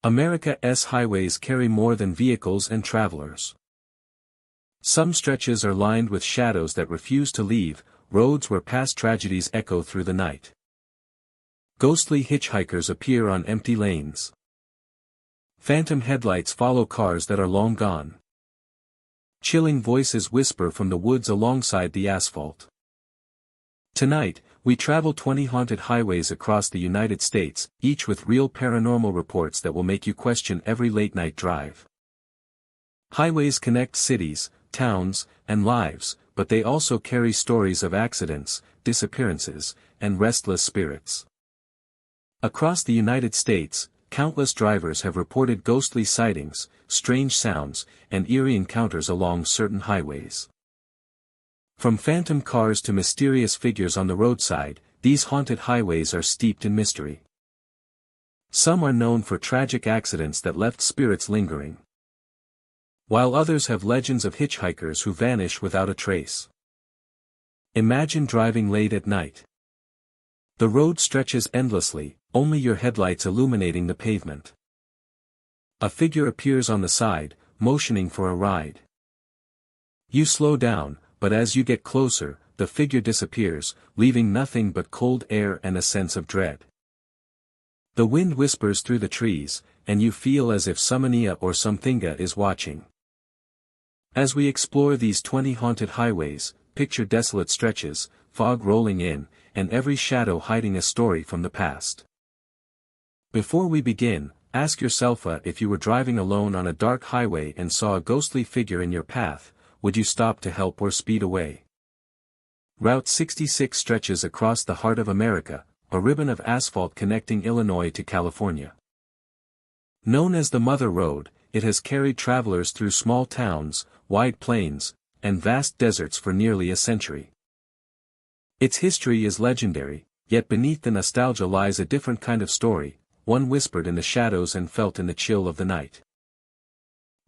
America's highways carry more than vehicles and travelers. Some stretches are lined with shadows that refuse to leave, roads where past tragedies echo through the night. Ghostly hitchhikers appear on empty lanes. Phantom headlights follow cars that are long gone. Chilling voices whisper from the woods alongside the asphalt. Tonight, we travel 20 haunted highways across the United States, each with real paranormal reports that will make you question every late-night drive. Highways connect cities, towns, and lives, but they also carry stories of accidents, disappearances, and restless spirits. Across the United States, countless drivers have reported ghostly sightings, strange sounds, and eerie encounters along certain highways. From phantom cars to mysterious figures on the roadside, these haunted highways are steeped in mystery. Some are known for tragic accidents that left spirits lingering, while others have legends of hitchhikers who vanish without a trace. Imagine driving late at night. The road stretches endlessly, only your headlights illuminating the pavement. A figure appears on the side, motioning for a ride. You slow down, but as you get closer, the figure disappears, leaving nothing but cold air and a sense of dread. The wind whispers through the trees, and you feel as if something or something is watching. As we explore these 20 haunted highways, picture desolate stretches, fog rolling in, and every shadow hiding a story from the past. Before we begin, ask yourself if you were driving alone on a dark highway and saw a ghostly figure in your path, would you stop to help or speed away? Route 66 stretches across the heart of America, a ribbon of asphalt connecting Illinois to California. Known as the Mother Road, it has carried travelers through small towns, wide plains, and vast deserts for nearly a century. Its history is legendary, yet beneath the nostalgia lies a different kind of story, one whispered in the shadows and felt in the chill of the night.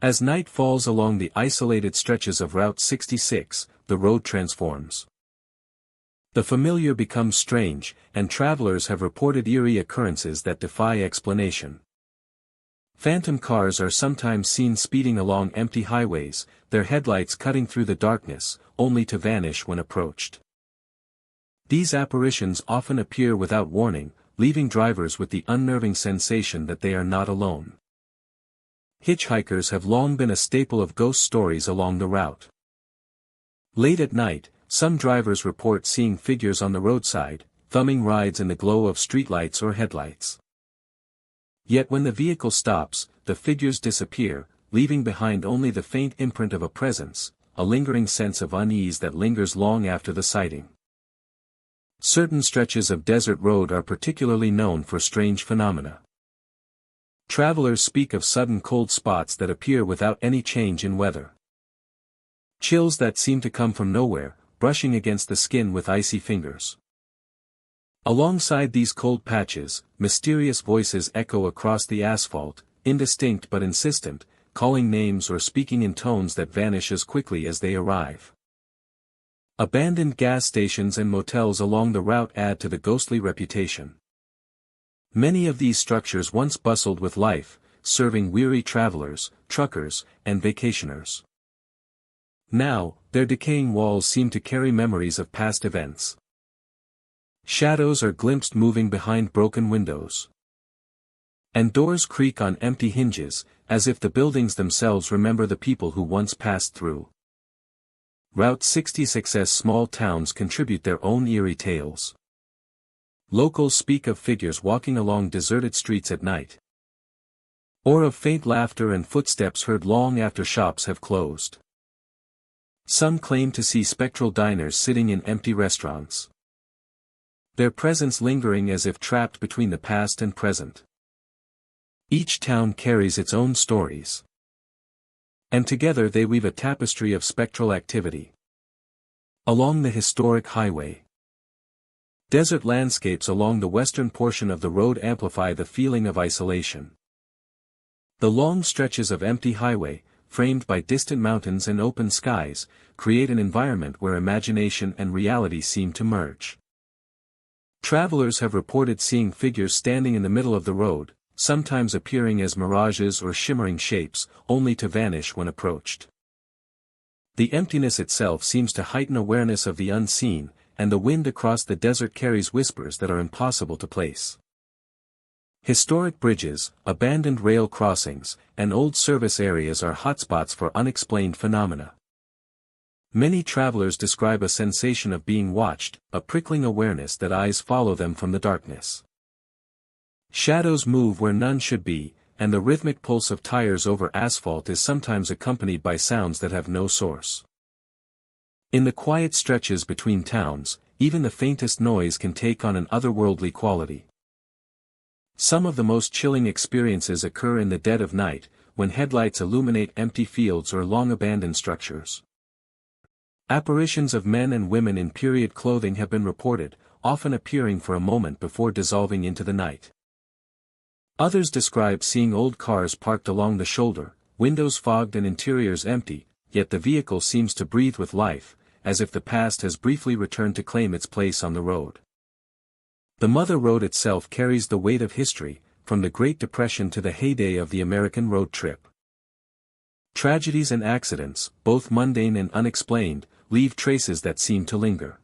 As night falls along the isolated stretches of Route 66, the road transforms. The familiar becomes strange, and travelers have reported eerie occurrences that defy explanation. Phantom cars are sometimes seen speeding along empty highways, their headlights cutting through the darkness, only to vanish when approached. These apparitions often appear without warning, leaving drivers with the unnerving sensation that they are not alone. Hitchhikers have long been a staple of ghost stories along the route. Late at night, some drivers report seeing figures on the roadside, thumbing rides in the glow of streetlights or headlights. Yet when the vehicle stops, the figures disappear, leaving behind only the faint imprint of a presence, a lingering sense of unease that lingers long after the sighting. Certain stretches of desert road are particularly known for strange phenomena. Travelers speak of sudden cold spots that appear without any change in weather. Chills that seem to come from nowhere, brushing against the skin with icy fingers. Alongside these cold patches, mysterious voices echo across the asphalt, indistinct but insistent, calling names or speaking in tones that vanish as quickly as they arrive. Abandoned gas stations and motels along the route add to the ghostly reputation. Many of these structures once bustled with life, serving weary travelers, truckers, and vacationers. Now, their decaying walls seem to carry memories of past events. Shadows are glimpsed moving behind broken windows. And doors creak on empty hinges, as if the buildings themselves remember the people who once passed through. Route 66's small towns contribute their own eerie tales. Locals speak of figures walking along deserted streets at night, or of faint laughter and footsteps heard long after shops have closed. Some claim to see spectral diners sitting in empty restaurants, their presence lingering as if trapped between the past and present. Each town carries its own stories, and together they weave a tapestry of spectral activity. Along the historic highway, desert landscapes along the western portion of the road amplify the feeling of isolation. The long stretches of empty highway, framed by distant mountains and open skies, create an environment where imagination and reality seem to merge. Travelers have reported seeing figures standing in the middle of the road, sometimes appearing as mirages or shimmering shapes, only to vanish when approached. The emptiness itself seems to heighten awareness of the unseen, and the wind across the desert carries whispers that are impossible to place. Historic bridges, abandoned rail crossings, and old service areas are hotspots for unexplained phenomena. Many travelers describe a sensation of being watched, a prickling awareness that eyes follow them from the darkness. Shadows move where none should be, and the rhythmic pulse of tires over asphalt is sometimes accompanied by sounds that have no source. In the quiet stretches between towns, even the faintest noise can take on an otherworldly quality. Some of the most chilling experiences occur in the dead of night, when headlights illuminate empty fields or long-abandoned structures. Apparitions of men and women in period clothing have been reported, often appearing for a moment before dissolving into the night. Others describe seeing old cars parked along the shoulder, windows fogged and interiors empty, yet the vehicle seems to breathe with life, as if the past has briefly returned to claim its place on the road. The Mother Road itself carries the weight of history, from the Great Depression to the heyday of the American road trip. Tragedies and accidents, both mundane and unexplained, leave traces that seem to linger.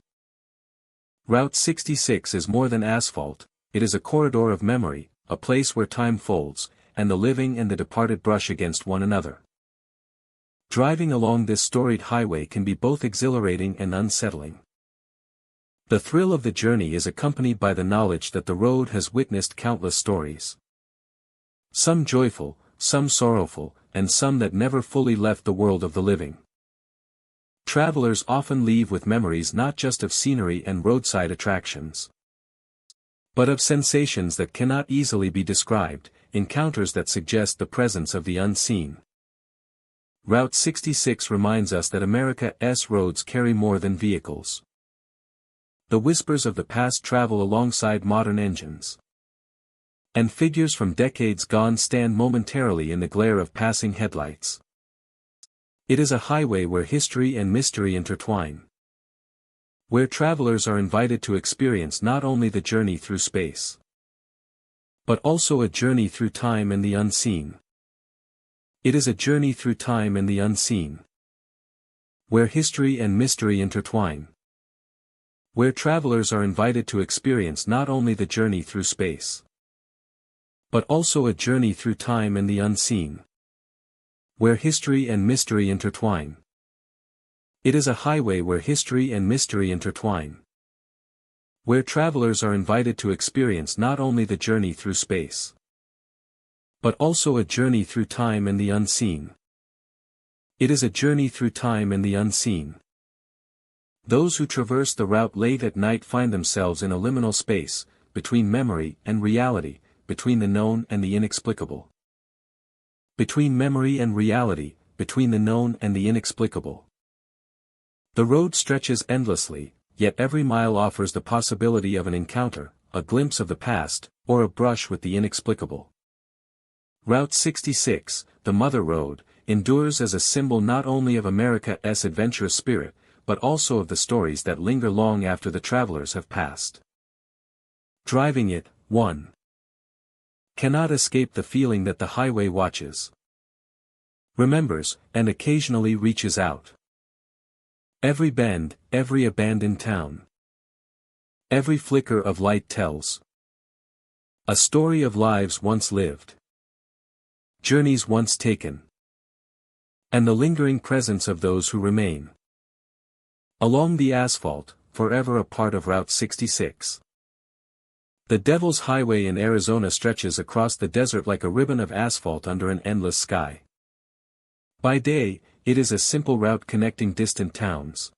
Route 66 is more than asphalt, it is a corridor of memory, a place where time folds, and the living and the departed brush against one another. Driving along this storied highway can be both exhilarating and unsettling. The thrill of the journey is accompanied by the knowledge that the road has witnessed countless stories. Some joyful, some sorrowful, and some that never fully left the world of the living. Travelers often leave with memories not just of scenery and roadside attractions, but of sensations that cannot easily be described, encounters that suggest the presence of the unseen. Route 66 reminds us that America's roads carry more than vehicles. The whispers of the past travel alongside modern engines. And figures from decades gone stand momentarily in the glare of passing headlights. It is a highway where history and mystery intertwine. Where travelers are invited to experience not only the journey through space, but also a journey through time and the unseen. It is a journey through time and the unseen. Where history and mystery intertwine. Where travelers are invited to experience not only the journey through space, but also a journey through time and the unseen. Where history and mystery intertwine. It is a highway where history and mystery intertwine. Where travelers are invited to experience not only the journey through space, but also a journey through time and the unseen. It is a journey through time and the unseen. Those who traverse the route late at night find themselves in a liminal space, between memory and reality, between the known and the inexplicable. Between memory and reality, between the known and the inexplicable. The road stretches endlessly, yet every mile offers the possibility of an encounter, a glimpse of the past, or a brush with the inexplicable. Route 66, the Mother Road, endures as a symbol not only of America's adventurous spirit, but also of the stories that linger long after the travelers have passed. Driving it, one cannot escape the feeling that the highway watches, remembers, and occasionally reaches out. Every bend, every abandoned town, every flicker of light tells a story of lives once lived, journeys once taken, and the lingering presence of those who remain. Along the asphalt, forever a part of Route 66. The Devil's Highway in Arizona stretches across the desert like a ribbon of asphalt under an endless sky. By day, it is a simple route connecting distant towns.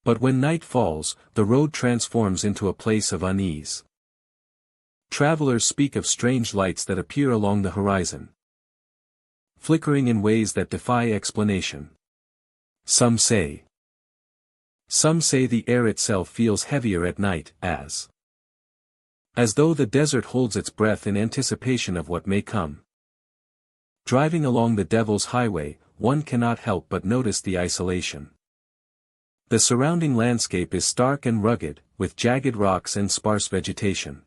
But when night falls, the road transforms into a place of unease. Travelers speak of strange lights that appear along the horizon, flickering in ways that defy explanation. Some say the air itself feels heavier at night, as though the desert holds its breath in anticipation of what may come. Driving along the Devil's Highway, one cannot help but notice the isolation. The surrounding landscape is stark and rugged, with jagged rocks and sparse vegetation.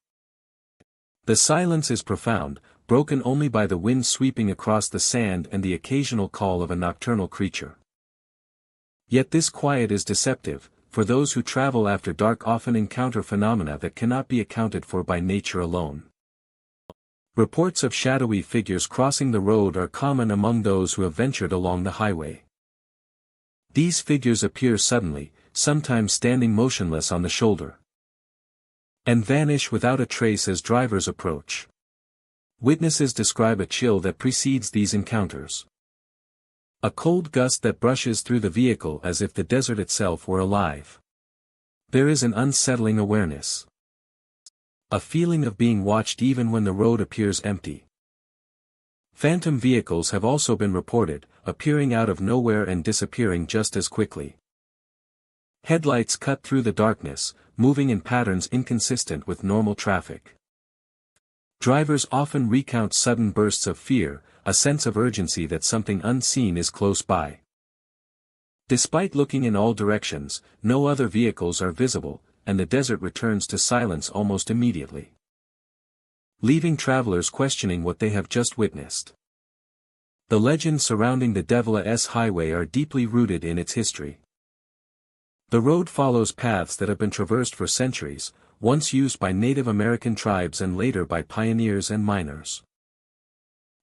The silence is profound, broken only by the wind sweeping across the sand and the occasional call of a nocturnal creature. Yet this quiet is deceptive, for those who travel after dark often encounter phenomena that cannot be accounted for by nature alone. Reports of shadowy figures crossing the road are common among those who have ventured along the highway. These figures appear suddenly, sometimes standing motionless on the shoulder, and vanish without a trace as drivers approach. Witnesses describe a chill that precedes these encounters. A cold gust that brushes through the vehicle as if the desert itself were alive. There is an unsettling awareness. A feeling of being watched even when the road appears empty. Phantom vehicles have also been reported, appearing out of nowhere and disappearing just as quickly. Headlights cut through the darkness, moving in patterns inconsistent with normal traffic. Drivers often recount sudden bursts of fear, a sense of urgency that something unseen is close by. Despite looking in all directions, no other vehicles are visible, and the desert returns to silence almost immediately, leaving travelers questioning what they have just witnessed. The legends surrounding the Desolate highway are deeply rooted in its history. The road follows paths that have been traversed for centuries, once used by Native American tribes and later by pioneers and miners.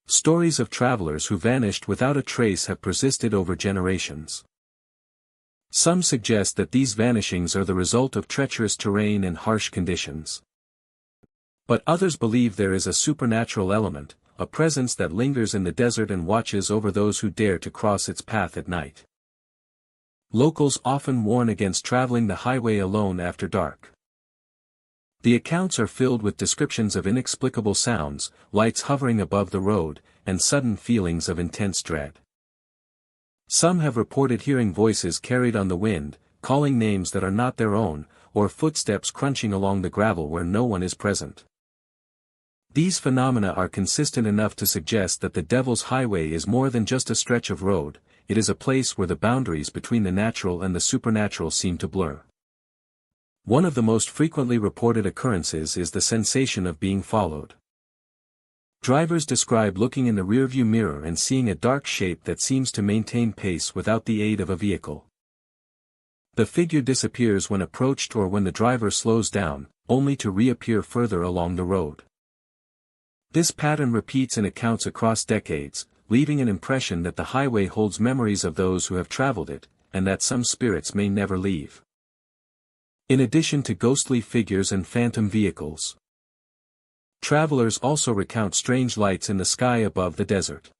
Stories of travelers who vanished without a trace have persisted over generations. Some suggest that these vanishings are the result of treacherous terrain and harsh conditions. But others believe there is a supernatural element, a presence that lingers in the desert and watches over those who dare to cross its path at night. Locals often warn against traveling the highway alone after dark. The accounts are filled with descriptions of inexplicable sounds, lights hovering above the road, and sudden feelings of intense dread. Some have reported hearing voices carried on the wind, calling names that are not their own, or footsteps crunching along the gravel where no one is present. These phenomena are consistent enough to suggest that the Devil's Highway is more than just a stretch of road, it is a place where the boundaries between the natural and the supernatural seem to blur. One of the most frequently reported occurrences is the sensation of being followed. Drivers describe looking in the rearview mirror and seeing a dark shape that seems to maintain pace without the aid of a vehicle. The figure disappears when approached or when the driver slows down, only to reappear further along the road. This pattern repeats in accounts across decades, leaving an impression that the highway holds memories of those who have traveled it, and that some spirits may never leave. In addition to ghostly figures and phantom vehicles, travelers also recount strange lights in the sky above the desert.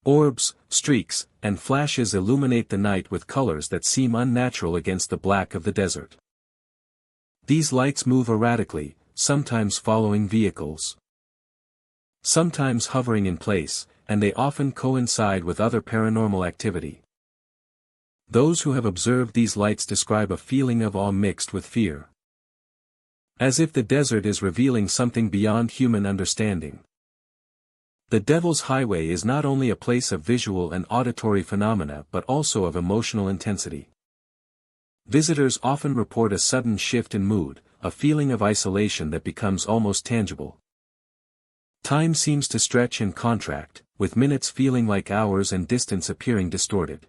Orbs, streaks, and flashes illuminate the night with colors that seem unnatural against the black of the desert. These lights move erratically, sometimes following vehicles, sometimes hovering in place, and they often coincide with other paranormal activity. Those who have observed these lights describe a feeling of awe mixed with fear, as if the desert is revealing something beyond human understanding. The Devil's Highway is not only a place of visual and auditory phenomena but also of emotional intensity. Visitors often report a sudden shift in mood, a feeling of isolation that becomes almost tangible. Time seems to stretch and contract, with minutes feeling like hours and distance appearing distorted.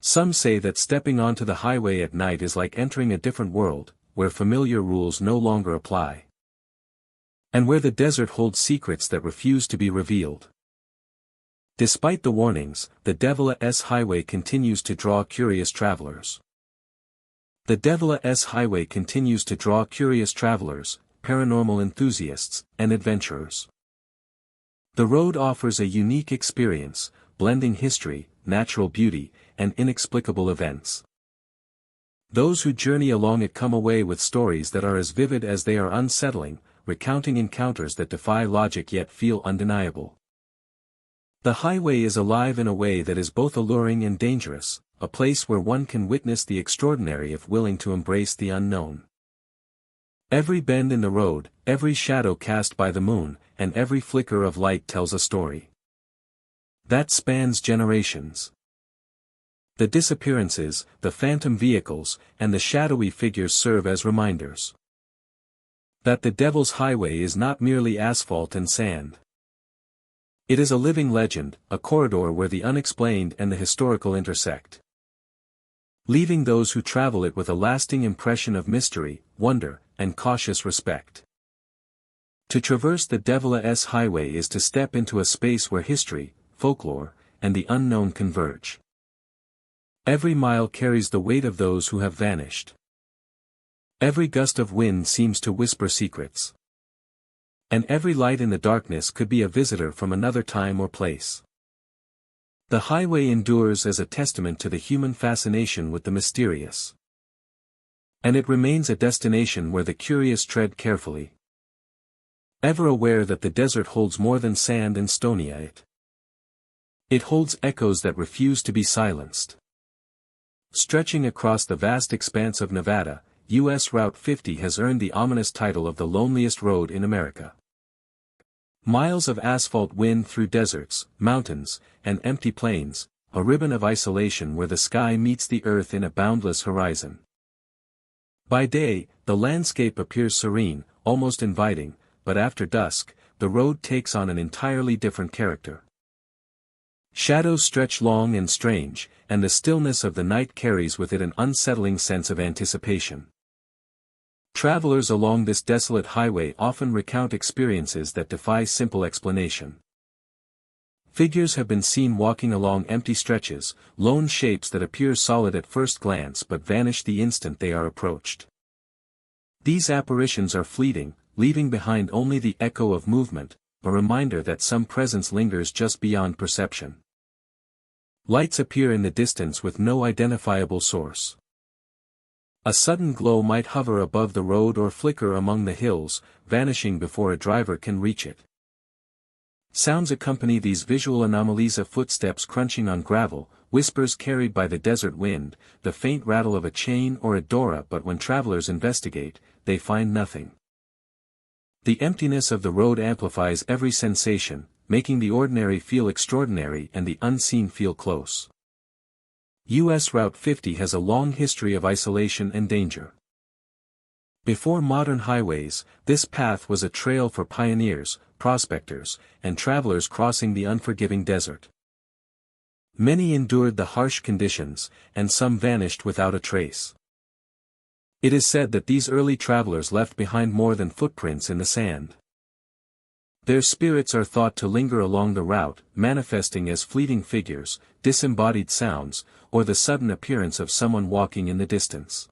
Some say that stepping onto the highway at night is like entering a different world, where familiar rules no longer apply, and where the desert holds secrets that refuse to be revealed. Despite the warnings, the Desolate Highway continues to draw curious travelers. The Desolate Highway continues to draw curious travelers, paranormal enthusiasts, and adventurers. The road offers a unique experience, blending history, natural beauty, and inexplicable events. Those who journey along it come away with stories that are as vivid as they are unsettling, recounting encounters that defy logic yet feel undeniable. The highway is alive in a way that is both alluring and dangerous, a place where one can witness the extraordinary if willing to embrace the unknown. Every bend in the road, every shadow cast by the moon, and every flicker of light tells a story that spans generations. The disappearances, the phantom vehicles, and the shadowy figures serve as reminders. That the Devil's Highway is not merely asphalt and sand. It is a living legend, a corridor where the unexplained and the historical intersect, leaving those who travel it with a lasting impression of mystery, wonder, and cautious respect. To traverse the Devil's Highway is to step into a space where history, folklore, and the unknown converge. Every mile carries the weight of those who have vanished. Every gust of wind seems to whisper secrets. And every light in the darkness could be a visitor from another time or place. The highway endures as a testament to the human fascination with the mysterious. And it remains a destination where the curious tread carefully, ever aware that the desert holds more than sand and stony it. It holds echoes that refuse to be silenced. Stretching across the vast expanse of Nevada, U.S. Route 50 has earned the ominous title of the loneliest road in America. Miles of asphalt wind through deserts, mountains, and empty plains, a ribbon of isolation where the sky meets the earth in a boundless horizon. By day, the landscape appears serene, almost inviting, but after dusk, the road takes on an entirely different character. Shadows stretch long and strange, and the stillness of the night carries with it an unsettling sense of anticipation. Travelers along this desolate highway often recount experiences that defy simple explanation. Figures have been seen walking along empty stretches, lone shapes that appear solid at first glance but vanish the instant they are approached. These apparitions are fleeting, leaving behind only the echo of movement, a reminder that some presence lingers just beyond perception. Lights appear in the distance with no identifiable source. A sudden glow might hover above the road or flicker among the hills, vanishing before a driver can reach it. Sounds accompany these visual anomalies of footsteps crunching on gravel, whispers carried by the desert wind, the faint rattle of a chain or a door, but when travelers investigate, they find nothing. The emptiness of the road amplifies every sensation, making the ordinary feel extraordinary and the unseen feel close. U.S. Route 50 has a long history of isolation and danger. Before modern highways, this path was a trail for pioneers, prospectors, and travelers crossing the unforgiving desert. Many endured the harsh conditions, and some vanished without a trace. It is said that these early travelers left behind more than footprints in the sand. Their spirits are thought to linger along the route, manifesting as fleeting figures, disembodied sounds, or the sudden appearance of someone walking in the distance.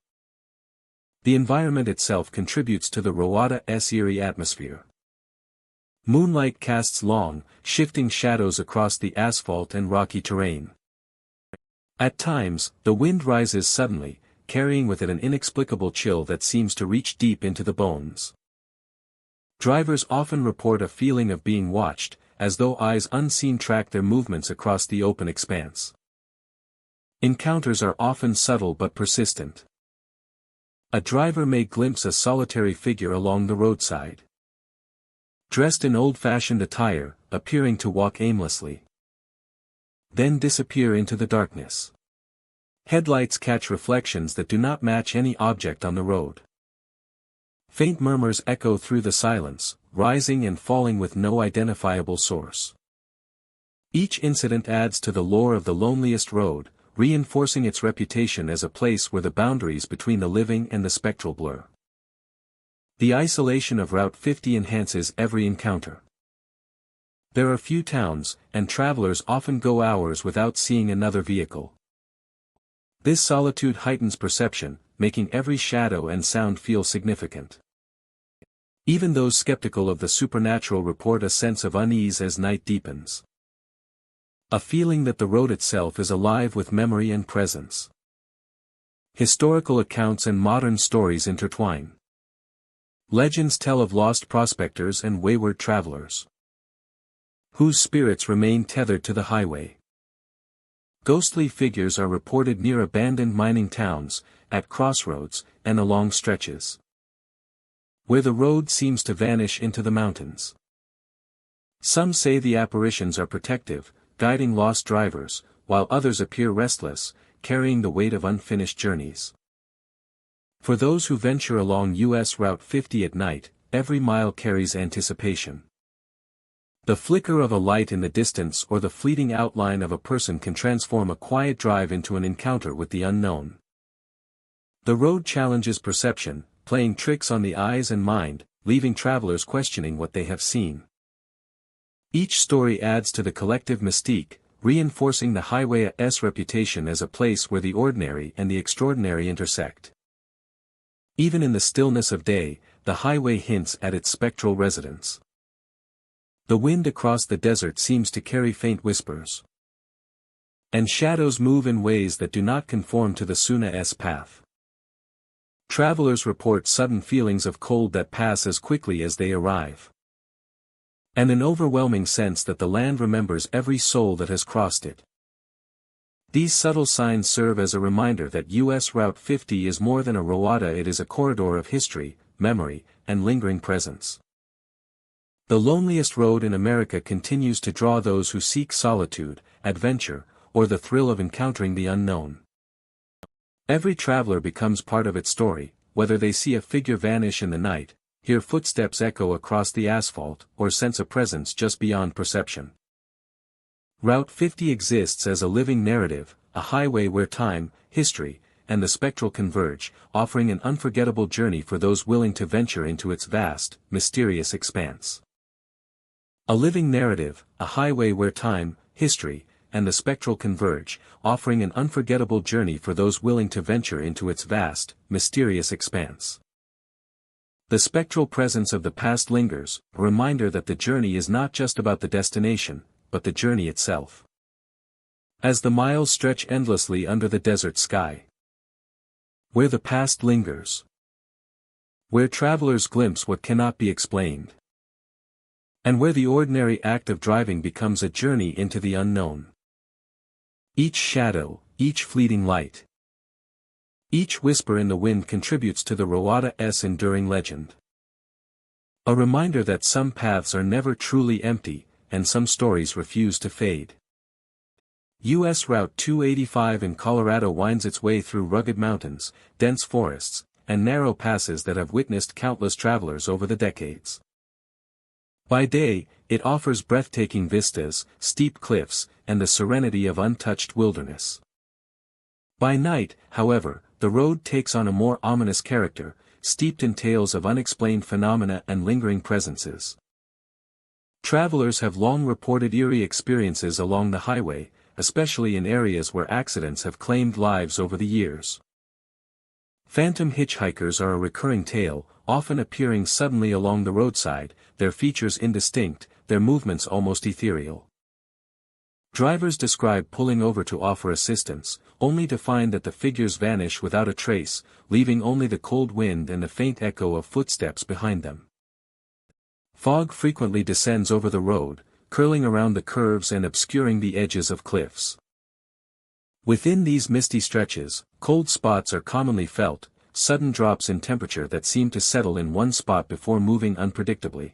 The environment itself contributes to the road's eerie atmosphere. Moonlight casts long, shifting shadows across the asphalt and rocky terrain. At times, the wind rises suddenly, carrying with it an inexplicable chill that seems to reach deep into the bones. Drivers often report a feeling of being watched, as though eyes unseen track their movements across the open expanse. Encounters are often subtle but persistent. A driver may glimpse a solitary figure along the roadside, dressed in old-fashioned attire, appearing to walk aimlessly, then disappear into the darkness. Headlights catch reflections that do not match any object on the road. Faint murmurs echo through the silence, rising and falling with no identifiable source. Each incident adds to the lore of the loneliest road, reinforcing its reputation as a place where the boundaries between the living and the spectral blur. The isolation of Route 50 enhances every encounter. There are few towns, and travelers often go hours without seeing another vehicle. This solitude heightens perception, making every shadow and sound feel significant. Even those skeptical of the supernatural report a sense of unease as night deepens. A feeling that the road itself is alive with memory and presence. Historical accounts and modern stories intertwine. Legends tell of lost prospectors and wayward travelers, whose spirits remain tethered to the highway. Ghostly figures are reported near abandoned mining towns, at crossroads, and along stretches where the road seems to vanish into the mountains. Some say the apparitions are protective, guiding lost drivers, while others appear restless, carrying the weight of unfinished journeys. For those who venture along U.S. Route 50 at night, every mile carries anticipation. The flicker of a light in the distance or the fleeting outline of a person can transform a quiet drive into an encounter with the unknown. The road challenges perception, playing tricks on the eyes and mind, leaving travelers questioning what they have seen. Each story adds to the collective mystique, reinforcing the highway's reputation as a place where the ordinary and the extraordinary intersect. Even in the stillness of day, the highway hints at its spectral residence. The wind across the desert seems to carry faint whispers. And shadows move in ways that do not conform to the Suna's path. Travelers report sudden feelings of cold that pass as quickly as they arrive. And an overwhelming sense that the land remembers every soul that has crossed it. These subtle signs serve as a reminder that US Route 50 is more than a road, it is a corridor of history, memory, and lingering presence. The loneliest road in America continues to draw those who seek solitude, adventure, or the thrill of encountering the unknown. Every traveler becomes part of its story, whether they see a figure vanish in the night, hear footsteps echo across the asphalt, or sense a presence just beyond perception. Route 50 exists as a living narrative, a highway where time, history, and the spectral converge, offering an unforgettable journey for those willing to venture into its vast, mysterious expanse. A living narrative, a highway where time, history, and the spectral converge, offering an unforgettable journey for those willing to venture into its vast, mysterious expanse. The spectral presence of the past lingers, a reminder that the journey is not just about the destination, but the journey itself. As the miles stretch endlessly under the desert sky. Where the past lingers. Where travelers glimpse what cannot be explained. And where the ordinary act of driving becomes a journey into the unknown. Each shadow, each fleeting light. Each whisper in the wind contributes to the road's enduring legend. A reminder that some paths are never truly empty, and some stories refuse to fade. US Route 285 in Colorado winds its way through rugged mountains, dense forests, and narrow passes that have witnessed countless travelers over the decades. By day, it offers breathtaking vistas, steep cliffs, and the serenity of untouched wilderness. By night, however, the road takes on a more ominous character, steeped in tales of unexplained phenomena and lingering presences. Travelers have long reported eerie experiences along the highway, especially in areas where accidents have claimed lives over the years. Phantom hitchhikers are a recurring tale, often appearing suddenly along the roadside, their features indistinct, their movements almost ethereal. Drivers describe pulling over to offer assistance, only to find that the figures vanish without a trace, leaving only the cold wind and the faint echo of footsteps behind them. Fog frequently descends over the road, curling around the curves and obscuring the edges of cliffs. Within these misty stretches, cold spots are commonly felt, sudden drops in temperature that seem to settle in one spot before moving unpredictably.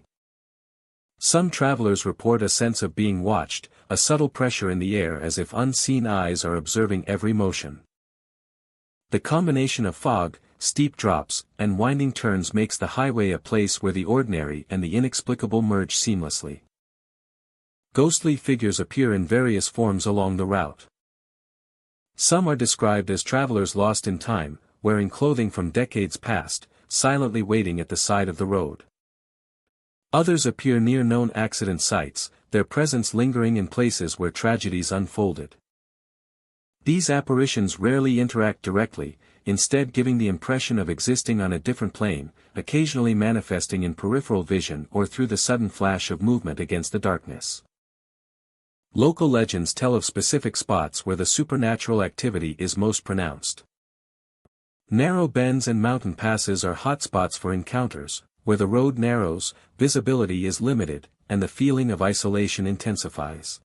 Some travelers report a sense of being watched, a subtle pressure in the air as if unseen eyes are observing every motion. The combination of fog, steep drops, and winding turns makes the highway a place where the ordinary and the inexplicable merge seamlessly. Ghostly figures appear in various forms along the route. Some are described as travelers lost in time, wearing clothing from decades past, silently waiting at the side of the road. Others appear near known accident sites, their presence lingering in places where tragedies unfolded. These apparitions rarely interact directly, instead giving the impression of existing on a different plane, occasionally manifesting in peripheral vision or through the sudden flash of movement against the darkness. Local legends tell of specific spots where the supernatural activity is most pronounced. Narrow bends and mountain passes are hotspots for encounters, where the road narrows, visibility is limited, and the feeling of isolation intensifies.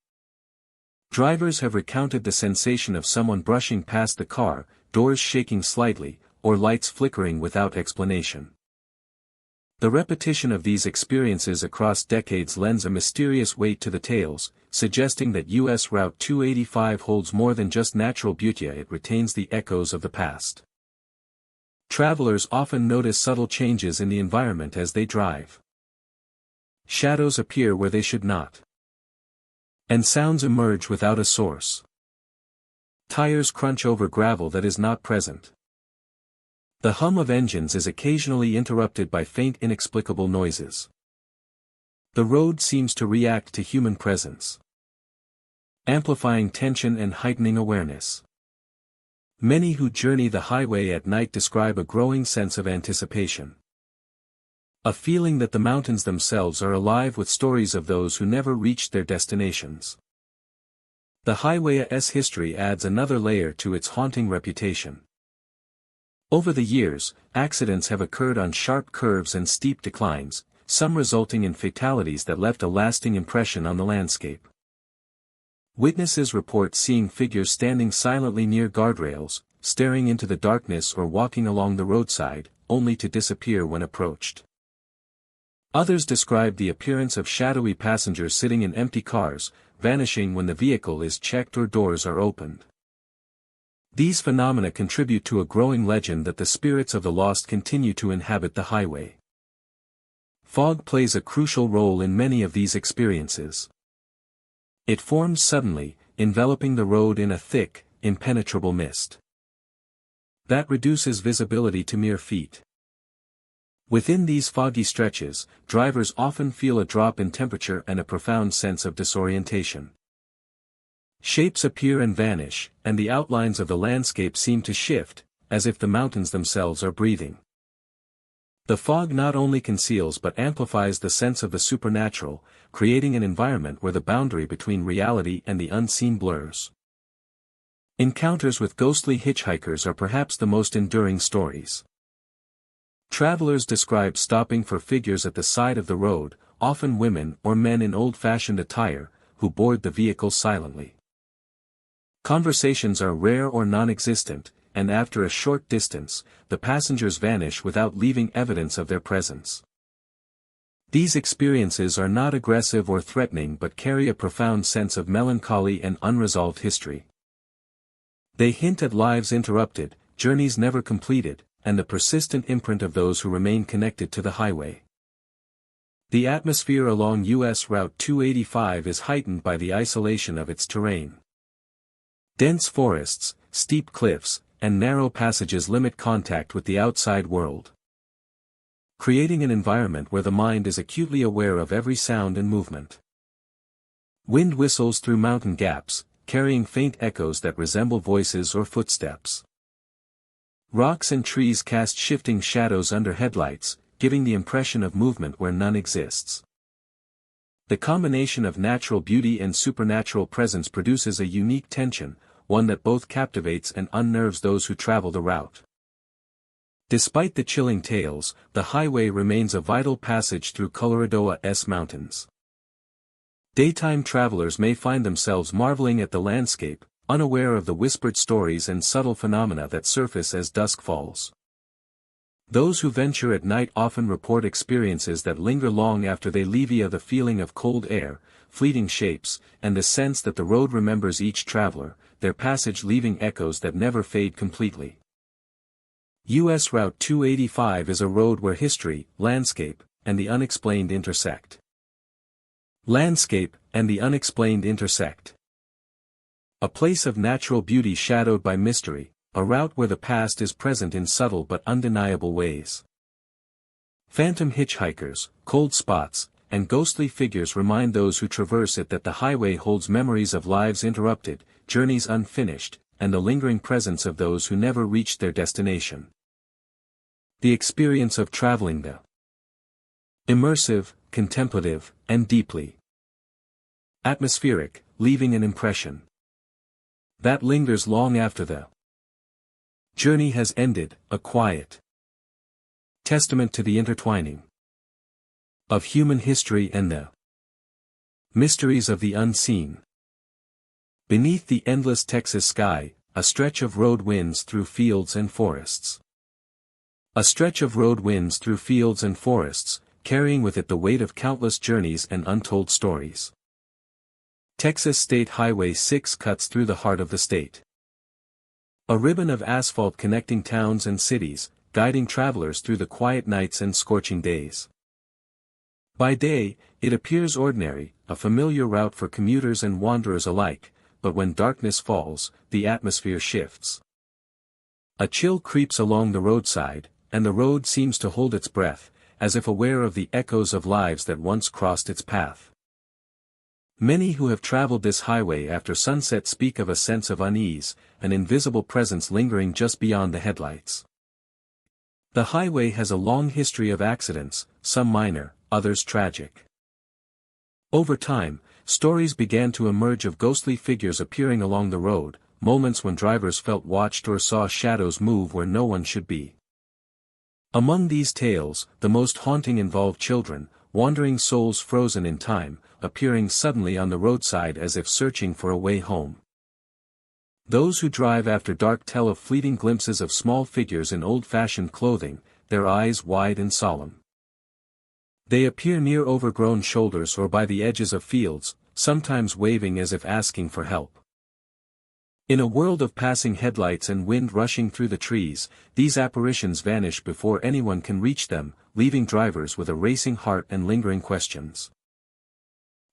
Drivers have recounted the sensation of someone brushing past the car, doors shaking slightly, or lights flickering without explanation. The repetition of these experiences across decades lends a mysterious weight to the tales, suggesting that US Route 285 holds more than just natural beauty, it retains the echoes of the past. Travelers often notice subtle changes in the environment as they drive. Shadows appear where they should not. And sounds emerge without a source. Tires crunch over gravel that is not present. The hum of engines is occasionally interrupted by faint inexplicable noises. The road seems to react to human presence, amplifying tension and heightening awareness. Many who journey the highway at night describe a growing sense of anticipation. A feeling that the mountains themselves are alive with stories of those who never reached their destinations. The highway's history adds another layer to its haunting reputation. Over the years, accidents have occurred on sharp curves and steep declines, some resulting in fatalities that left a lasting impression on the landscape. Witnesses report seeing figures standing silently near guardrails, staring into the darkness or walking along the roadside, only to disappear when approached. Others describe the appearance of shadowy passengers sitting in empty cars, vanishing when the vehicle is checked or doors are opened. These phenomena contribute to a growing legend that the spirits of the lost continue to inhabit the highway. Fog plays a crucial role in many of these experiences. It forms suddenly, enveloping the road in a thick, impenetrable mist that reduces visibility to mere feet. Within these foggy stretches, drivers often feel a drop in temperature and a profound sense of disorientation. Shapes appear and vanish, and the outlines of the landscape seem to shift, as if the mountains themselves are breathing. The fog not only conceals but amplifies the sense of the supernatural, creating an environment where the boundary between reality and the unseen blurs. Encounters with ghostly hitchhikers are perhaps the most enduring stories. Travelers describe stopping for figures at the side of the road, often women or men in old-fashioned attire, who board the vehicle silently. Conversations are rare or non-existent, and after a short distance, the passengers vanish without leaving evidence of their presence. These experiences are not aggressive or threatening but carry a profound sense of melancholy and unresolved history. They hint at lives interrupted, journeys never completed, and the persistent imprint of those who remain connected to the highway. The atmosphere along U.S. Route 285 is heightened by the isolation of its terrain. Dense forests, steep cliffs, and narrow passages limit contact with the outside world, creating an environment where the mind is acutely aware of every sound and movement. Wind whistles through mountain gaps, carrying faint echoes that resemble voices or footsteps. Rocks and trees cast shifting shadows under headlights, giving the impression of movement where none exists. The combination of natural beauty and supernatural presence produces a unique tension, one that both captivates and unnerves those who travel the route. Despite the chilling tales, the highway remains a vital passage through Colorado's mountains. Daytime travelers may find themselves marveling at the landscape, unaware of the whispered stories and subtle phenomena that surface as dusk falls. Those who venture at night often report experiences that linger long after they leave, via the feeling of cold air, fleeting shapes, and the sense that the road remembers each traveler, their passage leaving echoes that never fade completely. U.S. Route 285 is a road where history, landscape, and the unexplained intersect. Landscape and the unexplained intersect. A place of natural beauty shadowed by mystery, a route where the past is present in subtle but undeniable ways. Phantom hitchhikers, cold spots, and ghostly figures remind those who traverse it that the highway holds memories of lives interrupted, journeys unfinished, and the lingering presence of those who never reached their destination. The experience of traveling the immersive, contemplative, and deeply atmospheric, leaving an impression that lingers long after the journey has ended, a quiet testament to the intertwining of human history and the mysteries of the unseen. Beneath the endless Texas sky, a stretch of road winds through fields and forests. A stretch of road winds through fields and forests, carrying with it the weight of countless journeys and untold stories. Texas State Highway 6 cuts through the heart of the state. A ribbon of asphalt connecting towns and cities, guiding travelers through the quiet nights and scorching days. By day, it appears ordinary, a familiar route for commuters and wanderers alike, but when darkness falls, the atmosphere shifts. A chill creeps along the roadside, and the road seems to hold its breath, as if aware of the echoes of lives that once crossed its path. Many who have traveled this highway after sunset speak of a sense of unease, an invisible presence lingering just beyond the headlights. The highway has a long history of accidents, some minor, others tragic. Over time, stories began to emerge of ghostly figures appearing along the road, moments when drivers felt watched or saw shadows move where no one should be. Among these tales, the most haunting involve children, wandering souls frozen in time, appearing suddenly on the roadside as if searching for a way home. Those who drive after dark tell of fleeting glimpses of small figures in old-fashioned clothing, their eyes wide and solemn. They appear near overgrown shoulders or by the edges of fields, sometimes waving as if asking for help. In a world of passing headlights and wind rushing through the trees, these apparitions vanish before anyone can reach them, leaving drivers with a racing heart and lingering questions.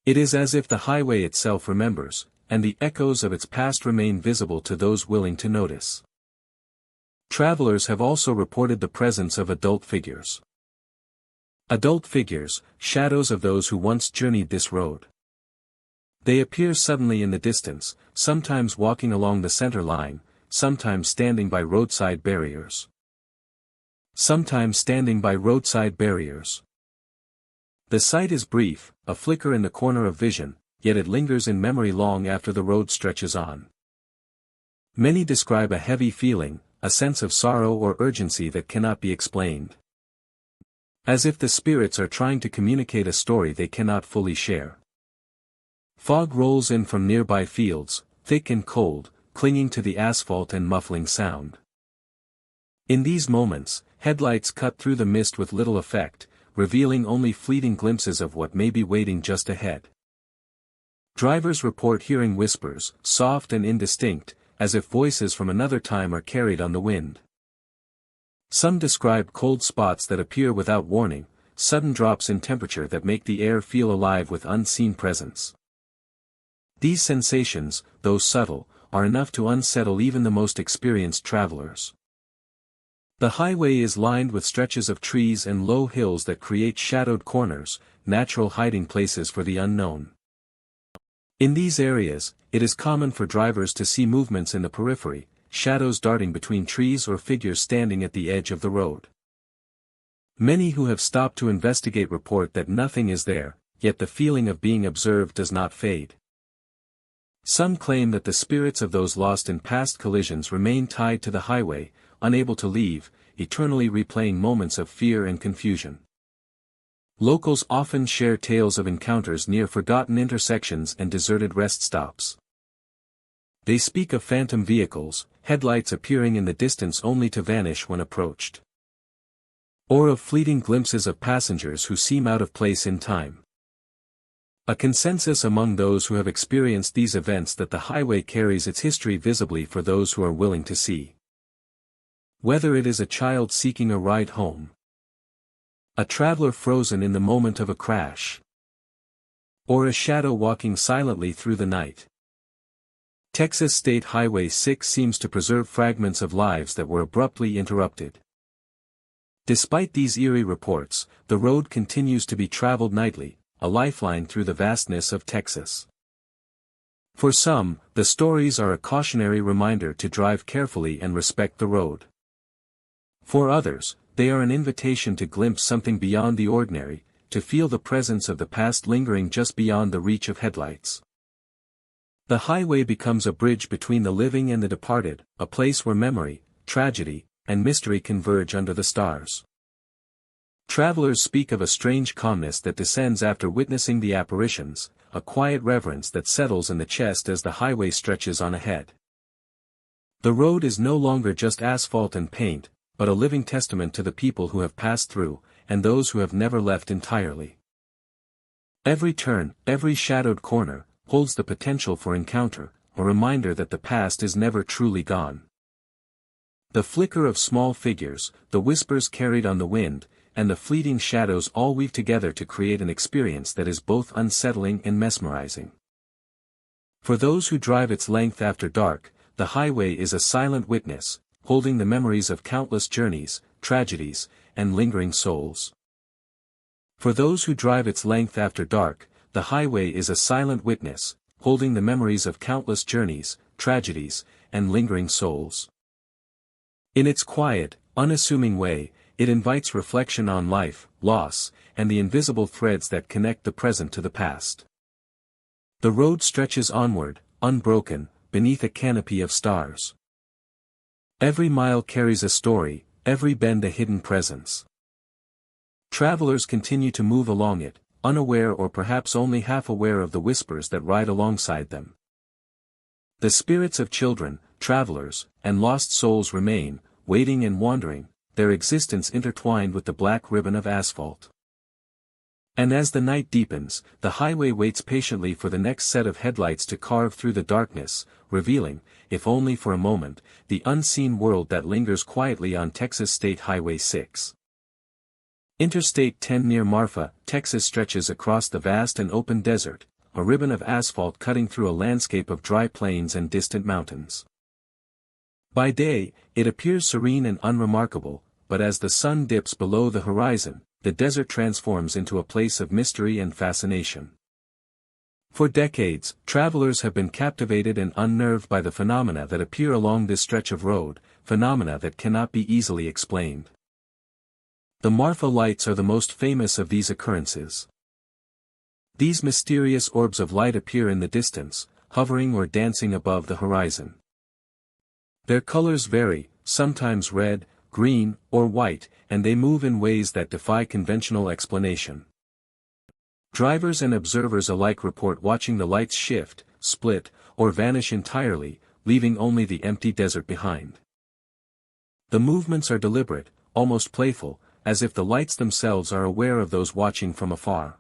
It is as if the highway itself remembers, and the echoes of its past remain visible to those willing to notice. Travelers have also reported the presence of adult figures. Adult figures, shadows of those who once journeyed this road. They appear suddenly in the distance, sometimes walking along the center line, sometimes standing by roadside barriers. The sight is brief, a flicker in the corner of vision, yet it lingers in memory long after the road stretches on. Many describe a heavy feeling, a sense of sorrow or urgency that cannot be explained. As if the spirits are trying to communicate a story they cannot fully share. Fog rolls in from nearby fields, thick and cold, clinging to the asphalt and muffling sound. In these moments, headlights cut through the mist with little effect, revealing only fleeting glimpses of what may be waiting just ahead. Drivers report hearing whispers, soft and indistinct, as if voices from another time are carried on the wind. Some describe cold spots that appear without warning, sudden drops in temperature that make the air feel alive with unseen presence. These sensations, though subtle, are enough to unsettle even the most experienced travelers. The highway is lined with stretches of trees and low hills that create shadowed corners, natural hiding places for the unknown. In these areas, it is common for drivers to see movements in the periphery, shadows darting between trees or figures standing at the edge of the road. Many who have stopped to investigate report that nothing is there, yet the feeling of being observed does not fade. Some claim that the spirits of those lost in past collisions remain tied to the highway, unable to leave, eternally replaying moments of fear and confusion. Locals often share tales of encounters near forgotten intersections and deserted rest stops. They speak of phantom vehicles, headlights appearing in the distance only to vanish when approached. Or of fleeting glimpses of passengers who seem out of place in time. A consensus among those who have experienced these events that the highway carries its history visibly for those who are willing to see. Whether it is a child seeking a ride home, a traveler frozen in the moment of a crash, or a shadow walking silently through the night. Texas State Highway 6 seems to preserve fragments of lives that were abruptly interrupted. Despite these eerie reports, the road continues to be traveled nightly, a lifeline through the vastness of Texas. For some, the stories are a cautionary reminder to drive carefully and respect the road. For others, they are an invitation to glimpse something beyond the ordinary, to feel the presence of the past lingering just beyond the reach of headlights. The highway becomes a bridge between the living and the departed, a place where memory, tragedy, and mystery converge under the stars. Travelers speak of a strange calmness that descends after witnessing the apparitions, a quiet reverence that settles in the chest as the highway stretches on ahead. The road is no longer just asphalt and paint, but a living testament to the people who have passed through, and those who have never left entirely. Every turn, every shadowed corner, holds the potential for encounter, a reminder that the past is never truly gone. The flicker of small figures, the whispers carried on the wind, and the fleeting shadows all weave together to create an experience that is both unsettling and mesmerizing. For those who drive its length after dark, the highway is a silent witness, holding the memories of countless journeys, tragedies, and lingering souls. For those who drive its length after dark, the highway is a silent witness, holding the memories of countless journeys, tragedies, and lingering souls. In its quiet, unassuming way, it invites reflection on life, loss, and the invisible threads that connect the present to the past. The road stretches onward, unbroken, beneath a canopy of stars. Every mile carries a story, every bend a hidden presence. Travelers continue to move along it, unaware or perhaps only half aware of the whispers that ride alongside them. The spirits of children, travelers, and lost souls remain, waiting and wandering, their existence intertwined with the black ribbon of asphalt. And as the night deepens, the highway waits patiently for the next set of headlights to carve through the darkness, revealing, if only for a moment, the unseen world that lingers quietly on Texas State Highway 6. Interstate 10 near Marfa, Texas stretches across the vast and open desert, a ribbon of asphalt cutting through a landscape of dry plains and distant mountains. By day, it appears serene and unremarkable, but as the sun dips below the horizon, the desert transforms into a place of mystery and fascination. For decades, travelers have been captivated and unnerved by the phenomena that appear along this stretch of road, phenomena that cannot be easily explained. The Marfa lights are the most famous of these occurrences. These mysterious orbs of light appear in the distance, hovering or dancing above the horizon. Their colors vary, sometimes red, green, or white, and they move in ways that defy conventional explanation. Drivers and observers alike report watching the lights shift, split, or vanish entirely, leaving only the empty desert behind. The movements are deliberate, almost playful, as if the lights themselves are aware of those watching from afar.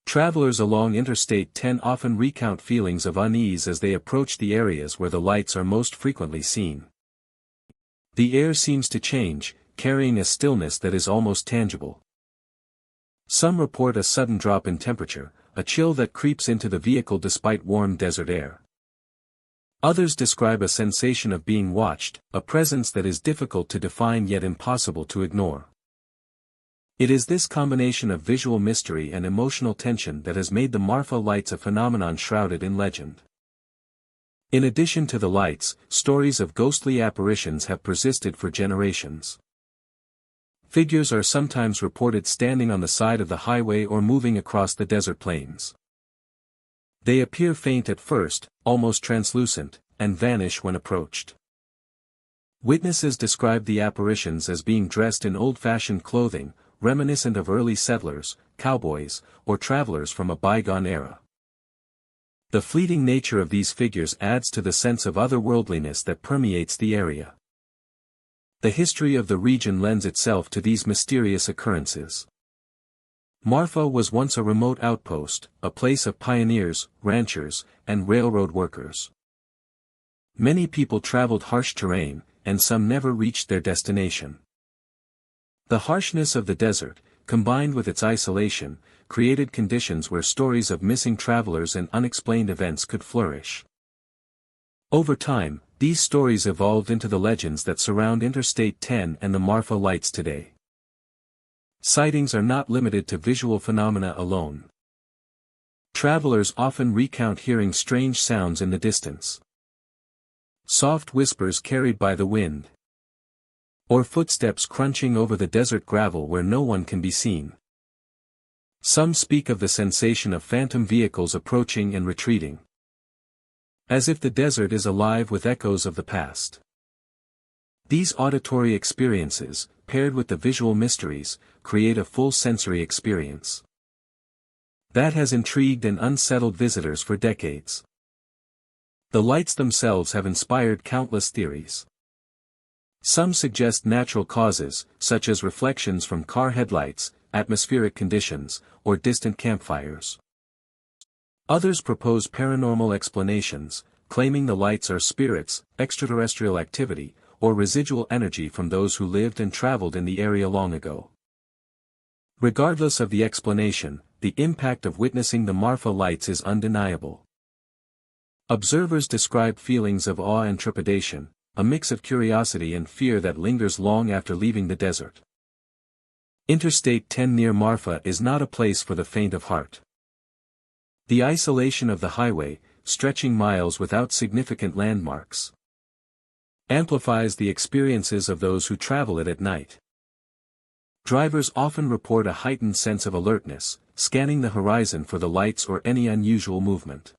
Travelers along Interstate 10 often recount feelings of unease as they approach the areas where the lights are most frequently seen. The air seems to change, carrying a stillness that is almost tangible. Some report a sudden drop in temperature, a chill that creeps into the vehicle despite warm desert air. Others describe a sensation of being watched, a presence that is difficult to define yet impossible to ignore. It is this combination of visual mystery and emotional tension that has made the Marfa lights a phenomenon shrouded in legend. In addition to the lights, stories of ghostly apparitions have persisted for generations. Figures are sometimes reported standing on the side of the highway or moving across the desert plains. They appear faint at first, almost translucent, and vanish when approached. Witnesses describe the apparitions as being dressed in old-fashioned clothing, reminiscent of early settlers, cowboys, or travelers from a bygone era. The fleeting nature of these figures adds to the sense of otherworldliness that permeates the area. The history of the region lends itself to these mysterious occurrences. Marfa was once a remote outpost, a place of pioneers, ranchers, and railroad workers. Many people traveled harsh terrain, and some never reached their destination. The harshness of the desert, combined with its isolation, created conditions where stories of missing travelers and unexplained events could flourish. Over time, these stories evolved into the legends that surround Interstate 10 and the Marfa lights today. Sightings are not limited to visual phenomena alone. Travelers often recount hearing strange sounds in the distance. Soft whispers carried by the wind. Or footsteps crunching over the desert gravel where no one can be seen. Some speak of the sensation of phantom vehicles approaching and retreating. As if the desert is alive with echoes of the past. These auditory experiences, paired with the visual mysteries, create a full sensory experience that has intrigued and unsettled visitors for decades. The lights themselves have inspired countless theories. Some suggest natural causes, such as reflections from car headlights, atmospheric conditions, or distant campfires. Others propose paranormal explanations, claiming the lights are spirits, extraterrestrial activity, or residual energy from those who lived and traveled in the area long ago. Regardless of the explanation, the impact of witnessing the Marfa lights is undeniable. Observers describe feelings of awe and trepidation, a mix of curiosity and fear that lingers long after leaving the desert. Interstate 10 near Marfa is not a place for the faint of heart. The isolation of the highway, stretching miles without significant landmarks, amplifies the experiences of those who travel it at night. Drivers often report a heightened sense of alertness, scanning the horizon for the lights or any unusual movement.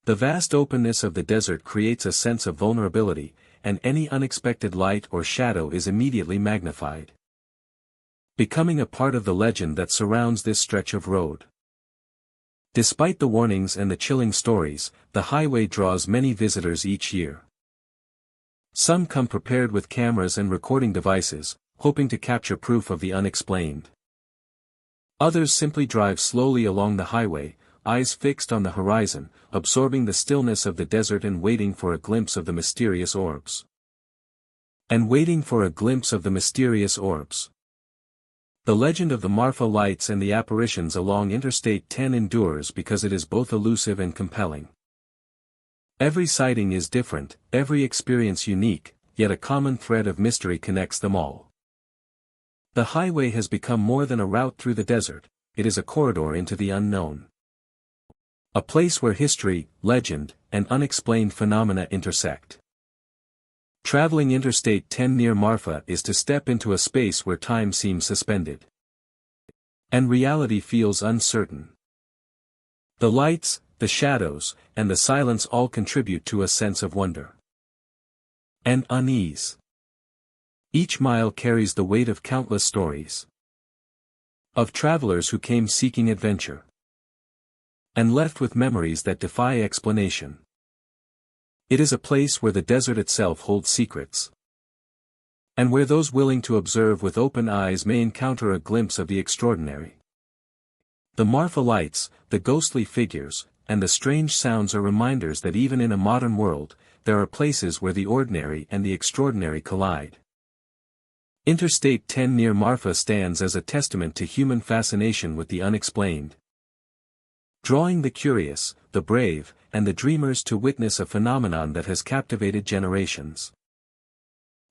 The vast openness of the desert creates a sense of vulnerability, and any unexpected light or shadow is immediately magnified, becoming a part of the legend that surrounds this stretch of road. Despite the warnings and the chilling stories, the highway draws many visitors each year. Some come prepared with cameras and recording devices, hoping to capture proof of the unexplained. Others simply drive slowly along the highway, eyes fixed on the horizon, absorbing the stillness of the desert and waiting for a glimpse of the mysterious orbs. The legend of the Marfa lights and the apparitions along Interstate 10 endures because it is both elusive and compelling. Every sighting is different, every experience unique, yet a common thread of mystery connects them all. The highway has become more than a route through the desert, it is a corridor into the unknown. A place where history, legend, and unexplained phenomena intersect. Traveling Interstate 10 near Marfa is to step into a space where time seems suspended, and reality feels uncertain. The lights, the shadows, and the silence all contribute to a sense of wonder and unease. Each mile carries the weight of countless stories of travelers who came seeking adventure and left with memories that defy explanation. It is a place where the desert itself holds secrets, and where those willing to observe with open eyes may encounter a glimpse of the extraordinary. The Marfa lights, the ghostly figures, and the strange sounds are reminders that even in a modern world, there are places where the ordinary and the extraordinary collide. Interstate 10 near Marfa stands as a testament to human fascination with the unexplained, drawing the curious, the brave, and the dreamers to witness a phenomenon that has captivated generations,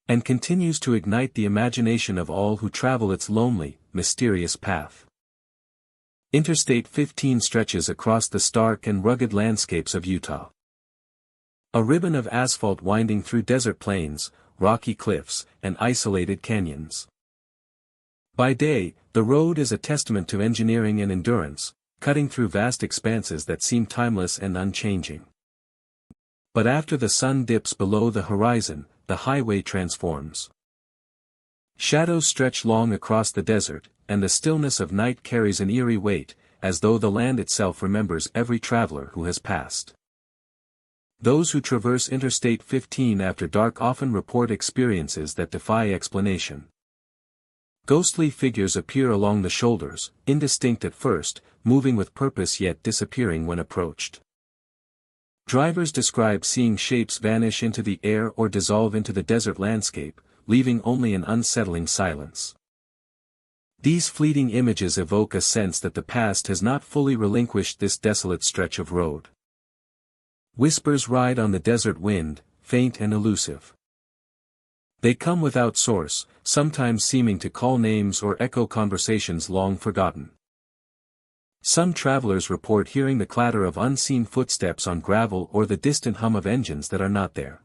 and continues to ignite the imagination of all who travel its lonely, mysterious path. Interstate 15 stretches across the stark and rugged landscapes of Utah. A ribbon of asphalt winding through desert plains, rocky cliffs, and isolated canyons. By day, the road is a testament to engineering and endurance, cutting through vast expanses that seem timeless and unchanging. But after the sun dips below the horizon, the highway transforms. Shadows stretch long across the desert, and the stillness of night carries an eerie weight, as though the land itself remembers every traveler who has passed. Those who traverse Interstate 15 after dark often report experiences that defy explanation. Ghostly figures appear along the shoulders, indistinct at first, moving with purpose yet disappearing when approached. Drivers describe seeing shapes vanish into the air or dissolve into the desert landscape, leaving only an unsettling silence. These fleeting images evoke a sense that the past has not fully relinquished this desolate stretch of road. Whispers ride on the desert wind, faint and elusive. They come without source, sometimes seeming to call names or echo conversations long forgotten. Some travelers report hearing the clatter of unseen footsteps on gravel or the distant hum of engines that are not there.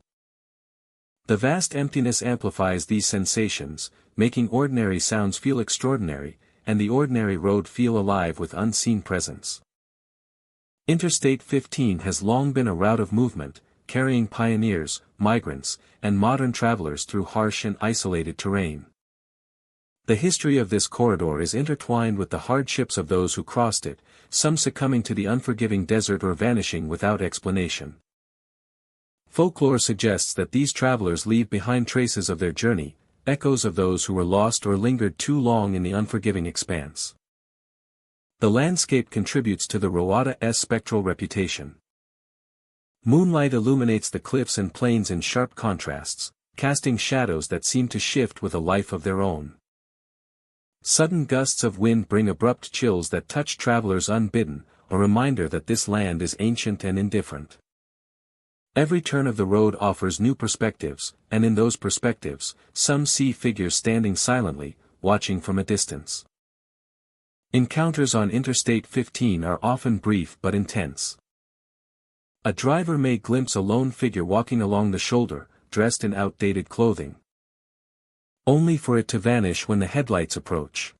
The vast emptiness amplifies these sensations, making ordinary sounds feel extraordinary, and the ordinary road feel alive with unseen presence. Interstate 15 has long been a route of movement, carrying pioneers, migrants, and modern travelers through harsh and isolated terrain. The history of this corridor is intertwined with the hardships of those who crossed it, some succumbing to the unforgiving desert or vanishing without explanation. Folklore suggests that these travelers leave behind traces of their journey, echoes of those who were lost or lingered too long in the unforgiving expanse. The landscape contributes to the Rowada's spectral reputation. Moonlight illuminates the cliffs and plains in sharp contrasts, casting shadows that seem to shift with a life of their own. Sudden gusts of wind bring abrupt chills that touch travelers unbidden, a reminder that this land is ancient and indifferent. Every turn of the road offers new perspectives, and in those perspectives, some see figures standing silently, watching from a distance. Encounters on Interstate 15 are often brief but intense. A driver may glimpse a lone figure walking along the shoulder, dressed in outdated clothing, only for it to vanish when the headlights approach.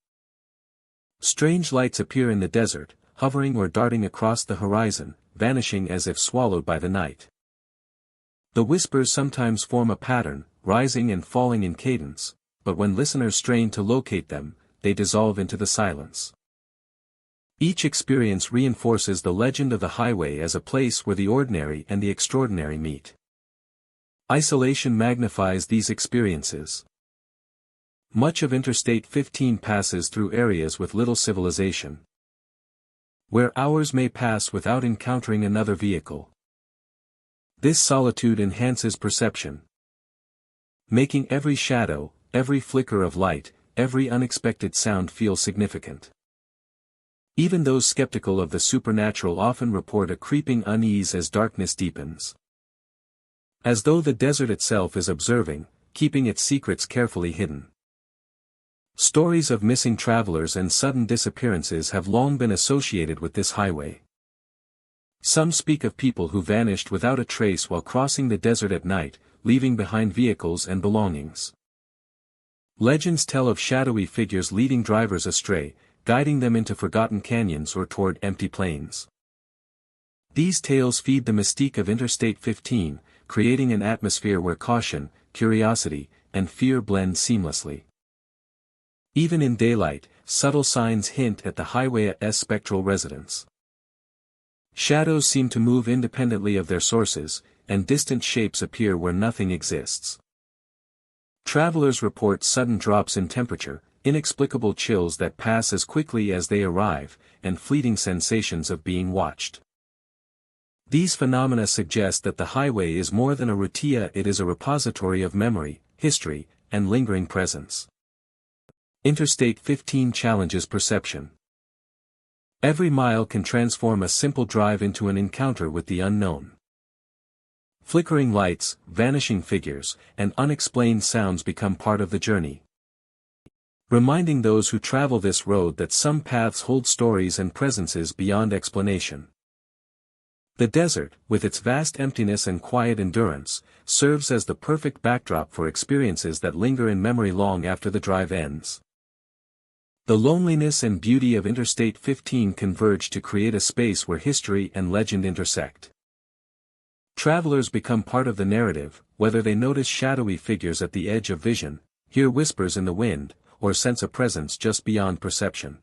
Strange lights appear in the desert, hovering or darting across the horizon, vanishing as if swallowed by the night. The whispers sometimes form a pattern, rising and falling in cadence, but when listeners strain to locate them, they dissolve into the silence. Each experience reinforces the legend of the highway as a place where the ordinary and the extraordinary meet. Isolation magnifies these experiences. Much of Interstate 15 passes through areas with little civilization, where hours may pass without encountering another vehicle. This solitude enhances perception, making every shadow, every flicker of light, every unexpected sound feel significant. Even those skeptical of the supernatural often report a creeping unease as darkness deepens. As though the desert itself is observing, keeping its secrets carefully hidden. Stories of missing travelers and sudden disappearances have long been associated with this highway. Some speak of people who vanished without a trace while crossing the desert at night, leaving behind vehicles and belongings. Legends tell of shadowy figures leading drivers astray, guiding them into forgotten canyons or toward empty plains. These tales feed the mystique of Interstate 15, creating an atmosphere where caution, curiosity, and fear blend seamlessly. Even in daylight, subtle signs hint at the highway's spectral residence. Shadows seem to move independently of their sources, and distant shapes appear where nothing exists. Travelers report sudden drops in temperature, inexplicable chills that pass as quickly as they arrive, and fleeting sensations of being watched. These phenomena suggest that the highway is more than a route, it is a repository of memory, history, and lingering presence. Interstate 15 challenges perception. Every mile can transform a simple drive into an encounter with the unknown. Flickering lights, vanishing figures, and unexplained sounds become part of the journey, reminding those who travel this road that some paths hold stories and presences beyond explanation. The desert, with its vast emptiness and quiet endurance, serves as the perfect backdrop for experiences that linger in memory long after the drive ends. The loneliness and beauty of Interstate 15 converge to create a space where history and legend intersect. Travelers become part of the narrative, whether they notice shadowy figures at the edge of vision, hear whispers in the wind, or sense a presence just beyond perception.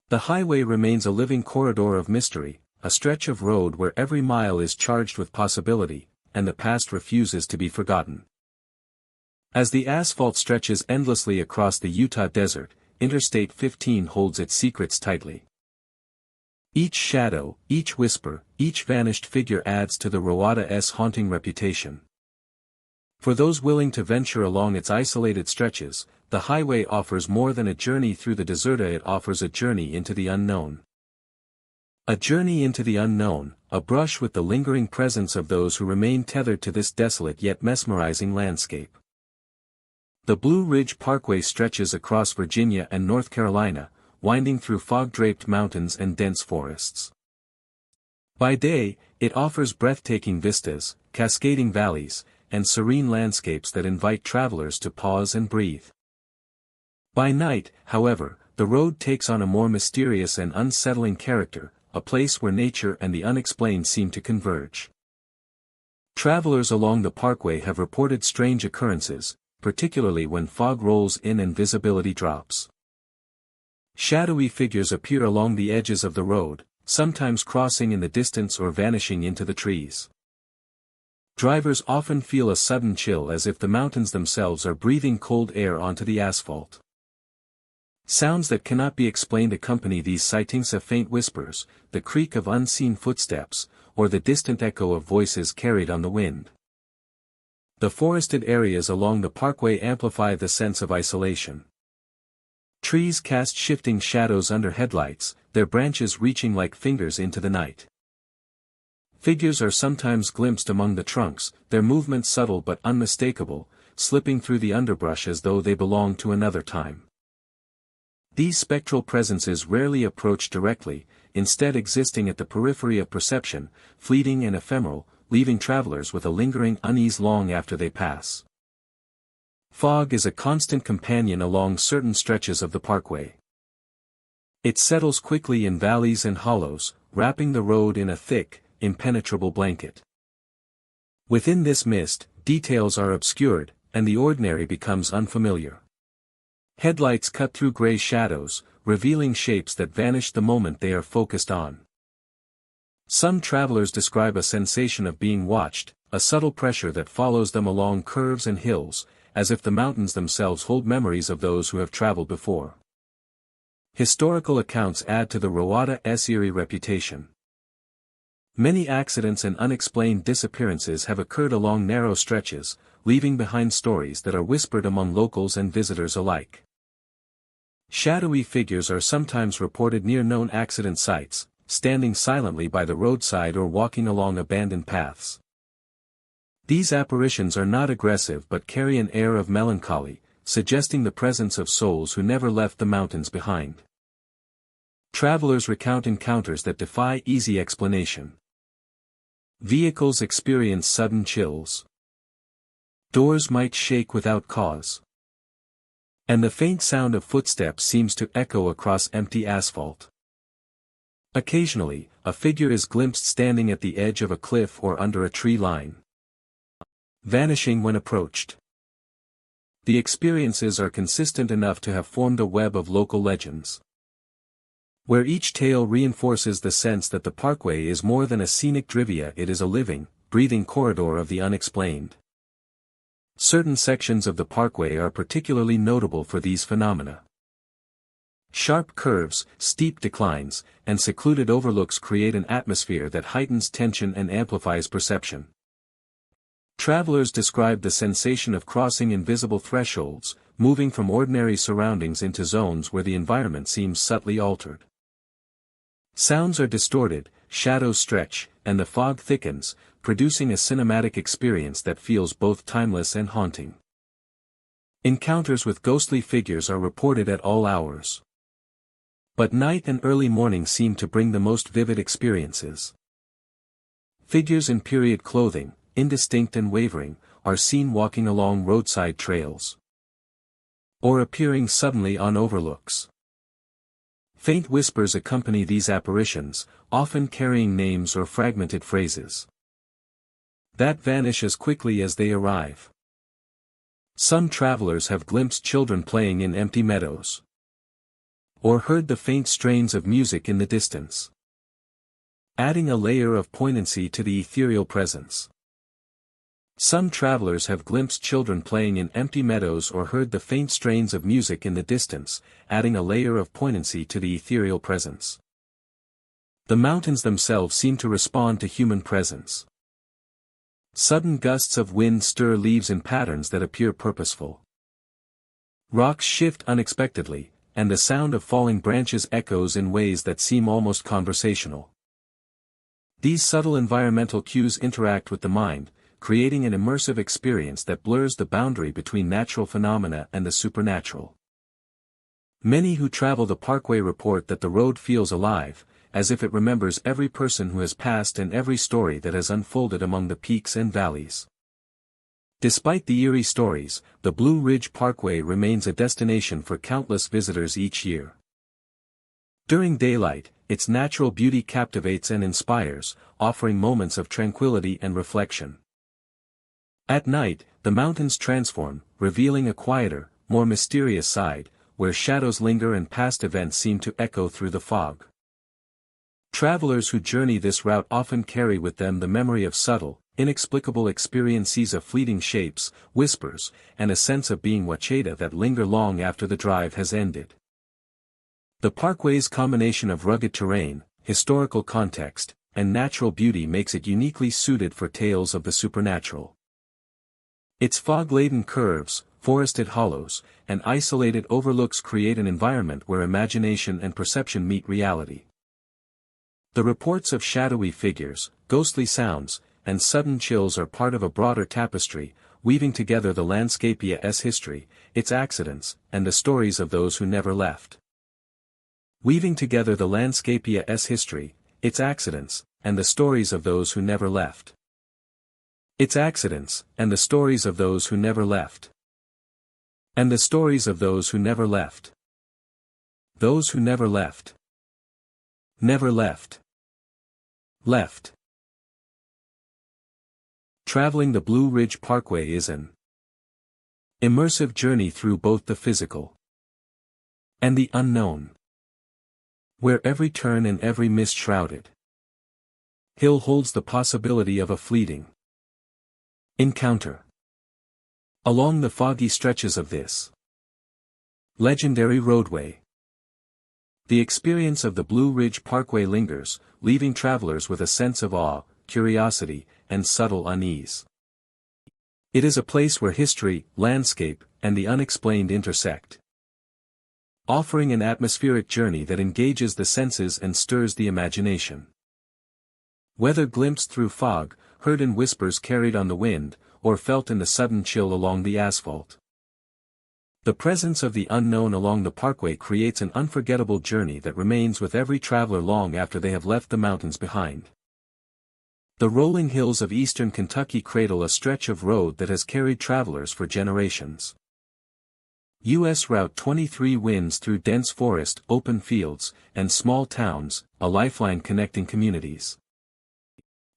The highway remains a living corridor of mystery, a stretch of road where every mile is charged with possibility, and the past refuses to be forgotten. As the asphalt stretches endlessly across the Utah desert, Interstate 15 holds its secrets tightly. Each shadow, each whisper, each vanished figure adds to the road's haunting reputation. For those willing to venture along its isolated stretches, the highway offers more than a journey through the desert, it offers a journey into the unknown. A journey into the unknown, a brush with the lingering presence of those who remain tethered to this desolate yet mesmerizing landscape. The Blue Ridge Parkway stretches across Virginia and North Carolina, winding through fog-draped mountains and dense forests. By day, it offers breathtaking vistas, cascading valleys, and serene landscapes that invite travelers to pause and breathe. By night, however, the road takes on a more mysterious and unsettling character, a place where nature and the unexplained seem to converge. Travelers along the parkway have reported strange occurrences, particularly when fog rolls in and visibility drops. Shadowy figures appear along the edges of the road, sometimes crossing in the distance or vanishing into the trees. Drivers often feel a sudden chill as if the mountains themselves are breathing cold air onto the asphalt. Sounds that cannot be explained accompany these sightings, of faint whispers, the creak of unseen footsteps, or the distant echo of voices carried on the wind. The forested areas along the parkway amplify the sense of isolation. Trees cast shifting shadows under headlights, their branches reaching like fingers into the night. Figures are sometimes glimpsed among the trunks, their movements subtle but unmistakable, slipping through the underbrush as though they belong to another time. These spectral presences rarely approach directly, instead existing at the periphery of perception, fleeting and ephemeral, leaving travelers with a lingering unease long after they pass. Fog is a constant companion along certain stretches of the parkway. It settles quickly in valleys and hollows, wrapping the road in a thick, impenetrable blanket. Within this mist, details are obscured, and the ordinary becomes unfamiliar. Headlights cut through gray shadows, revealing shapes that vanish the moment they are focused on. Some travelers describe a sensation of being watched, a subtle pressure that follows them along curves and hills, as if the mountains themselves hold memories of those who have traveled before. Historical accounts add to the Roada's eerie reputation. Many accidents and unexplained disappearances have occurred along narrow stretches, leaving behind stories that are whispered among locals and visitors alike. Shadowy figures are sometimes reported near known accident sites, standing silently by the roadside or walking along abandoned paths. These apparitions are not aggressive but carry an air of melancholy, suggesting the presence of souls who never left the mountains behind. Travelers recount encounters that defy easy explanation. Vehicles experience sudden chills. Doors might shake without cause. And the faint sound of footsteps seems to echo across empty asphalt. Occasionally, a figure is glimpsed standing at the edge of a cliff or under a tree line, vanishing when approached. The experiences are consistent enough to have formed a web of local legends, where each tale reinforces the sense that the parkway is more than a scenic trivia, it is a living, breathing corridor of the unexplained. Certain sections of the parkway are particularly notable for these phenomena. Sharp curves, steep declines, and secluded overlooks create an atmosphere that heightens tension and amplifies perception. Travelers describe the sensation of crossing invisible thresholds, moving from ordinary surroundings into zones where the environment seems subtly altered. Sounds are distorted, shadows stretch, and the fog thickens, producing a cinematic experience that feels both timeless and haunting. Encounters with ghostly figures are reported at all hours. But night and early morning seem to bring the most vivid experiences. Figures in period clothing, indistinct and wavering, are seen walking along roadside trails, or appearing suddenly on overlooks. Faint whispers accompany these apparitions, often carrying names or fragmented phrases that vanish as quickly as they arrive. Some travelers have glimpsed children playing in empty meadows, or heard the faint strains of music in the distance, adding a layer of poignancy to the ethereal presence. Some travelers have glimpsed children playing in empty meadows or heard the faint strains of music in the distance, adding a layer of poignancy to the ethereal presence. The mountains themselves seem to respond to human presence. Sudden gusts of wind stir leaves in patterns that appear purposeful. Rocks shift unexpectedly, and the sound of falling branches echoes in ways that seem almost conversational. These subtle environmental cues interact with the mind, creating an immersive experience that blurs the boundary between natural phenomena and the supernatural. Many who travel the parkway report that the road feels alive, as if it remembers every person who has passed and every story that has unfolded among the peaks and valleys. Despite the eerie stories, the Blue Ridge Parkway remains a destination for countless visitors each year. During daylight, its natural beauty captivates and inspires, offering moments of tranquility and reflection. At night, the mountains transform, revealing a quieter, more mysterious side, where shadows linger and past events seem to echo through the fog. Travelers who journey this route often carry with them the memory of subtle, inexplicable experiences of fleeting shapes, whispers, and a sense of being watchada that linger long after the drive has ended. The parkway's combination of rugged terrain, historical context, and natural beauty makes it uniquely suited for tales of the supernatural. Its fog-laden curves, forested hollows, and isolated overlooks create an environment where imagination and perception meet reality. The reports of shadowy figures, ghostly sounds, and sudden chills are part of a broader tapestry, weaving together the landscape's history, its accidents, and the stories of those who never left. Weaving together the landscape's history, its accidents, and the stories of those who never left. Its accidents, and the stories of those who never left. And the stories of those who never left. Those who never left. Never left. Left. Traveling the Blue Ridge Parkway is an immersive journey through both the physical and the unknown, where every turn and every mist-shrouded hill holds the possibility of a fleeting encounter. Along the foggy stretches of this legendary roadway, the experience of the Blue Ridge Parkway lingers, leaving travelers with a sense of awe, curiosity, and subtle unease. It is a place where history, landscape, and the unexplained intersect, offering an atmospheric journey that engages the senses and stirs the imagination. Whether glimpsed through fog, heard in whispers carried on the wind, or felt in the sudden chill along the asphalt, the presence of the unknown along the parkway creates an unforgettable journey that remains with every traveler long after they have left the mountains behind. The rolling hills of eastern Kentucky cradle a stretch of road that has carried travelers for generations. U.S. Route 23 winds through dense forest, open fields, and small towns, a lifeline connecting communities.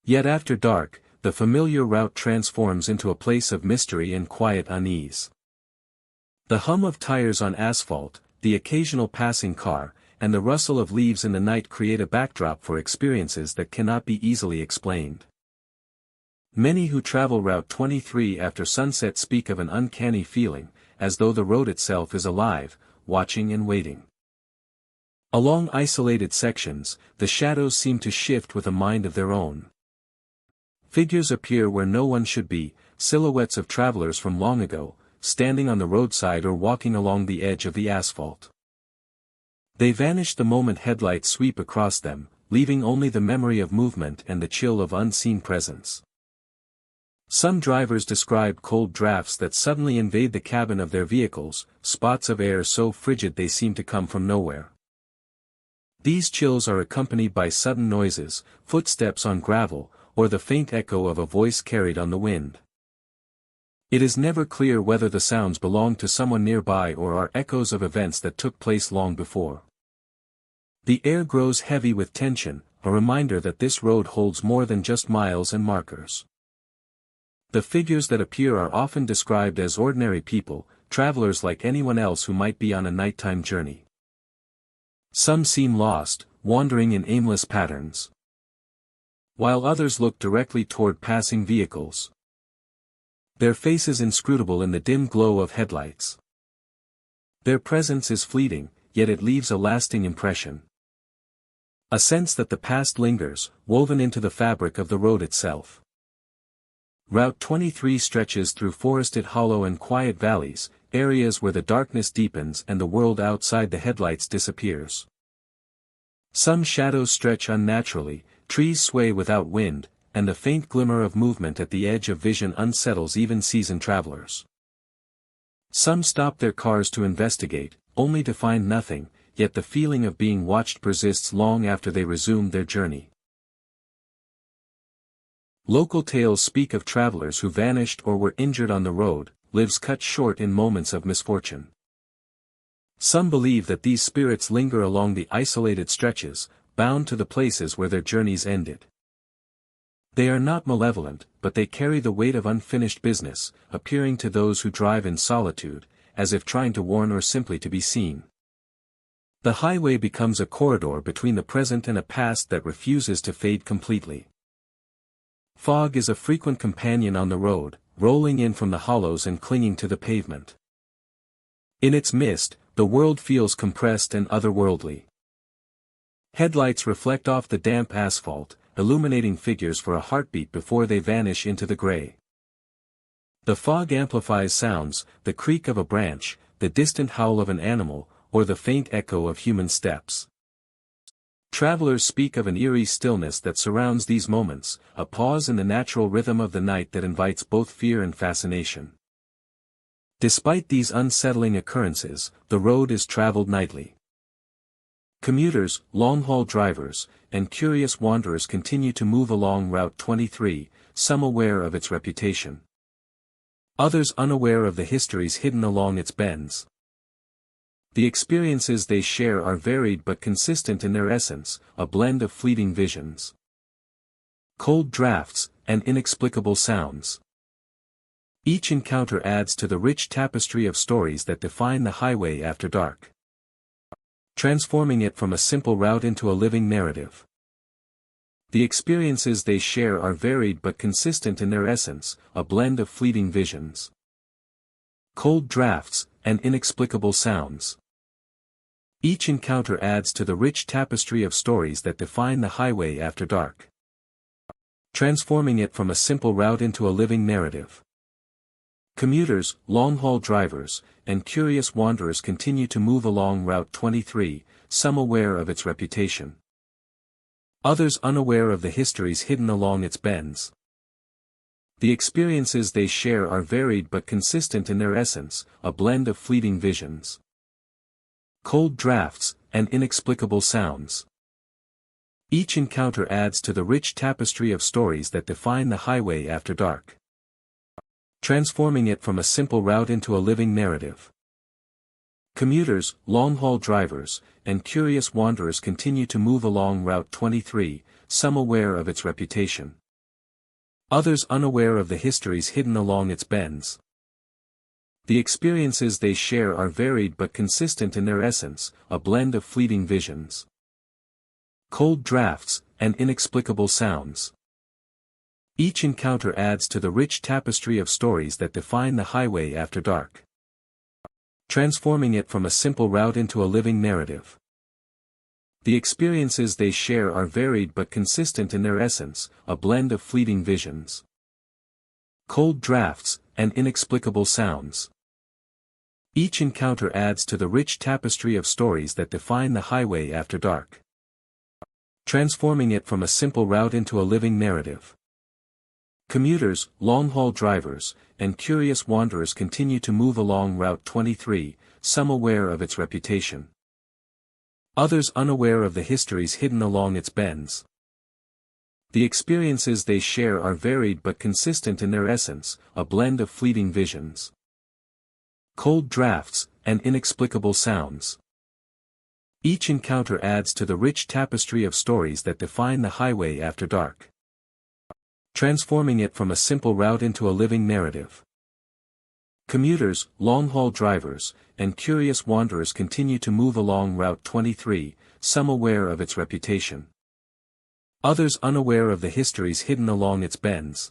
Yet after dark, the familiar route transforms into a place of mystery and quiet unease. The hum of tires on asphalt, the occasional passing car, and the rustle of leaves in the night create a backdrop for experiences that cannot be easily explained. Many who travel Route 23 after sunset speak of an uncanny feeling, as though the road itself is alive, watching and waiting. Along isolated sections, the shadows seem to shift with a mind of their own. Figures appear where no one should be, silhouettes of travelers from long ago, standing on the roadside or walking along the edge of the asphalt. They vanish the moment headlights sweep across them, leaving only the memory of movement and the chill of unseen presence. Some drivers describe cold drafts that suddenly invade the cabin of their vehicles, spots of air so frigid they seem to come from nowhere. These chills are accompanied by sudden noises, footsteps on gravel, or the faint echo of a voice carried on the wind. It is never clear whether the sounds belong to someone nearby or are echoes of events that took place long before. The air grows heavy with tension, a reminder that this road holds more than just miles and markers. The figures that appear are often described as ordinary people, travelers like anyone else who might be on a nighttime journey. Some seem lost, wandering in aimless patterns, while others look directly toward passing vehicles, their faces inscrutable in the dim glow of headlights. Their presence is fleeting, yet it leaves a lasting impression. A sense that the past lingers, woven into the fabric of the road itself. Route 23 stretches through forested hollow and quiet valleys, areas where the darkness deepens and the world outside the headlights disappears. Some shadows stretch unnaturally, trees sway without wind, and the faint glimmer of movement at the edge of vision unsettles even seasoned travelers. Some stop their cars to investigate, only to find nothing, yet the feeling of being watched persists long after they resume their journey. Local tales speak of travelers who vanished or were injured on the road, lives cut short in moments of misfortune. Some believe that these spirits linger along the isolated stretches, bound to the places where their journeys ended. They are not malevolent, but they carry the weight of unfinished business, appearing to those who drive in solitude, as if trying to warn or simply to be seen. The highway becomes a corridor between the present and a past that refuses to fade completely. Fog is a frequent companion on the road, rolling in from the hollows and clinging to the pavement. In its mist, the world feels compressed and otherworldly. Headlights reflect off the damp asphalt, illuminating figures for a heartbeat before they vanish into the gray. The fog amplifies sounds, the creak of a branch, the distant howl of an animal, or the faint echo of human steps. Travelers speak of an eerie stillness that surrounds these moments, a pause in the natural rhythm of the night that invites both fear and fascination. Despite these unsettling occurrences, the road is traveled nightly. Commuters, long-haul drivers, and curious wanderers continue to move along Route 23, some aware of its reputation. Others unaware of the histories hidden along its bends. The experiences they share are varied but consistent in their essence, a blend of fleeting visions, cold drafts, and inexplicable sounds. Each encounter adds to the rich tapestry of stories that define the highway after dark, transforming it from a simple route into a living narrative. The experiences they share are varied but consistent in their essence, a blend of fleeting visions, cold drafts, and inexplicable sounds. Each encounter adds to the rich tapestry of stories that define the highway after dark, transforming it from a simple route into a living narrative. Commuters, long-haul drivers, and curious wanderers continue to move along Route 23, some aware of its reputation. Others unaware of the histories hidden along its bends. The experiences they share are varied but consistent in their essence, a blend of fleeting visions, cold drafts, and inexplicable sounds. Each encounter adds to the rich tapestry of stories that define the highway after dark, transforming it from a simple route into a living narrative. Commuters, long-haul drivers, and curious wanderers continue to move along Route 23, some aware of its reputation. Others unaware of the histories hidden along its bends. The experiences they share are varied but consistent in their essence, a blend of fleeting visions, cold drafts, and inexplicable sounds. Each encounter adds to the rich tapestry of stories that define the highway after dark, transforming it from a simple route into a living narrative. The experiences they share are varied but consistent in their essence, a blend of fleeting visions, cold drafts, and inexplicable sounds. Each encounter adds to the rich tapestry of stories that define the highway after dark, transforming it from a simple route into a living narrative. Commuters, long-haul drivers, and curious wanderers continue to move along Route 23, some aware of its reputation. Others unaware of the histories hidden along its bends. The experiences they share are varied but consistent in their essence, a blend of fleeting visions, cold drafts, and inexplicable sounds. Each encounter adds to the rich tapestry of stories that define the highway after dark, transforming it from a simple route into a living narrative. Commuters, long-haul drivers, and curious wanderers continue to move along Route 23, some aware of its reputation. Others unaware of the histories hidden along its bends.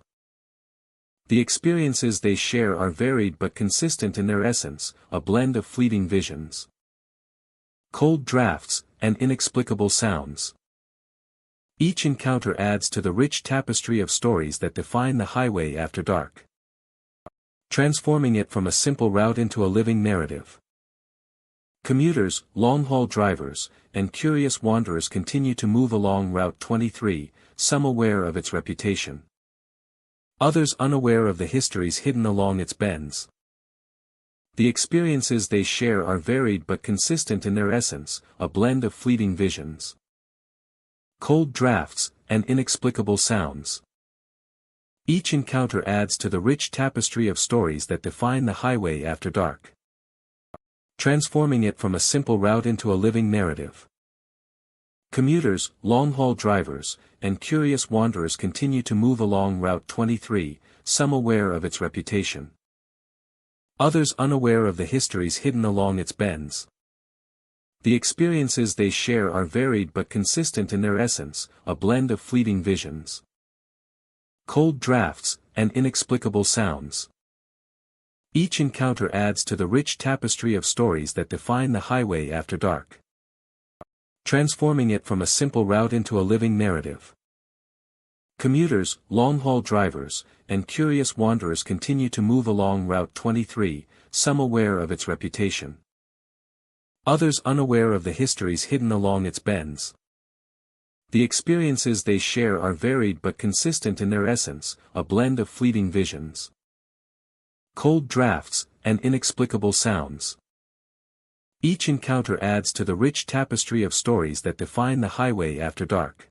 The experiences they share are varied but consistent in their essence, a blend of fleeting visions, cold drafts, and inexplicable sounds. Each encounter adds to the rich tapestry of stories that define the highway after dark, transforming it from a simple route into a living narrative. Commuters, long-haul drivers, and curious wanderers continue to move along Route 23, some aware of its reputation. Others unaware of the histories hidden along its bends. The experiences they share are varied but consistent in their essence, a blend of fleeting visions, cold drafts, and inexplicable sounds. Each encounter adds to the rich tapestry of stories that define the highway after dark, transforming it from a simple route into a living narrative. Commuters, long-haul drivers, and curious wanderers continue to move along Route 23, some aware of its reputation. Others unaware of the histories hidden along its bends. The experiences they share are varied but consistent in their essence, a blend of fleeting visions, cold drafts, and inexplicable sounds. Each encounter adds to the rich tapestry of stories that define the highway after dark, transforming it from a simple route into a living narrative. Commuters, long-haul drivers, and curious wanderers continue to move along Route 23, some aware of its reputation. Others unaware of the histories hidden along its bends. The experiences they share are varied but consistent in their essence, a blend of fleeting visions, cold drafts, and inexplicable sounds. Each encounter adds to the rich tapestry of stories that define the highway after dark,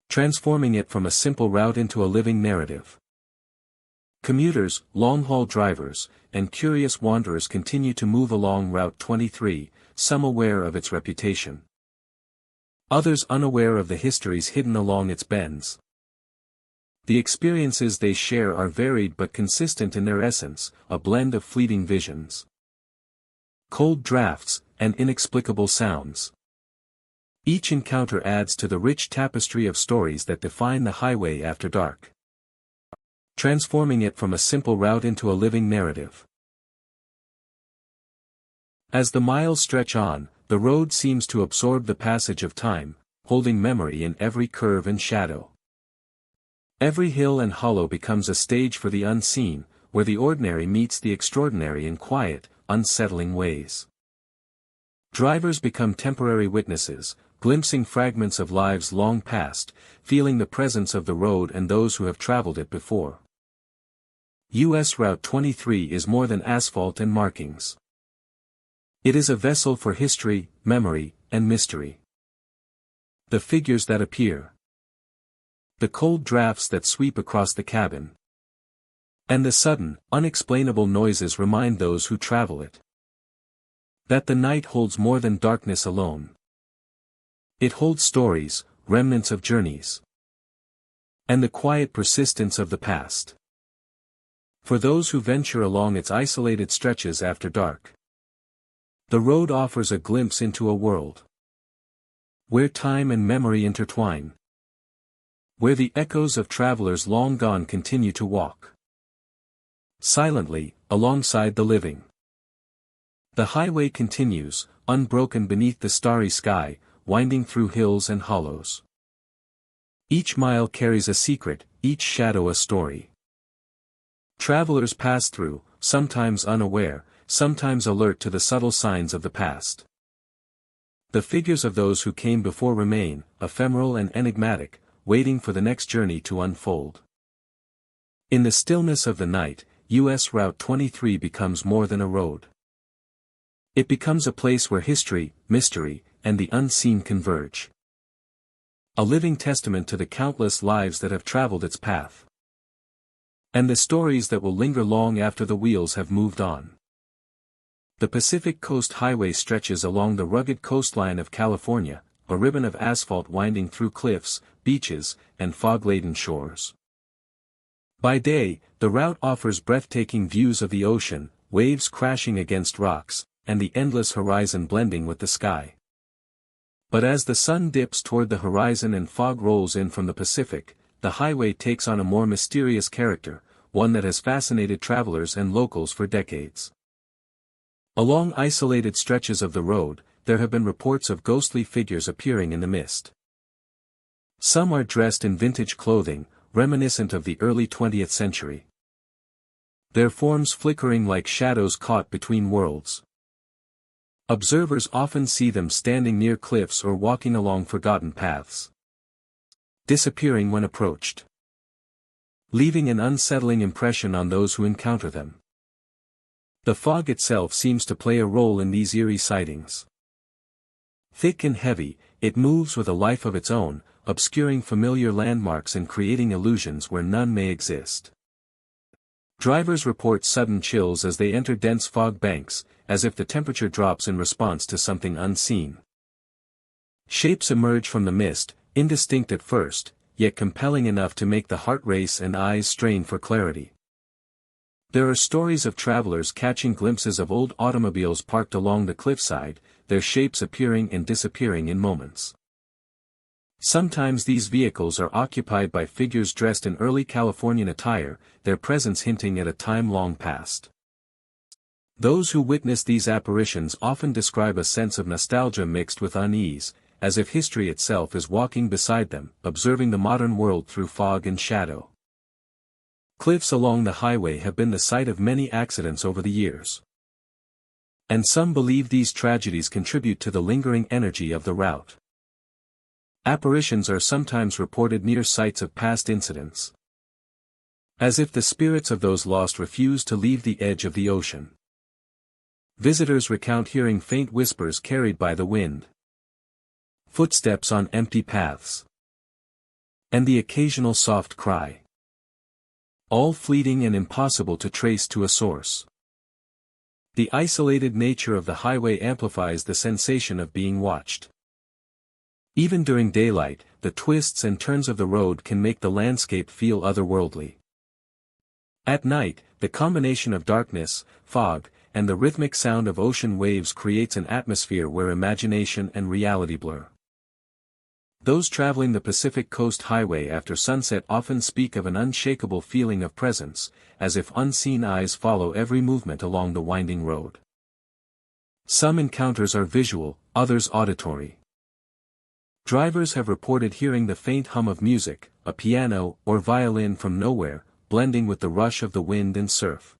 transforming it from a simple route into a living narrative. Commuters, long-haul drivers, and curious wanderers continue to move along Route 23, some aware of its reputation. Others unaware of the histories hidden along its bends. The experiences they share are varied but consistent in their essence, a blend of fleeting visions, cold drafts, and inexplicable sounds. Each encounter adds to the rich tapestry of stories that define the highway after dark, transforming it from a simple route into a living narrative. As the miles stretch on, the road seems to absorb the passage of time, holding memory in every curve and shadow. Every hill and hollow becomes a stage for the unseen, where the ordinary meets the extraordinary in quiet, unsettling ways. Drivers become temporary witnesses, glimpsing fragments of lives long past, feeling the presence of the road and those who have traveled it before. U.S. Route 23 is more than asphalt and markings. It is a vessel for history, memory, and mystery. The figures that appear, the cold drafts that sweep across the cabin, and the sudden, unexplainable noises remind those who travel it that the night holds more than darkness alone. It holds stories, remnants of journeys, and the quiet persistence of the past. For those who venture along its isolated stretches after dark, the road offers a glimpse into a world where time and memory intertwine, where the echoes of travelers long gone continue to walk silently, alongside the living. The highway continues, unbroken beneath the starry sky, winding through hills and hollows. Each mile carries a secret, each shadow a story. Travelers pass through, sometimes unaware, sometimes alert to the subtle signs of the past. The figures of those who came before remain, ephemeral and enigmatic, waiting for the next journey to unfold. In the stillness of the night, U.S. Route 23 becomes more than a road. It becomes a place where history, mystery, and the unseen converge. A living testament to the countless lives that have traveled its path, and the stories that will linger long after the wheels have moved on. The Pacific Coast Highway stretches along the rugged coastline of California, a ribbon of asphalt winding through cliffs, beaches, and fog-laden shores. By day, the route offers breathtaking views of the ocean, waves crashing against rocks, and the endless horizon blending with the sky. But as the sun dips toward the horizon and fog rolls in from the Pacific, the highway takes on a more mysterious character, one that has fascinated travelers and locals for decades. Along isolated stretches of the road, there have been reports of ghostly figures appearing in the mist. Some are dressed in vintage clothing, reminiscent of the early 20th century. Their forms flickering like shadows caught between worlds. Observers often see them standing near cliffs or walking along forgotten paths, disappearing when approached, leaving an unsettling impression on those who encounter them. The fog itself seems to play a role in these eerie sightings. Thick and heavy, it moves with a life of its own, obscuring familiar landmarks and creating illusions where none may exist. Drivers report sudden chills as they enter dense fog banks, as if the temperature drops in response to something unseen. Shapes emerge from the mist, indistinct at first, yet compelling enough to make the heart race and eyes strain for clarity. There are stories of travelers catching glimpses of old automobiles parked along the cliffside, their shapes appearing and disappearing in moments. Sometimes these vehicles are occupied by figures dressed in early Californian attire, their presence hinting at a time long past. Those who witness these apparitions often describe a sense of nostalgia mixed with unease, as if history itself is walking beside them, observing the modern world through fog and shadow. Cliffs along the highway have been the site of many accidents over the years. And some believe these tragedies contribute to the lingering energy of the route. Apparitions are sometimes reported near sites of past incidents, as if the spirits of those lost refuse to leave the edge of the ocean. Visitors recount hearing faint whispers carried by the wind, footsteps on empty paths, and the occasional soft cry. All fleeting and impossible to trace to a source. The isolated nature of the highway amplifies the sensation of being watched. Even during daylight, the twists and turns of the road can make the landscape feel otherworldly. At night, the combination of darkness, fog, and the rhythmic sound of ocean waves creates an atmosphere where imagination and reality blur. Those traveling the Pacific Coast Highway after sunset often speak of an unshakable feeling of presence, as if unseen eyes follow every movement along the winding road. Some encounters are visual, others auditory. Drivers have reported hearing the faint hum of music, a piano or violin from nowhere, blending with the rush of the wind and surf.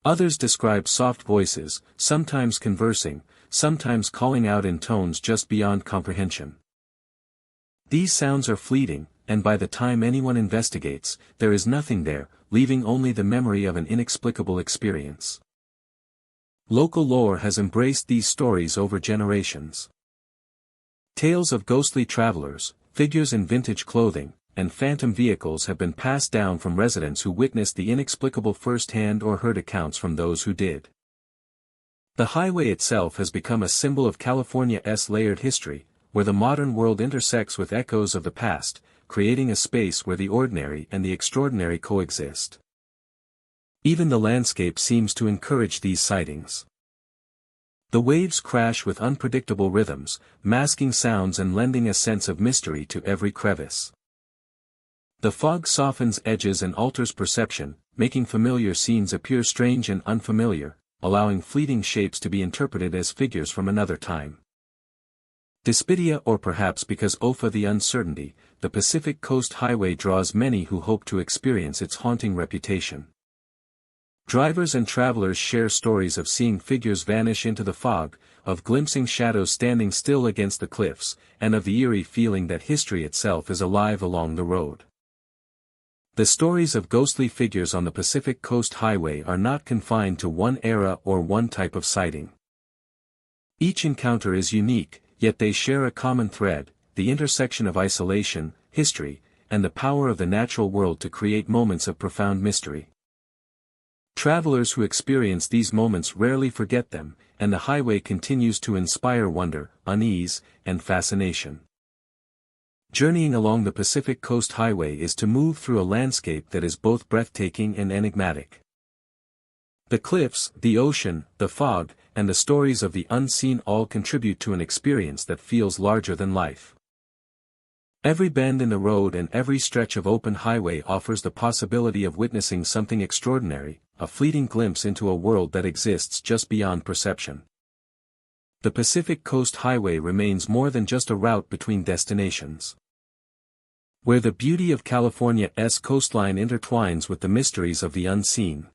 Others describe soft voices, sometimes conversing, sometimes calling out in tones just beyond comprehension. These sounds are fleeting, and by the time anyone investigates, there is nothing there, leaving only the memory of an inexplicable experience. Local lore has embraced these stories over generations. Tales of ghostly travelers, figures in vintage clothing, and phantom vehicles have been passed down from residents who witnessed the inexplicable firsthand or heard accounts from those who did. The highway itself has become a symbol of California's layered history, where the modern world intersects with echoes of the past, creating a space where the ordinary and the extraordinary coexist. Even the landscape seems to encourage these sightings. The waves crash with unpredictable rhythms, masking sounds and lending a sense of mystery to every crevice. The fog softens edges and alters perception, making familiar scenes appear strange and unfamiliar, allowing fleeting shapes to be interpreted as figures from another time. Despidia, or perhaps because of the uncertainty, the Pacific Coast Highway draws many who hope to experience its haunting reputation. Drivers and travelers share stories of seeing figures vanish into the fog, of glimpsing shadows standing still against the cliffs, and of the eerie feeling that history itself is alive along the road. The stories of ghostly figures on the Pacific Coast Highway are not confined to one era or one type of sighting. Each encounter is unique, yet they share a common thread, the intersection of isolation, history, and the power of the natural world to create moments of profound mystery. Travelers who experience these moments rarely forget them, and the highway continues to inspire wonder, unease, and fascination. Journeying along the Pacific Coast Highway is to move through a landscape that is both breathtaking and enigmatic. The cliffs, the ocean, the fog, and the stories of the unseen all contribute to an experience that feels larger than life. Every bend in the road and every stretch of open highway offers the possibility of witnessing something extraordinary, a fleeting glimpse into a world that exists just beyond perception. The Pacific Coast Highway remains more than just a route between destinations. Where the beauty of California's coastline intertwines with the mysteries of the unseen.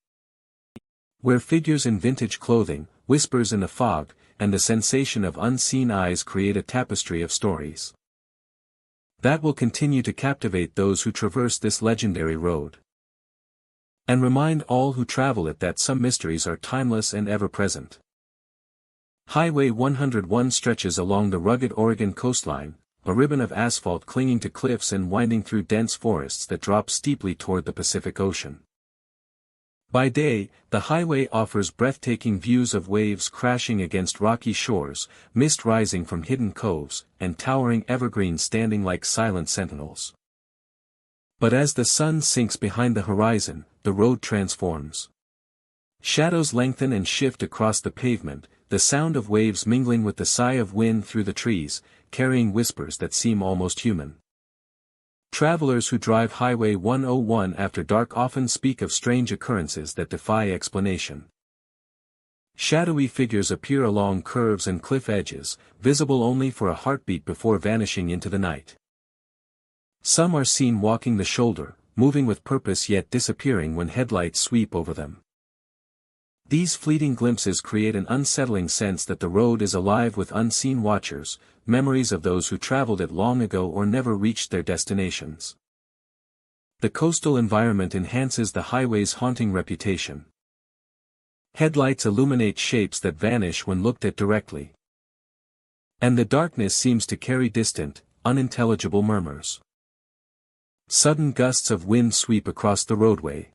Where figures in vintage clothing, whispers in the fog, and the sensation of unseen eyes create a tapestry of stories that will continue to captivate those who traverse this legendary road. And remind all who travel it that some mysteries are timeless and ever-present. Highway 101 stretches along the rugged Oregon coastline, a ribbon of asphalt clinging to cliffs and winding through dense forests that drop steeply toward the Pacific Ocean. By day, the highway offers breathtaking views of waves crashing against rocky shores, mist rising from hidden coves, and towering evergreens standing like silent sentinels. But as the sun sinks behind the horizon, the road transforms. Shadows lengthen and shift across the pavement, the sound of waves mingling with the sigh of wind through the trees, carrying whispers that seem almost human. Travelers who drive Highway 101 after dark often speak of strange occurrences that defy explanation. Shadowy figures appear along curves and cliff edges, visible only for a heartbeat before vanishing into the night. Some are seen walking the shoulder, moving with purpose yet disappearing when headlights sweep over them. These fleeting glimpses create an unsettling sense that the road is alive with unseen watchers, memories of those who traveled it long ago or never reached their destinations. The coastal environment enhances the highway's haunting reputation. Headlights illuminate shapes that vanish when looked at directly. And the darkness seems to carry distant, unintelligible murmurs. Sudden gusts of wind sweep across the roadway,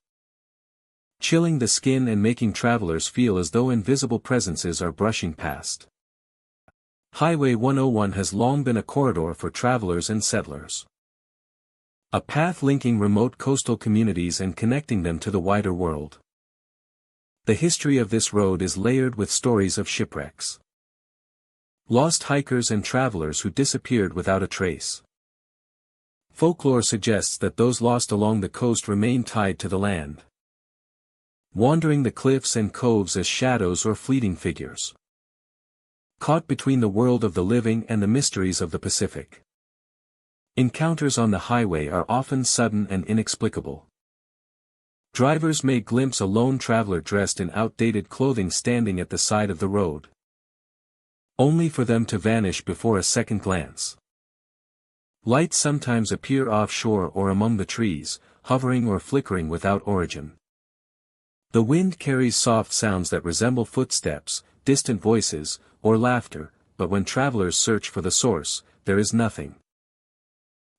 chilling the skin and making travelers feel as though invisible presences are brushing past. Highway 101 has long been a corridor for travelers and settlers. A path linking remote coastal communities and connecting them to the wider world. The history of this road is layered with stories of shipwrecks. Lost hikers and travelers who disappeared without a trace. Folklore suggests that those lost along the coast remain tied to the land, wandering the cliffs and coves as shadows or fleeting figures, caught between the world of the living and the mysteries of the Pacific. Encounters on the highway are often sudden and inexplicable. Drivers may glimpse a lone traveler dressed in outdated clothing standing at the side of the road, only for them to vanish before a second glance. Lights sometimes appear offshore or among the trees, hovering or flickering without origin. The wind carries soft sounds that resemble footsteps, distant voices, or laughter, but when travelers search for the source, there is nothing.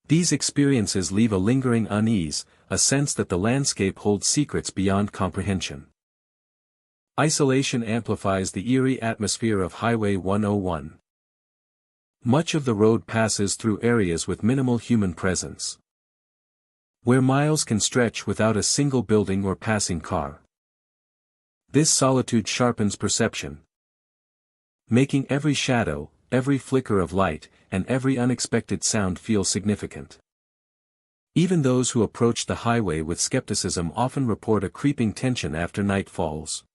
These experiences leave a lingering unease, a sense that the landscape holds secrets beyond comprehension. Isolation amplifies the eerie atmosphere of Highway 101. Much of the road passes through areas with minimal human presence, where miles can stretch without a single building or passing car. This solitude sharpens perception, making every shadow, every flicker of light, and every unexpected sound feel significant. Even those who approach the highway with skepticism often report a creeping tension after night falls.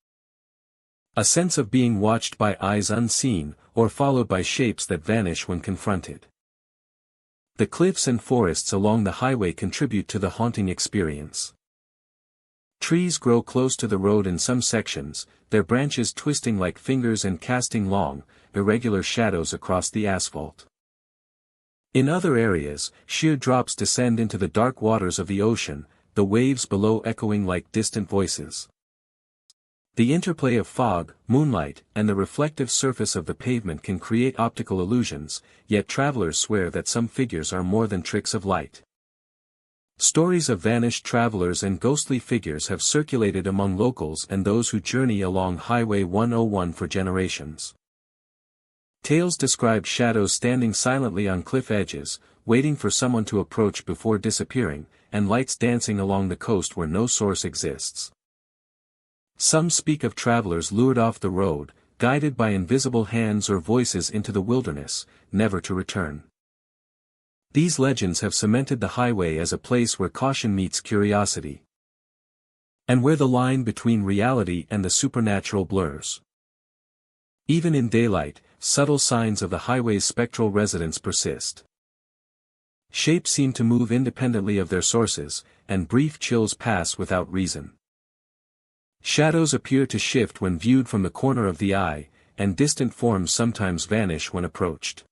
A sense of being watched by eyes unseen, or followed by shapes that vanish when confronted. The cliffs and forests along the highway contribute to the haunting experience. Trees grow close to the road in some sections, their branches twisting like fingers and casting long, irregular shadows across the asphalt. In other areas, sheer drops descend into the dark waters of the ocean, the waves below echoing like distant voices. The interplay of fog, moonlight, and the reflective surface of the pavement can create optical illusions, yet travelers swear that some figures are more than tricks of light. Stories of vanished travelers and ghostly figures have circulated among locals and those who journey along Highway 101 for generations. Tales describe shadows standing silently on cliff edges, waiting for someone to approach before disappearing, and lights dancing along the coast where no source exists. Some speak of travelers lured off the road, guided by invisible hands or voices into the wilderness, never to return. These legends have cemented the highway as a place where caution meets curiosity, and where the line between reality and the supernatural blurs. Even in daylight, subtle signs of the highway's spectral residents persist. Shapes seem to move independently of their sources, and brief chills pass without reason. Shadows appear to shift when viewed from the corner of the eye, and distant forms sometimes vanish when approached.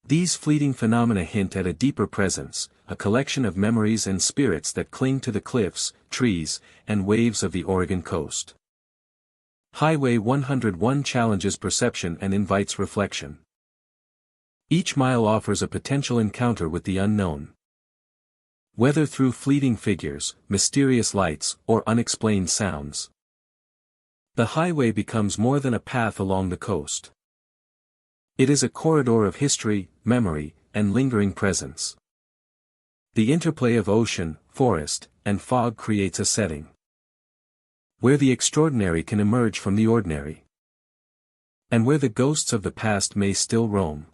These fleeting phenomena hint at a deeper presence, a collection of memories and spirits that cling to the cliffs, trees, and waves of the Oregon coast. Highway 101 challenges perception and invites reflection. Each mile offers a potential encounter with the unknown. Whether through fleeting figures, mysterious lights, or unexplained sounds, the highway becomes more than a path along the coast. It is a corridor of history, memory, and lingering presence. The interplay of ocean, forest, and fog creates a setting where the extraordinary can emerge from the ordinary, and where the ghosts of the past may still roam.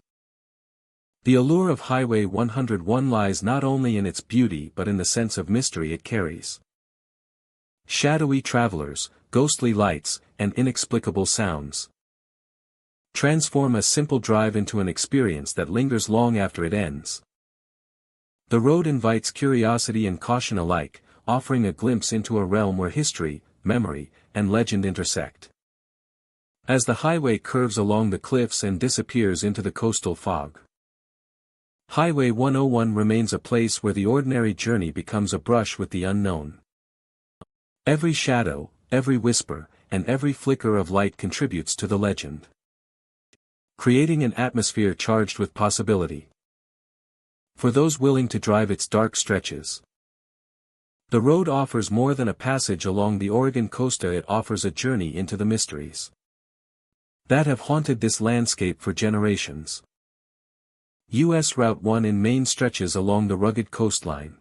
The allure of Highway 101 lies not only in its beauty but in the sense of mystery it carries. Shadowy travelers, ghostly lights, and inexplicable sounds. Transform a simple drive into an experience that lingers long after it ends. The road invites curiosity and caution alike, offering a glimpse into a realm where history, memory, and legend intersect. As the highway curves along the cliffs and disappears into the coastal fog. Highway 101 remains a place where the ordinary journey becomes a brush with the unknown. Every shadow, every whisper, and every flicker of light contributes to the legend, creating an atmosphere charged with possibility for those willing to drive its dark stretches. The road offers more than a passage along the Oregon coast, it offers a journey into the mysteries that have haunted this landscape for generations. U.S. Route 1 in Maine stretches along the rugged coastline,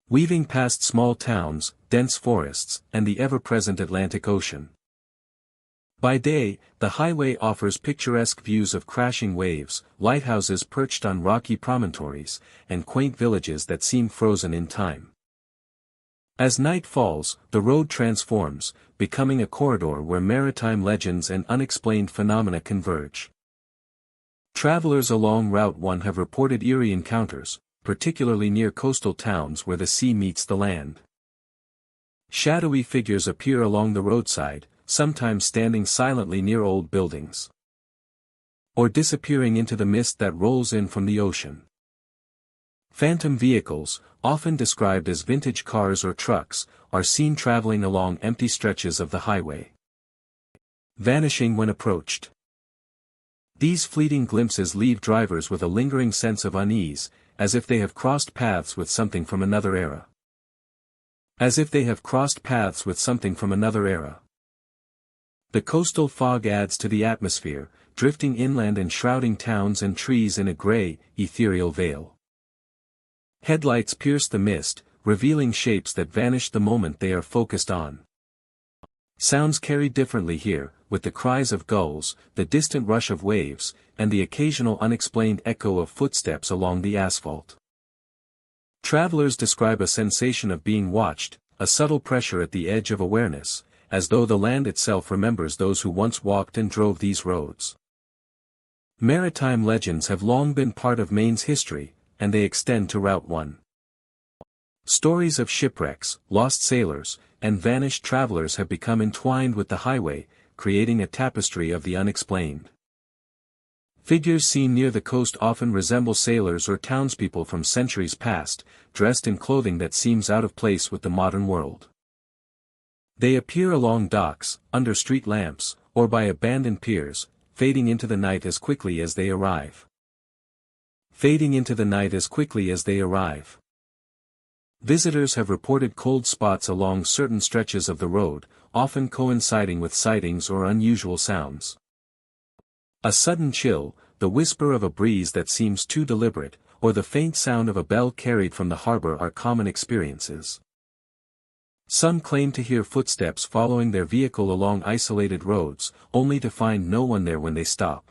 weaving past small towns, dense forests, and the ever-present Atlantic Ocean. By day, the highway offers picturesque views of crashing waves, lighthouses perched on rocky promontories, and quaint villages that seem frozen in time. As night falls, the road transforms, becoming a corridor where maritime legends and unexplained phenomena converge. Travelers along Route 1 have reported eerie encounters, particularly near coastal towns where the sea meets the land. Shadowy figures appear along the roadside, sometimes standing silently near old buildings, or disappearing into the mist that rolls in from the ocean. Phantom vehicles, often described as vintage cars or trucks, are seen traveling along empty stretches of the highway, vanishing when approached. These fleeting glimpses leave drivers with a lingering sense of unease, as if they have crossed paths with something from another era. The coastal fog adds to the atmosphere, drifting inland and shrouding towns and trees in a gray, ethereal veil. Headlights pierce the mist, revealing shapes that vanish the moment they are focused on. Sounds carry differently here, with the cries of gulls, the distant rush of waves, and the occasional unexplained echo of footsteps along the asphalt. Travelers describe a sensation of being watched, a subtle pressure at the edge of awareness, as though the land itself remembers those who once walked and drove these roads. Maritime legends have long been part of Maine's history, and they extend to Route 1. Stories of shipwrecks, lost sailors, and vanished travelers have become entwined with the highway, creating a tapestry of the unexplained. Figures seen near the coast often resemble sailors or townspeople from centuries past, dressed in clothing that seems out of place with the modern world. They appear along docks, under street lamps, or by abandoned piers, fading into the night as quickly as they arrive. Visitors have reported cold spots along certain stretches of the road, often coinciding with sightings or unusual sounds. A sudden chill, the whisper of a breeze that seems too deliberate, or the faint sound of a bell carried from the harbor are common experiences. Some claim to hear footsteps following their vehicle along isolated roads, only to find no one there when they stop.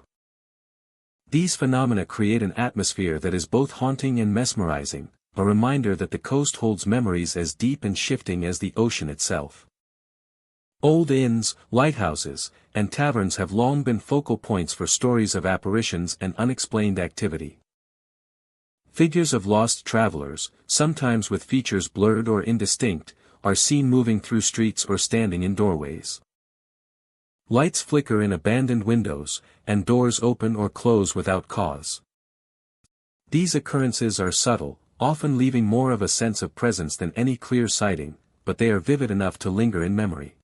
These phenomena create an atmosphere that is both haunting and mesmerizing, a reminder that the coast holds memories as deep and shifting as the ocean itself. Old inns, lighthouses, and taverns have long been focal points for stories of apparitions and unexplained activity. Figures of lost travelers, sometimes with features blurred or indistinct, are seen moving through streets or standing in doorways. Lights flicker in abandoned windows, and doors open or close without cause. These occurrences are subtle, often leaving more of a sense of presence than any clear sighting, but they are vivid enough to linger in memory.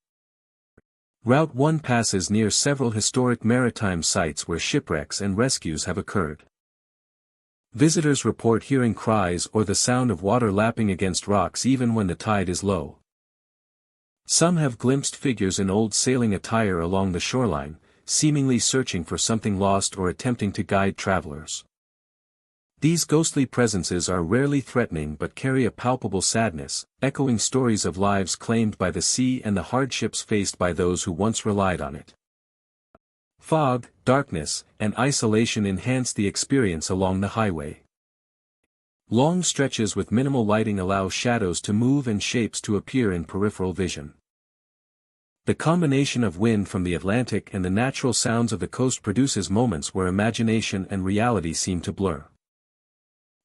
Route 1 passes near several historic maritime sites where shipwrecks and rescues have occurred. Visitors report hearing cries or the sound of water lapping against rocks even when the tide is low. Some have glimpsed figures in old sailing attire along the shoreline, seemingly searching for something lost or attempting to guide travelers. These ghostly presences are rarely threatening but carry a palpable sadness, echoing stories of lives claimed by the sea and the hardships faced by those who once relied on it. Fog, darkness, and isolation enhance the experience along the highway. Long stretches with minimal lighting allow shadows to move and shapes to appear in peripheral vision. The combination of wind from the Atlantic and the natural sounds of the coast produces moments where imagination and reality seem to blur.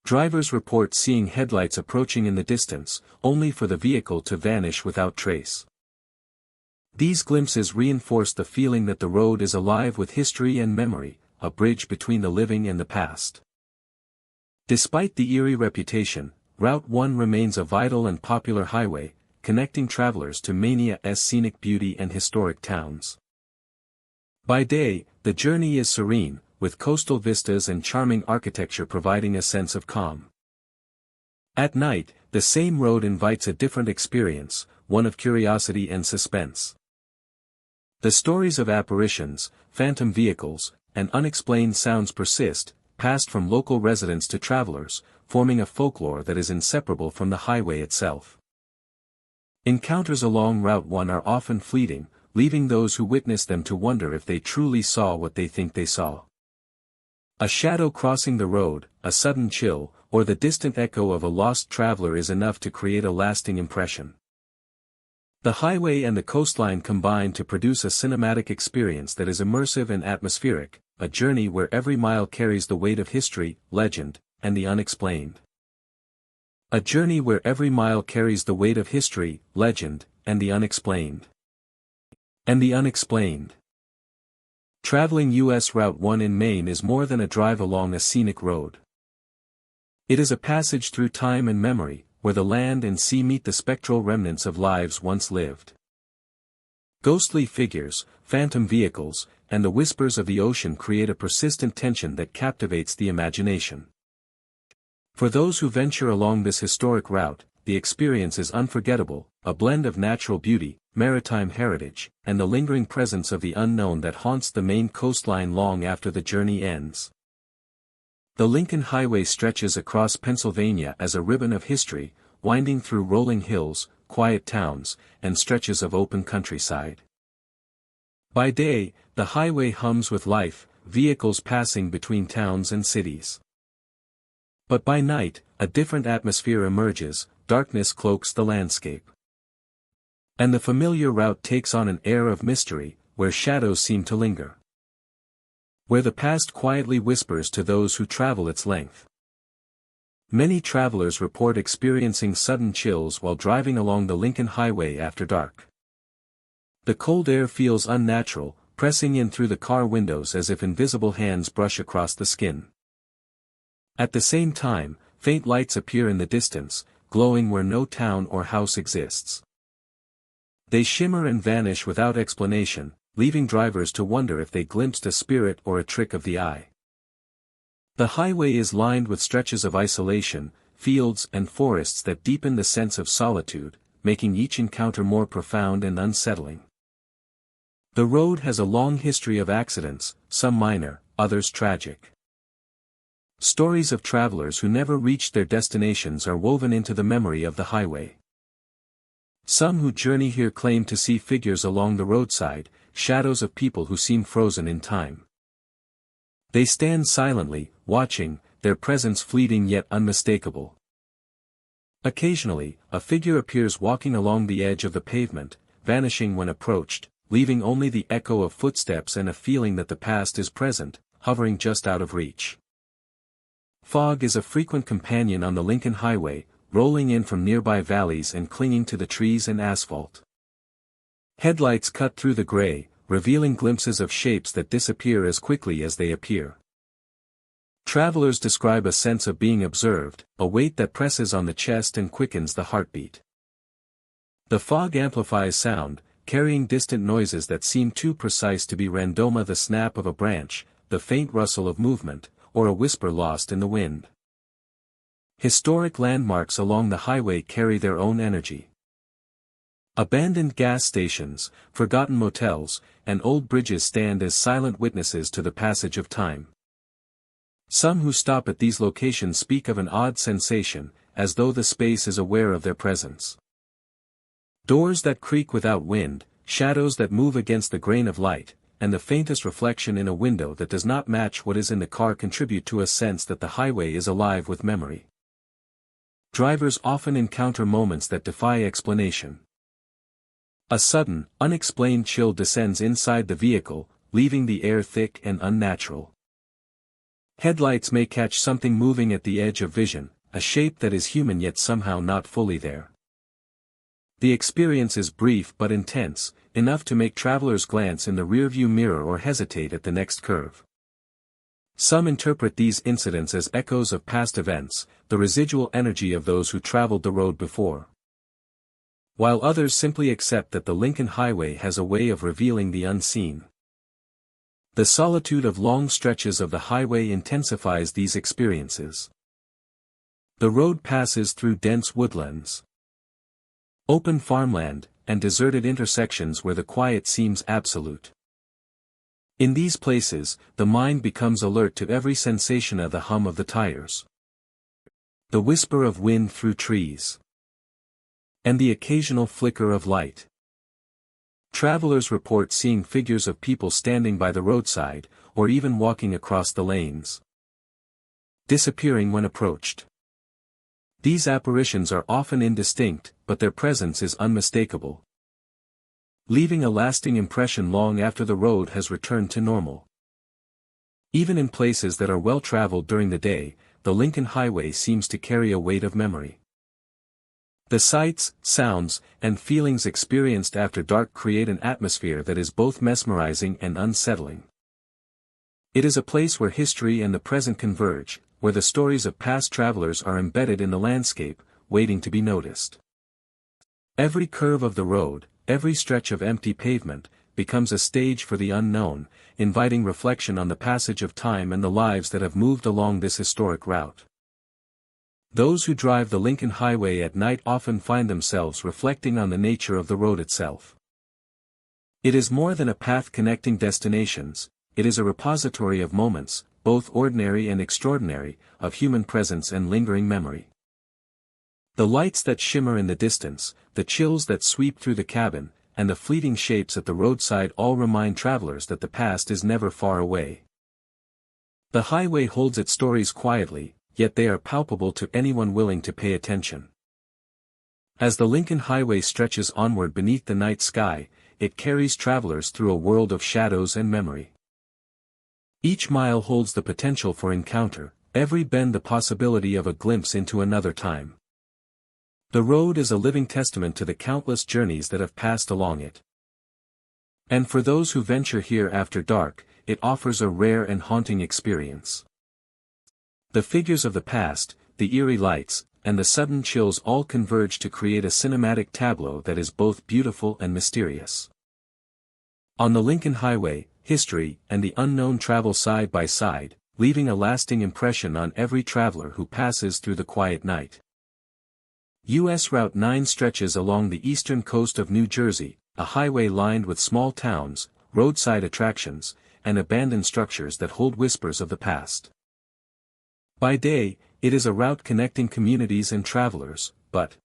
Drivers report seeing headlights approaching in the distance, only for the vehicle to vanish without trace. These glimpses reinforce the feeling that the road is alive with history and memory, a bridge between the living and the past. Despite the eerie reputation, Route 1 remains a vital and popular highway, connecting travelers to Mania's scenic beauty and historic towns. By day, the journey is serene, with coastal vistas and charming architecture providing a sense of calm. At night, the same road invites a different experience, one of curiosity and suspense. The stories of apparitions, phantom vehicles, and unexplained sounds persist, passed from local residents to travelers, forming a folklore that is inseparable from the highway itself. Encounters along Route 1 are often fleeting, leaving those who witness them to wonder if they truly saw what they think they saw. A shadow crossing the road, a sudden chill, or the distant echo of a lost traveler is enough to create a lasting impression. The highway and the coastline combine to produce a cinematic experience that is immersive and atmospheric, a journey where every mile carries the weight of history, legend, and the unexplained. A journey where every mile carries the weight of history, legend, and the unexplained. Traveling U.S. Route 1 in Maine is more than a drive along a scenic road. It is a passage through time and memory, where the land and sea meet the spectral remnants of lives once lived. Ghostly figures, phantom vehicles, and the whispers of the ocean create a persistent tension that captivates the imagination. For those who venture along this historic route, the experience is unforgettable, a blend of natural beauty, maritime heritage, and the lingering presence of the unknown that haunts the Maine coastline long after the journey ends. The Lincoln Highway stretches across Pennsylvania as a ribbon of history, winding through rolling hills, quiet towns, and stretches of open countryside. By day, the highway hums with life, vehicles passing between towns and cities. But by night, a different atmosphere emerges, darkness cloaks the landscape. And the familiar route takes on an air of mystery, where shadows seem to linger. Where the past quietly whispers to those who travel its length. Many travelers report experiencing sudden chills while driving along the Lincoln Highway after dark. The cold air feels unnatural, pressing in through the car windows as if invisible hands brush across the skin. At the same time, faint lights appear in the distance, glowing where no town or house exists. They shimmer and vanish without explanation, leaving drivers to wonder if they glimpsed a spirit or a trick of the eye. The highway is lined with stretches of isolation, fields and forests that deepen the sense of solitude, making each encounter more profound and unsettling. The road has a long history of accidents, some minor, others tragic. Stories of travelers who never reached their destinations are woven into the memory of the highway. Some who journey here claim to see figures along the roadside, shadows of people who seem frozen in time. They stand silently, watching, their presence fleeting yet unmistakable. Occasionally, a figure appears walking along the edge of the pavement, vanishing when approached, leaving only the echo of footsteps and a feeling that the past is present, hovering just out of reach. Fog is a frequent companion on the Lincoln Highway, rolling in from nearby valleys and clinging to the trees and asphalt. Headlights cut through the gray, revealing glimpses of shapes that disappear as quickly as they appear. Travelers describe a sense of being observed, a weight that presses on the chest and quickens the heartbeat. The fog amplifies sound, carrying distant noises that seem too precise to be random: the snap of a branch, the faint rustle of movement, or a whisper lost in the wind. Historic landmarks along the highway carry their own energy. Abandoned gas stations, forgotten motels, and old bridges stand as silent witnesses to the passage of time. Some who stop at these locations speak of an odd sensation, as though the space is aware of their presence. Doors that creak without wind, shadows that move against the grain of light, and the faintest reflection in a window that does not match what is in the car contribute to a sense that the highway is alive with memory. Drivers often encounter moments that defy explanation. A sudden, unexplained chill descends inside the vehicle, leaving the air thick and unnatural. Headlights may catch something moving at the edge of vision, a shape that is human yet somehow not fully there. The experience is brief but intense, enough to make travelers glance in the rearview mirror or hesitate at the next curve. Some interpret these incidents as echoes of past events, the residual energy of those who traveled the road before. While others simply accept that the Lincoln Highway has a way of revealing the unseen. The solitude of long stretches of the highway intensifies these experiences. The road passes through dense woodlands, open farmland, and deserted intersections where the quiet seems absolute. In these places, the mind becomes alert to every sensation of the hum of the tires, the whisper of wind through trees, and the occasional flicker of light. Travelers report seeing figures of people standing by the roadside, or even walking across the lanes, disappearing when approached. These apparitions are often indistinct, but their presence is unmistakable, leaving a lasting impression long after the road has returned to normal. Even in places that are well traveled during the day, the Lincoln Highway seems to carry a weight of memory. The sights, sounds, and feelings experienced after dark create an atmosphere that is both mesmerizing and unsettling. It is a place where history and the present converge, where the stories of past travelers are embedded in the landscape, waiting to be noticed. Every curve of the road, every stretch of empty pavement, becomes a stage for the unknown, inviting reflection on the passage of time and the lives that have moved along this historic route. Those who drive the Lincoln Highway at night often find themselves reflecting on the nature of the road itself. It is more than a path connecting destinations, it is a repository of moments, both ordinary and extraordinary, of human presence and lingering memory. The lights that shimmer in the distance, the chills that sweep through the cabin, and the fleeting shapes at the roadside all remind travelers that the past is never far away. The highway holds its stories quietly, yet they are palpable to anyone willing to pay attention. As the Lincoln Highway stretches onward beneath the night sky, it carries travelers through a world of shadows and memory. Each mile holds the potential for encounter, every bend the possibility of a glimpse into another time. The road is a living testament to the countless journeys that have passed along it. And for those who venture here after dark, it offers a rare and haunting experience. The figures of the past, the eerie lights, and the sudden chills all converge to create a cinematic tableau that is both beautiful and mysterious. On the Lincoln Highway, history and the unknown travel side by side, leaving a lasting impression on every traveler who passes through the quiet night. U.S. Route 9 stretches along the eastern coast of New Jersey, a highway lined with small towns, roadside attractions, and abandoned structures that hold whispers of the past. By day, it is a route connecting communities and travelers, but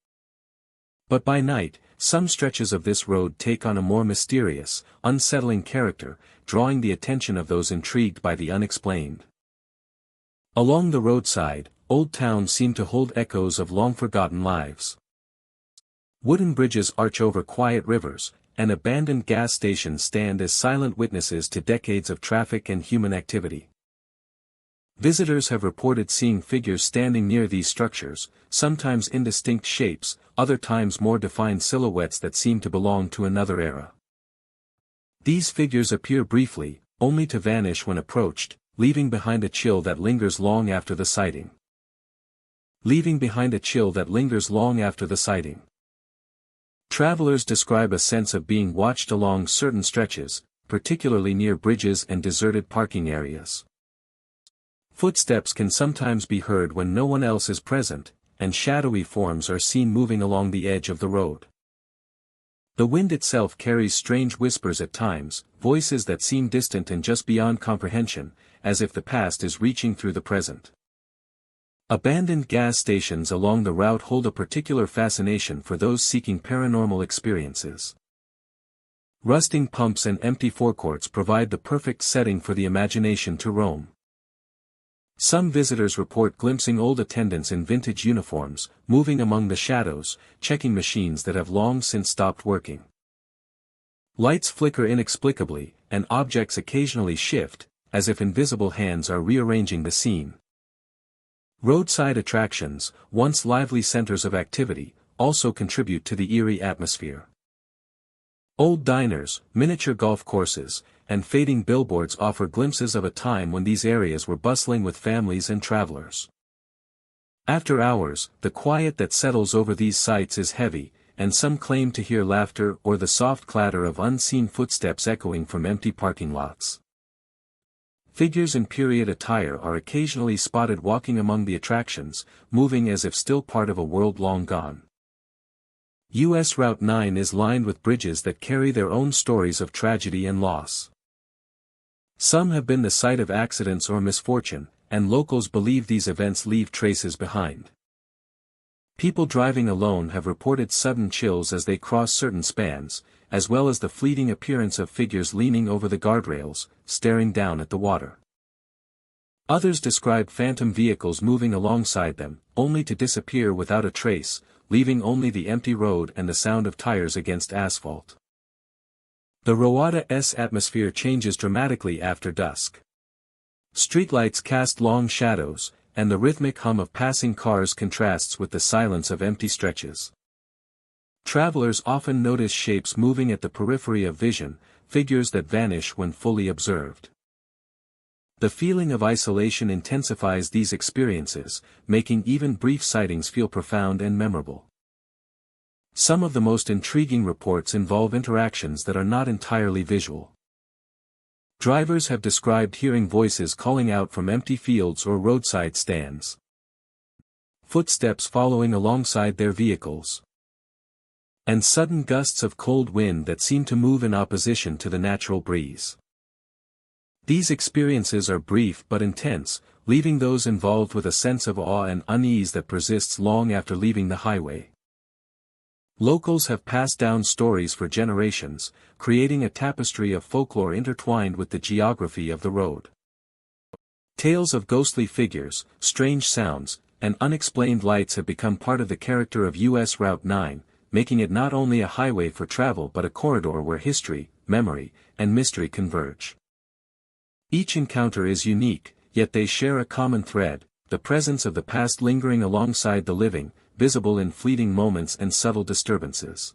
by night, some stretches of this road take on a more mysterious, unsettling character, drawing the attention of those intrigued by the unexplained. Along the roadside, old towns seem to hold echoes of long-forgotten lives. Wooden bridges arch over quiet rivers, and abandoned gas stations stand as silent witnesses to decades of traffic and human activity. Visitors have reported seeing figures standing near these structures, sometimes indistinct shapes, other times more defined silhouettes that seem to belong to another era. These figures appear briefly, only to vanish when approached, leaving behind a chill that lingers long after the sighting. Travelers describe a sense of being watched along certain stretches, particularly near bridges and deserted parking areas. Footsteps can sometimes be heard when no one else is present, and shadowy forms are seen moving along the edge of the road. The wind itself carries strange whispers at times, voices that seem distant and just beyond comprehension, as if the past is reaching through the present. Abandoned gas stations along the route hold a particular fascination for those seeking paranormal experiences. Rusting pumps and empty forecourts provide the perfect setting for the imagination to roam. Some visitors report glimpsing old attendants in vintage uniforms, moving among the shadows, checking machines that have long since stopped working. Lights flicker inexplicably, and objects occasionally shift, as if invisible hands are rearranging the scene. Roadside attractions, once lively centers of activity, also contribute to the eerie atmosphere. Old diners, miniature golf courses, and fading billboards offer glimpses of a time when these areas were bustling with families and travelers. After hours, the quiet that settles over these sites is heavy, and some claim to hear laughter or the soft clatter of unseen footsteps echoing from empty parking lots. Figures in period attire are occasionally spotted walking among the attractions, moving as if still part of a world long gone. US Route 9 is lined with bridges that carry their own stories of tragedy and loss. Some have been the site of accidents or misfortune, and locals believe these events leave traces behind. People driving alone have reported sudden chills as they cross certain spans, as well as the fleeting appearance of figures leaning over the guardrails, staring down at the water. Others describe phantom vehicles moving alongside them, only to disappear without a trace, leaving only the empty road and the sound of tires against asphalt. The Rowada's atmosphere changes dramatically after dusk. Streetlights cast long shadows, and the rhythmic hum of passing cars contrasts with the silence of empty stretches. Travelers often notice shapes moving at the periphery of vision, figures that vanish when fully observed. The feeling of isolation intensifies these experiences, making even brief sightings feel profound and memorable. Some of the most intriguing reports involve interactions that are not entirely visual. Drivers have described hearing voices calling out from empty fields or roadside stands. Footsteps following alongside their vehicles. And sudden gusts of cold wind that seem to move in opposition to the natural breeze. These experiences are brief but intense, leaving those involved with a sense of awe and unease that persists long after leaving the highway. Locals have passed down stories for generations, creating a tapestry of folklore intertwined with the geography of the road. Tales of ghostly figures, strange sounds, and unexplained lights have become part of the character of US Route 9, making it not only a highway for travel but a corridor where history, memory, and mystery converge. Each encounter is unique, yet they share a common thread, the presence of the past lingering alongside the living, visible in fleeting moments and subtle disturbances.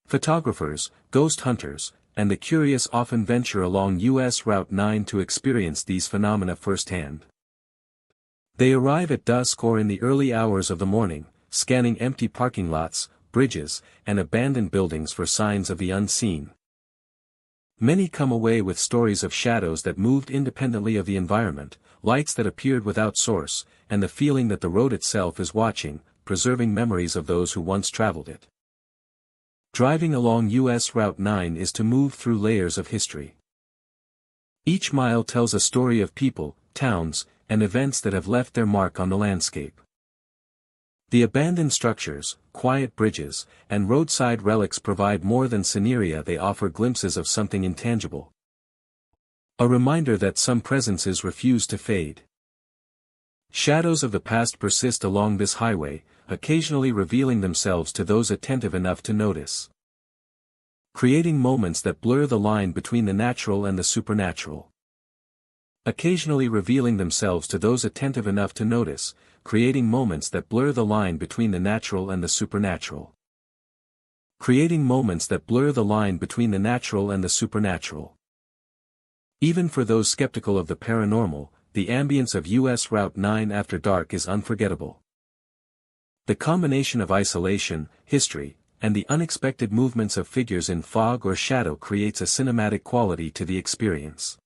Photographers, ghost hunters, and the curious often venture along US Route 9 to experience these phenomena firsthand. They arrive at dusk or in the early hours of the morning, scanning empty parking lots, bridges, and abandoned buildings for signs of the unseen. Many come away with stories of shadows that moved independently of the environment, lights that appeared without source, and the feeling that the road itself is watching, preserving memories of those who once traveled it. Driving along US Route 9 is to move through layers of history. Each mile tells a story of people, towns, and events that have left their mark on the landscape. The abandoned structures, quiet bridges, and roadside relics provide more than scenery, they offer glimpses of something intangible. A reminder that some presences refuse to fade. Shadows of the past persist along this highway, occasionally revealing themselves to those attentive enough to notice. Creating moments that blur the line between the natural and the supernatural. Occasionally revealing themselves to those attentive enough to notice, creating moments that blur the line between the natural and the supernatural. Creating moments that blur the line between the natural and the supernatural. Even for those skeptical of the paranormal, the ambience of US Route 9 after dark is unforgettable. The combination of isolation, history, and the unexpected movements of figures in fog or shadow creates a cinematic quality to the experience.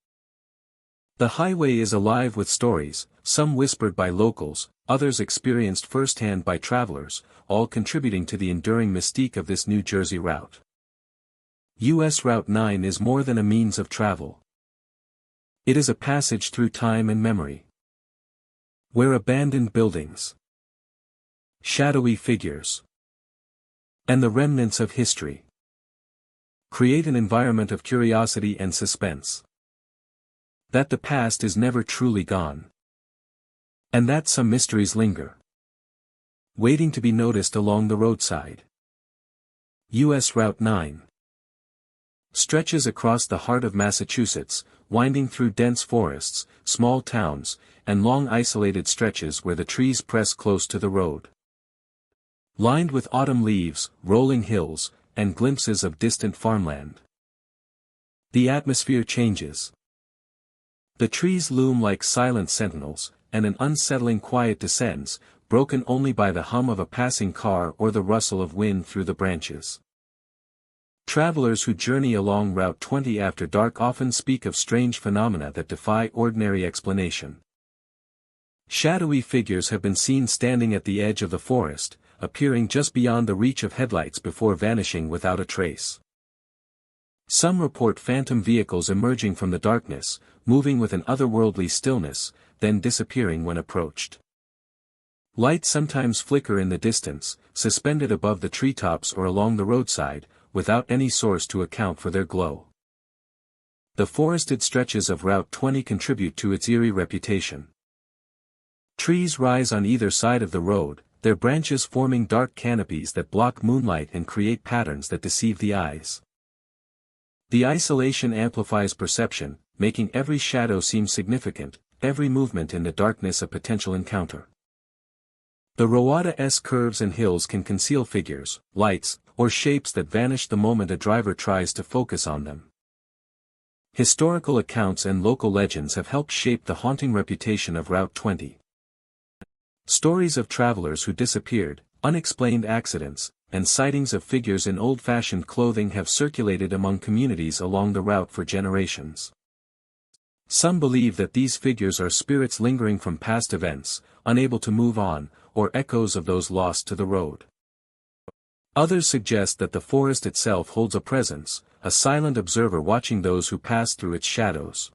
The highway is alive with stories, some whispered by locals, others experienced firsthand by travelers, all contributing to the enduring mystique of this New Jersey route. US Route 9 is more than a means of travel. It is a passage through time and memory. Where abandoned buildings, shadowy figures, and the remnants of history create an environment of curiosity and suspense. That the past is never truly gone. And that some mysteries linger, waiting to be noticed along the roadside. US Route 9. Stretches across the heart of Massachusetts, winding through dense forests, small towns, and long isolated stretches where the trees press close to the road. Lined with autumn leaves, rolling hills, and glimpses of distant farmland. The atmosphere changes. The trees loom like silent sentinels, and an unsettling quiet descends, broken only by the hum of a passing car or the rustle of wind through the branches. Travelers who journey along Route 20 after dark often speak of strange phenomena that defy ordinary explanation. Shadowy figures have been seen standing at the edge of the forest, appearing just beyond the reach of headlights before vanishing without a trace. Some report phantom vehicles emerging from the darkness, moving with an otherworldly stillness, then disappearing when approached. Lights sometimes flicker in the distance, suspended above the treetops or along the roadside, without any source to account for their glow. The forested stretches of Route 20 contribute to its eerie reputation. Trees rise on either side of the road, their branches forming dark canopies that block moonlight and create patterns that deceive the eyes. The isolation amplifies perception, making every shadow seem significant, every movement in the darkness a potential encounter. The Roada-esque curves and hills can conceal figures, lights, or shapes that vanish the moment a driver tries to focus on them. Historical accounts and local legends have helped shape the haunting reputation of Route 20. Stories of travelers who disappeared, unexplained accidents, and sightings of figures in old-fashioned clothing have circulated among communities along the route for generations. Some believe that these figures are spirits lingering from past events, unable to move on, or echoes of those lost to the road. Others suggest that the forest itself holds a presence, a silent observer watching those who pass through its shadows.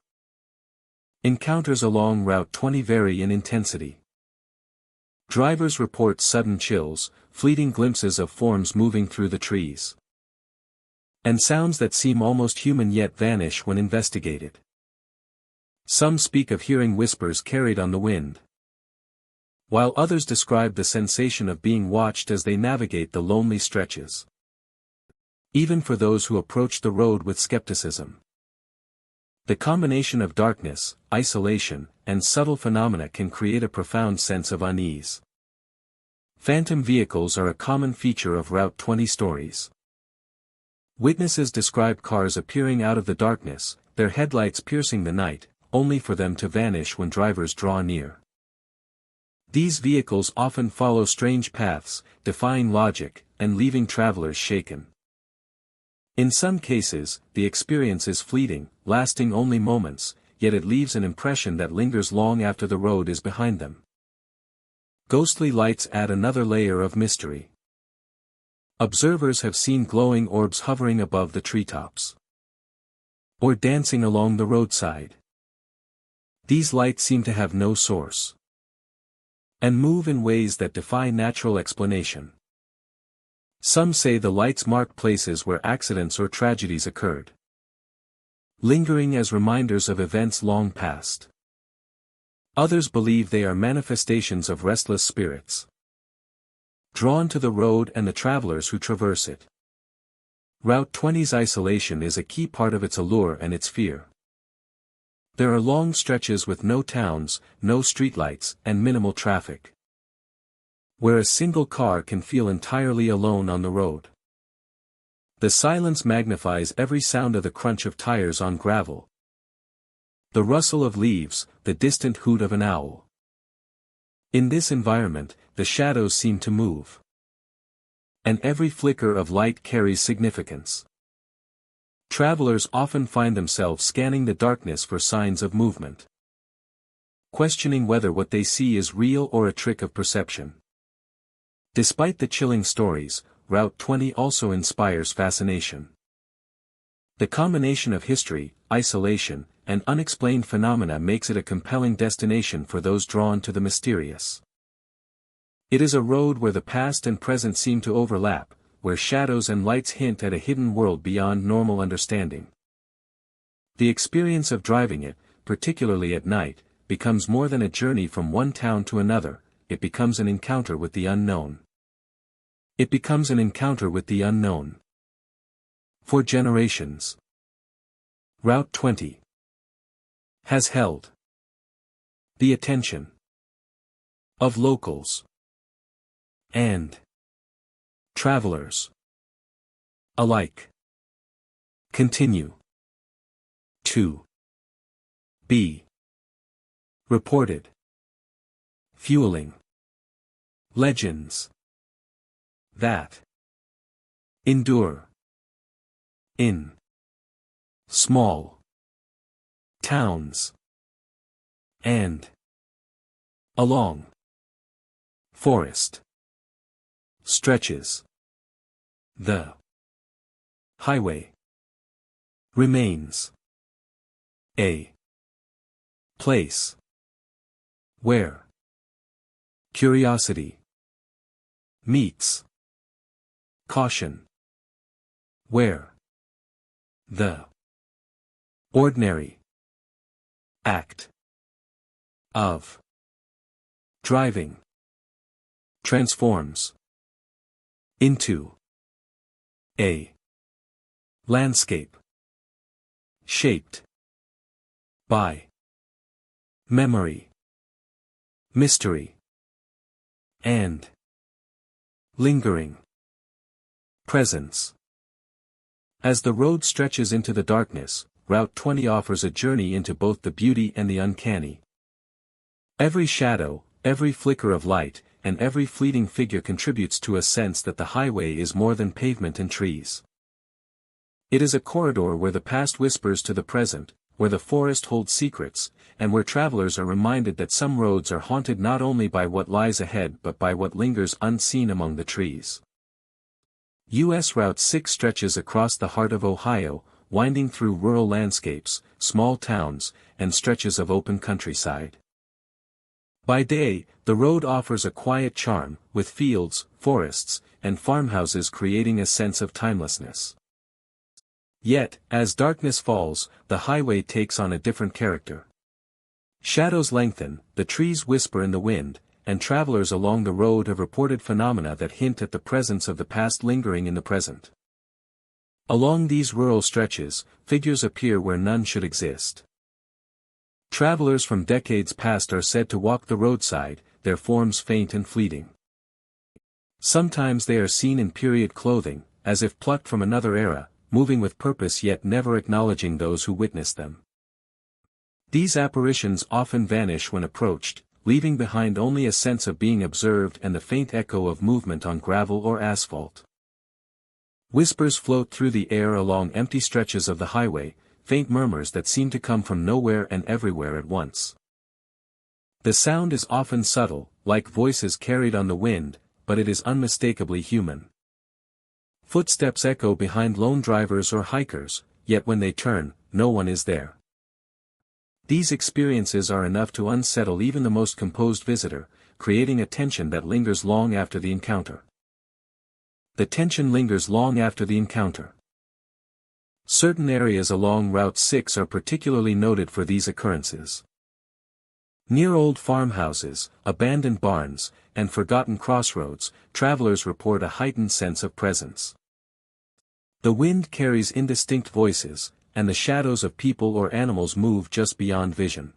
Encounters along Route 20 vary in intensity. Drivers report sudden chills, fleeting glimpses of forms moving through the trees, and sounds that seem almost human yet vanish when investigated. Some speak of hearing whispers carried on the wind, while others describe the sensation of being watched as they navigate the lonely stretches. Even for those who approach the road with skepticism, the combination of darkness, isolation, and subtle phenomena can create a profound sense of unease. Phantom vehicles are a common feature of Route 20 stories. Witnesses describe cars appearing out of the darkness, their headlights piercing the night, only for them to vanish when drivers draw near. These vehicles often follow strange paths, defying logic, and leaving travelers shaken. In some cases, the experience is fleeting, lasting only moments, yet it leaves an impression that lingers long after the road is behind them. Ghostly lights add another layer of mystery. Observers have seen glowing orbs hovering above the treetops, or dancing along the roadside. These lights seem to have no source, and move in ways that defy natural explanation. Some say the lights mark places where accidents or tragedies occurred, lingering as reminders of events long past. Others believe they are manifestations of restless spirits, drawn to the road and the travelers who traverse it. Route 20's isolation is a key part of its allure and its fear. There are long stretches with no towns, no streetlights, and minimal traffic, where a single car can feel entirely alone on the road. The silence magnifies every sound of the crunch of tires on gravel, the rustle of leaves, the distant hoot of an owl. In this environment, the shadows seem to move, and every flicker of light carries significance. Travelers often find themselves scanning the darkness for signs of movement, questioning whether what they see is real or a trick of perception. Despite the chilling stories, Route 20 also inspires fascination. The combination of history, isolation, and unexplained phenomena makes it a compelling destination for those drawn to the mysterious. It is a road where the past and present seem to overlap, where shadows and lights hint at a hidden world beyond normal understanding. The experience of driving it, particularly at night, becomes more than a journey from one town to another, it becomes an encounter with the unknown. It becomes an encounter with the unknown. For generations, Route 20 has held the attention of locals and travelers alike. Continue to be reported, fueling legends that endure in small towns and along forest stretches. The highway remains a place where curiosity meets caution, where the ordinary act of driving transforms into a landscape shaped by memory, mystery, and lingering presence. As the road stretches into the darkness, Route 20 offers a journey into both the beauty and the uncanny. Every shadow, every flicker of light, and every fleeting figure contributes to a sense that the highway is more than pavement and trees. It is a corridor where the past whispers to the present, where the forest holds secrets, and where travelers are reminded that some roads are haunted not only by what lies ahead but by what lingers unseen among the trees. U.S. Route 6 stretches across the heart of Ohio, winding through rural landscapes, small towns, and stretches of open countryside. By day, the road offers a quiet charm, with fields, forests, and farmhouses creating a sense of timelessness. Yet, as darkness falls, the highway takes on a different character. Shadows lengthen, the trees whisper in the wind, and travelers along the road have reported phenomena that hint at the presence of the past lingering in the present. Along these rural stretches, figures appear where none should exist. Travelers from decades past are said to walk the roadside, their forms faint and fleeting. Sometimes they are seen in period clothing, as if plucked from another era, moving with purpose yet never acknowledging those who witnessed them. These apparitions often vanish when approached, leaving behind only a sense of being observed and the faint echo of movement on gravel or asphalt. Whispers float through the air along empty stretches of the highway, faint murmurs that seem to come from nowhere and everywhere at once. The sound is often subtle, like voices carried on the wind, but it is unmistakably human. Footsteps echo behind lone drivers or hikers, yet when they turn, no one is there. These experiences are enough to unsettle even the most composed visitor, creating a tension that lingers long after the encounter. The tension lingers long after the encounter. Certain areas along Route 6 are particularly noted for these occurrences. Near old farmhouses, abandoned barns, and forgotten crossroads, travelers report a heightened sense of presence. The wind carries indistinct voices, and the shadows of people or animals move just beyond vision.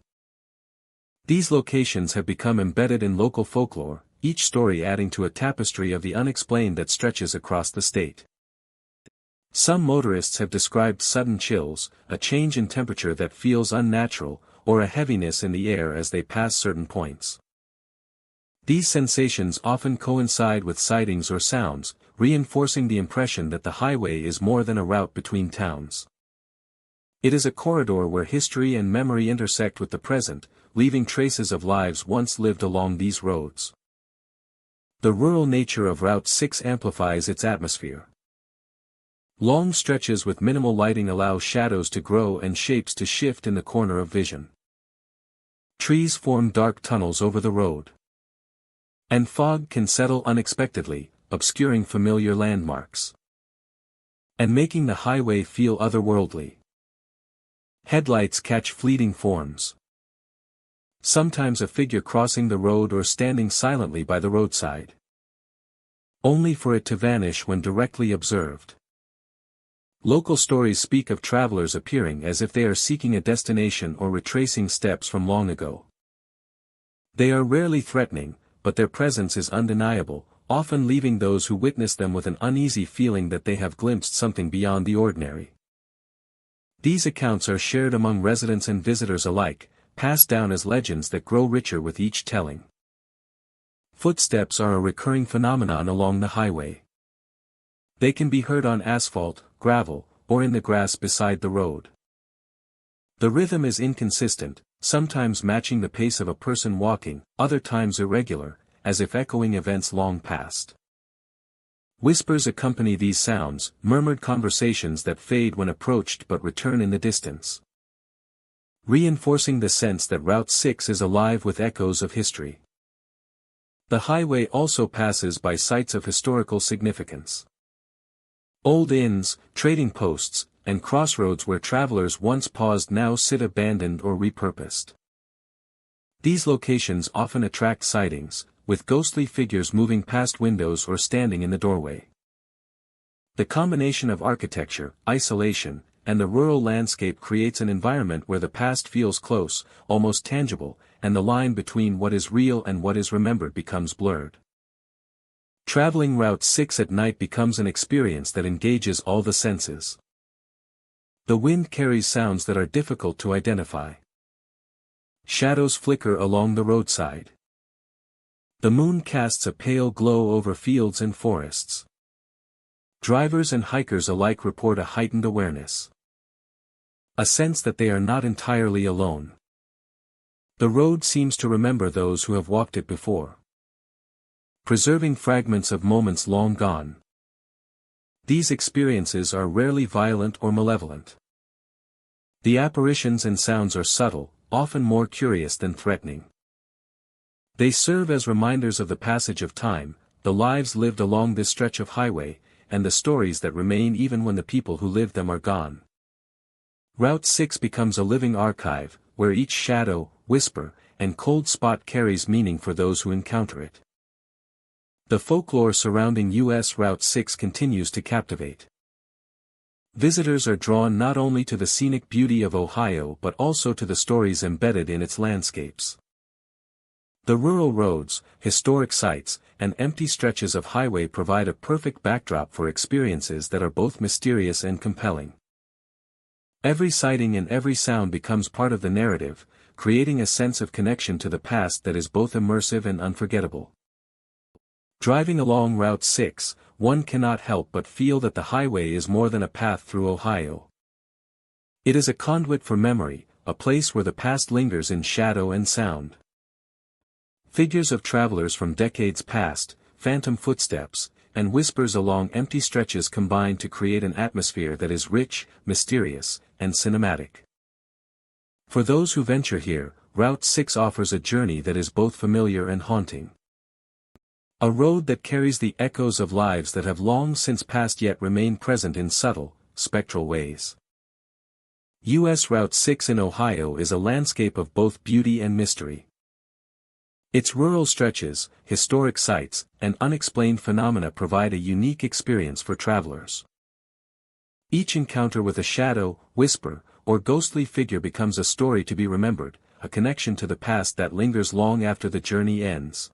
These locations have become embedded in local folklore, each story adding to a tapestry of the unexplained that stretches across the state. Some motorists have described sudden chills, a change in temperature that feels unnatural, or a heaviness in the air as they pass certain points. These sensations often coincide with sightings or sounds, reinforcing the impression that the highway is more than a route between towns. It is a corridor where history and memory intersect with the present, leaving traces of lives once lived along these roads. The rural nature of Route 6 amplifies its atmosphere. Long stretches with minimal lighting allow shadows to grow and shapes to shift in the corner of vision. Trees form dark tunnels over the road. And fog can settle unexpectedly, obscuring familiar landmarks. And making the highway feel otherworldly. Headlights catch fleeting forms. Sometimes a figure crossing the road or standing silently by the roadside. Only for it to vanish when directly observed. Local stories speak of travelers appearing as if they are seeking a destination or retracing steps from long ago. They are rarely threatening, but their presence is undeniable, often leaving those who witness them with an uneasy feeling that they have glimpsed something beyond the ordinary. These accounts are shared among residents and visitors alike, passed down as legends that grow richer with each telling. Footsteps are a recurring phenomenon along the highway. They can be heard on asphalt, gravel, or in the grass beside the road. The rhythm is inconsistent, sometimes matching the pace of a person walking, other times irregular, as if echoing events long past. Whispers accompany these sounds, murmured conversations that fade when approached but return in the distance, reinforcing the sense that Route 6 is alive with echoes of history. The highway also passes by sites of historical significance. Old inns, trading posts, and crossroads where travelers once paused now sit abandoned or repurposed. These locations often attract sightings, with ghostly figures moving past windows or standing in the doorway. The combination of architecture, isolation, and the rural landscape creates an environment where the past feels close, almost tangible, and the line between what is real and what is remembered becomes blurred. Traveling Route 6 at night becomes an experience that engages all the senses. The wind carries sounds that are difficult to identify. Shadows flicker along the roadside. The moon casts a pale glow over fields and forests. Drivers and hikers alike report a heightened awareness. A sense that they are not entirely alone. The road seems to remember those who have walked it before, preserving fragments of moments long gone. These experiences are rarely violent or malevolent. The apparitions and sounds are subtle, often more curious than threatening. They serve as reminders of the passage of time, the lives lived along this stretch of highway, and the stories that remain even when the people who lived them are gone. Route 6 becomes a living archive, where each shadow, whisper, and cold spot carries meaning for those who encounter it. The folklore surrounding U.S. Route 6 continues to captivate. Visitors are drawn not only to the scenic beauty of Ohio but also to the stories embedded in its landscapes. The rural roads, historic sites, and empty stretches of highway provide a perfect backdrop for experiences that are both mysterious and compelling. Every sighting and every sound becomes part of the narrative, creating a sense of connection to the past that is both immersive and unforgettable. Driving along Route 6, one cannot help but feel that the highway is more than a path through Ohio. It is a conduit for memory, a place where the past lingers in shadow and sound. Figures of travelers from decades past, phantom footsteps, and whispers along empty stretches combine to create an atmosphere that is rich, mysterious, and cinematic. For those who venture here, Route 6 offers a journey that is both familiar and haunting. A road that carries the echoes of lives that have long since passed yet remain present in subtle, spectral ways. U.S. Route 6 in Ohio is a landscape of both beauty and mystery. Its rural stretches, historic sites, and unexplained phenomena provide a unique experience for travelers. Each encounter with a shadow, whisper, or ghostly figure becomes a story to be remembered, a connection to the past that lingers long after the journey ends.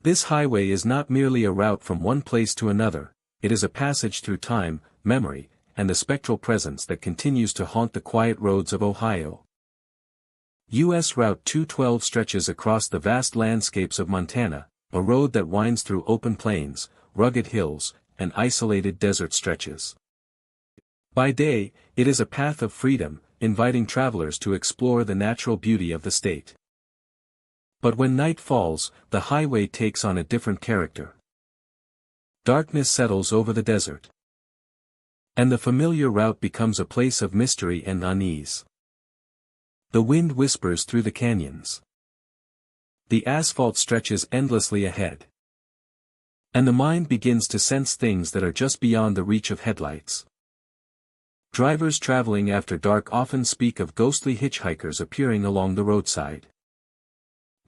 This highway is not merely a route from one place to another, it is a passage through time, memory, and a spectral presence that continues to haunt the quiet roads of Ohio. U.S. Route 212 stretches across the vast landscapes of Montana, a road that winds through open plains, rugged hills, and isolated desert stretches. By day, it is a path of freedom, inviting travelers to explore the natural beauty of the state. But when night falls, the highway takes on a different character. Darkness settles over the desert, and the familiar route becomes a place of mystery and unease. The wind whispers through the canyons. The asphalt stretches endlessly ahead, and the mind begins to sense things that are just beyond the reach of headlights. Drivers traveling after dark often speak of ghostly hitchhikers appearing along the roadside.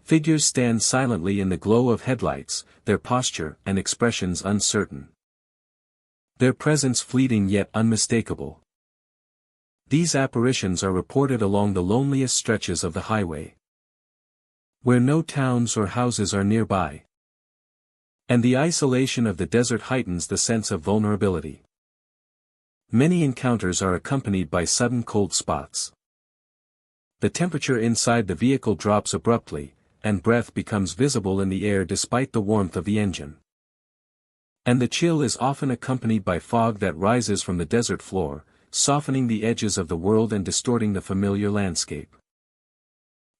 Figures stand silently in the glow of headlights, their posture and expressions uncertain. their presence fleeting yet unmistakable. These apparitions are reported along the loneliest stretches of the highway, where no towns or houses are nearby. And the isolation of the desert heightens the sense of vulnerability. Many encounters are accompanied by sudden cold spots. The temperature inside the vehicle drops abruptly, and breath becomes visible in the air despite the warmth of the engine. And the chill is often accompanied by fog that rises from the desert floor, softening the edges of the world and distorting the familiar landscape.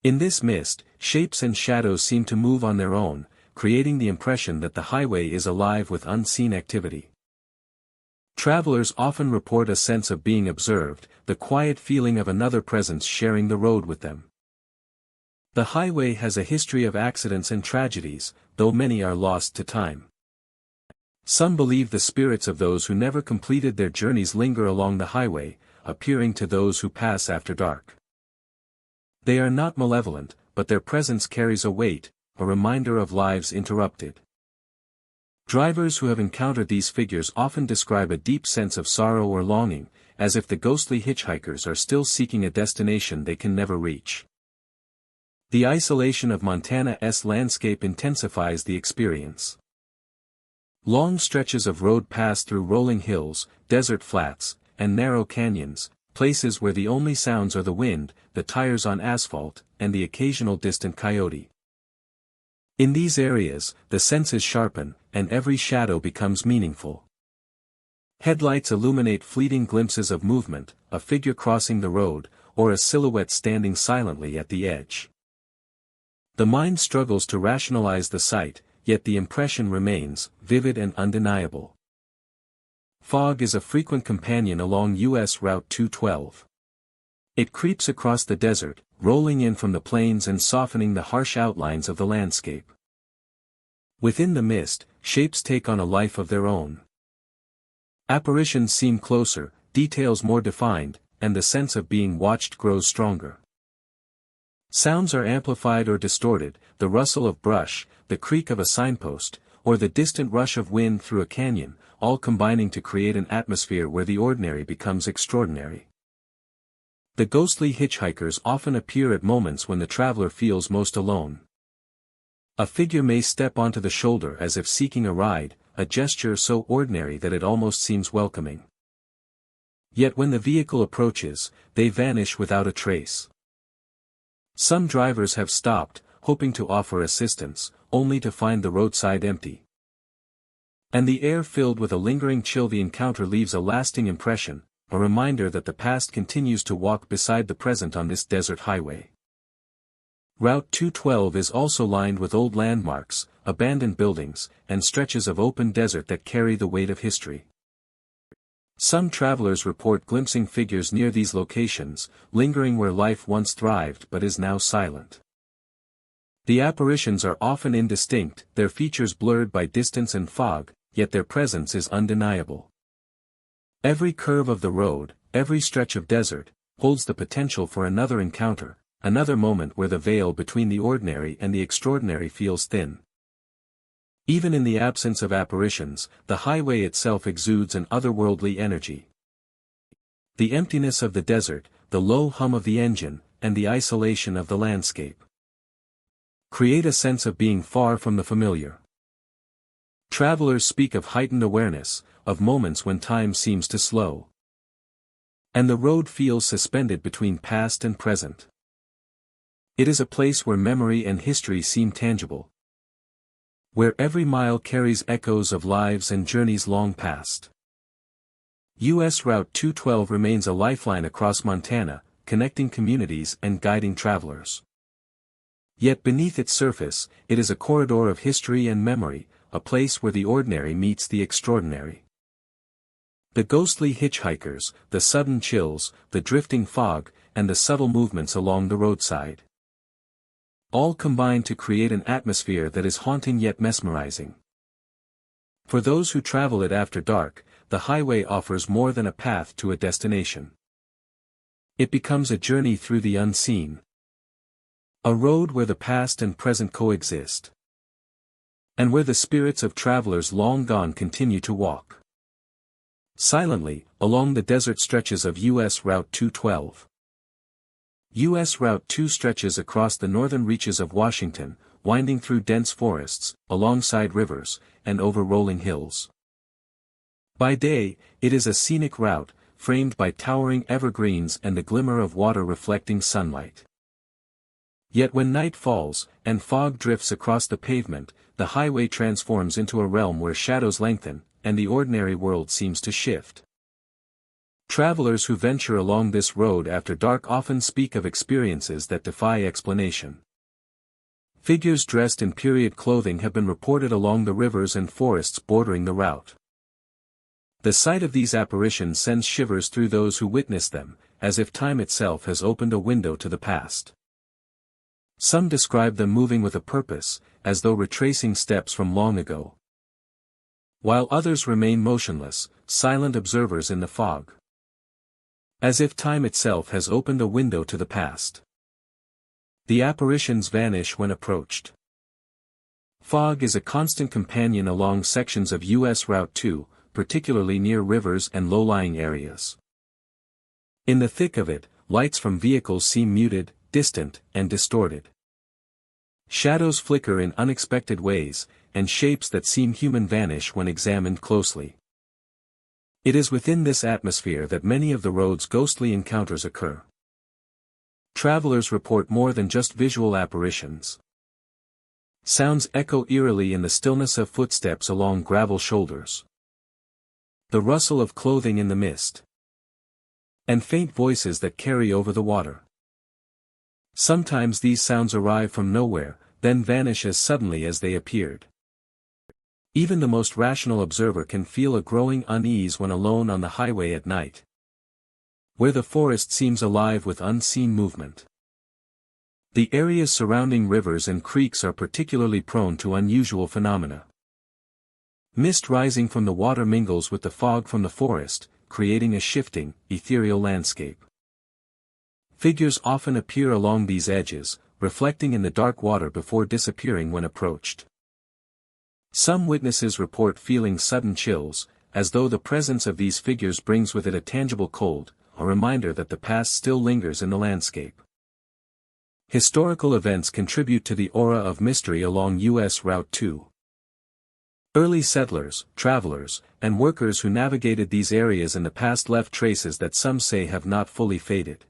In this mist, shapes and shadows seem to move on their own, creating the impression that the highway is alive with unseen activity. Travelers often report a sense of being observed, the quiet feeling of another presence sharing the road with them. The highway has a history of accidents and tragedies, though many are lost to time. Some believe the spirits of those who never completed their journeys linger along the highway, appearing to those who pass after dark. They are not malevolent, but their presence carries a weight, a reminder of lives interrupted. Drivers who have encountered these figures often describe a deep sense of sorrow or longing, as if the ghostly hitchhikers are still seeking a destination they can never reach. The isolation of Montana's landscape intensifies the experience. Long stretches of road pass through rolling hills, desert flats, and narrow canyons, places where the only sounds are the wind, the tires on asphalt, and the occasional distant coyote. In these areas, the senses sharpen, and every shadow becomes meaningful. Headlights illuminate fleeting glimpses of movement, a figure crossing the road, or a silhouette standing silently at the edge. The mind struggles to rationalize the sight, yet the impression remains, vivid and undeniable. Fog is a frequent companion along U.S. Route 212. It creeps across the desert, rolling in from the plains and softening the harsh outlines of the landscape. Within the mist, shapes take on a life of their own. Apparitions seem closer, details more defined, and the sense of being watched grows stronger. Sounds are amplified or distorted, the rustle of brush, the creak of a signpost, or the distant rush of wind through a canyon, all combining to create an atmosphere where the ordinary becomes extraordinary. The ghostly hitchhikers often appear at moments when the traveler feels most alone. A figure may step onto the shoulder as if seeking a ride, a gesture so ordinary that it almost seems welcoming. Yet when the vehicle approaches, they vanish without a trace. Some drivers have stopped, hoping to offer assistance, only to find the roadside empty. And the air filled with a lingering chill. The encounter leaves a lasting impression, a reminder that the past continues to walk beside the present on this desert highway. Route 212 is also lined with old landmarks, abandoned buildings, and stretches of open desert that carry the weight of history. Some travelers report glimpsing figures near these locations, lingering where life once thrived but is now silent. The apparitions are often indistinct, their features blurred by distance and fog, yet their presence is undeniable. Every curve of the road, every stretch of desert, holds the potential for another encounter, another moment where the veil between the ordinary and the extraordinary feels thin. Even in the absence of apparitions, the highway itself exudes an otherworldly energy. The emptiness of the desert, the low hum of the engine, and the isolation of the landscape create a sense of being far from the familiar. Travelers speak of heightened awareness, of moments when time seems to slow, and the road feels suspended between past and present. It is a place where memory and history seem tangible, where every mile carries echoes of lives and journeys long past. U.S. Route 212 remains a lifeline across Montana, connecting communities and guiding travelers. Yet beneath its surface, it is a corridor of history and memory, a place where the ordinary meets the extraordinary. The ghostly hitchhikers, the sudden chills, the drifting fog, and the subtle movements along the roadside, all combine to create an atmosphere that is haunting yet mesmerizing. For those who travel it after dark, the highway offers more than a path to a destination. It becomes a journey through the unseen, a road where the past and present coexist, and where the spirits of travelers long gone continue to walk. Silently, along the desert stretches of U.S. Route 212. U.S. Route 2 stretches across the northern reaches of Washington, winding through dense forests, alongside rivers, and over rolling hills. By day, it is a scenic route, framed by towering evergreens and the glimmer of water reflecting sunlight. Yet when night falls, and fog drifts across the pavement, the highway transforms into a realm where shadows lengthen, and the ordinary world seems to shift. Travelers who venture along this road after dark often speak of experiences that defy explanation. Figures dressed in period clothing have been reported along the rivers and forests bordering the route. The sight of these apparitions sends shivers through those who witness them, as if time itself has opened a window to the past. Some describe them moving with a purpose, as though retracing steps from long ago. While others remain motionless, silent observers in the fog. As if time itself has opened a window to the past. The apparitions vanish when approached. Fog is a constant companion along sections of U.S. Route 2, particularly near rivers and low-lying areas. In the thick of it, lights from vehicles seem muted, distant, and distorted. Shadows flicker in unexpected ways, and shapes that seem human vanish when examined closely. It is within this atmosphere that many of the road's ghostly encounters occur. Travelers report more than just visual apparitions. Sounds echo eerily in the stillness of footsteps along gravel shoulders. The rustle of clothing in the mist. And faint voices that carry over the water. Sometimes these sounds arrive from nowhere, then vanish as suddenly as they appeared. Even the most rational observer can feel a growing unease when alone on the highway at night, where the forest seems alive with unseen movement. The areas surrounding rivers and creeks are particularly prone to unusual phenomena. Mist rising from the water mingles with the fog from the forest, creating a shifting, ethereal landscape. Figures often appear along these edges, reflecting in the dark water before disappearing when approached. Some witnesses report feeling sudden chills, as though the presence of these figures brings with it a tangible cold, a reminder that the past still lingers in the landscape. Historical events contribute to the aura of mystery along U.S. Route 2. Early settlers, travelers, and workers who navigated these areas in the past left traces that some say have not fully faded.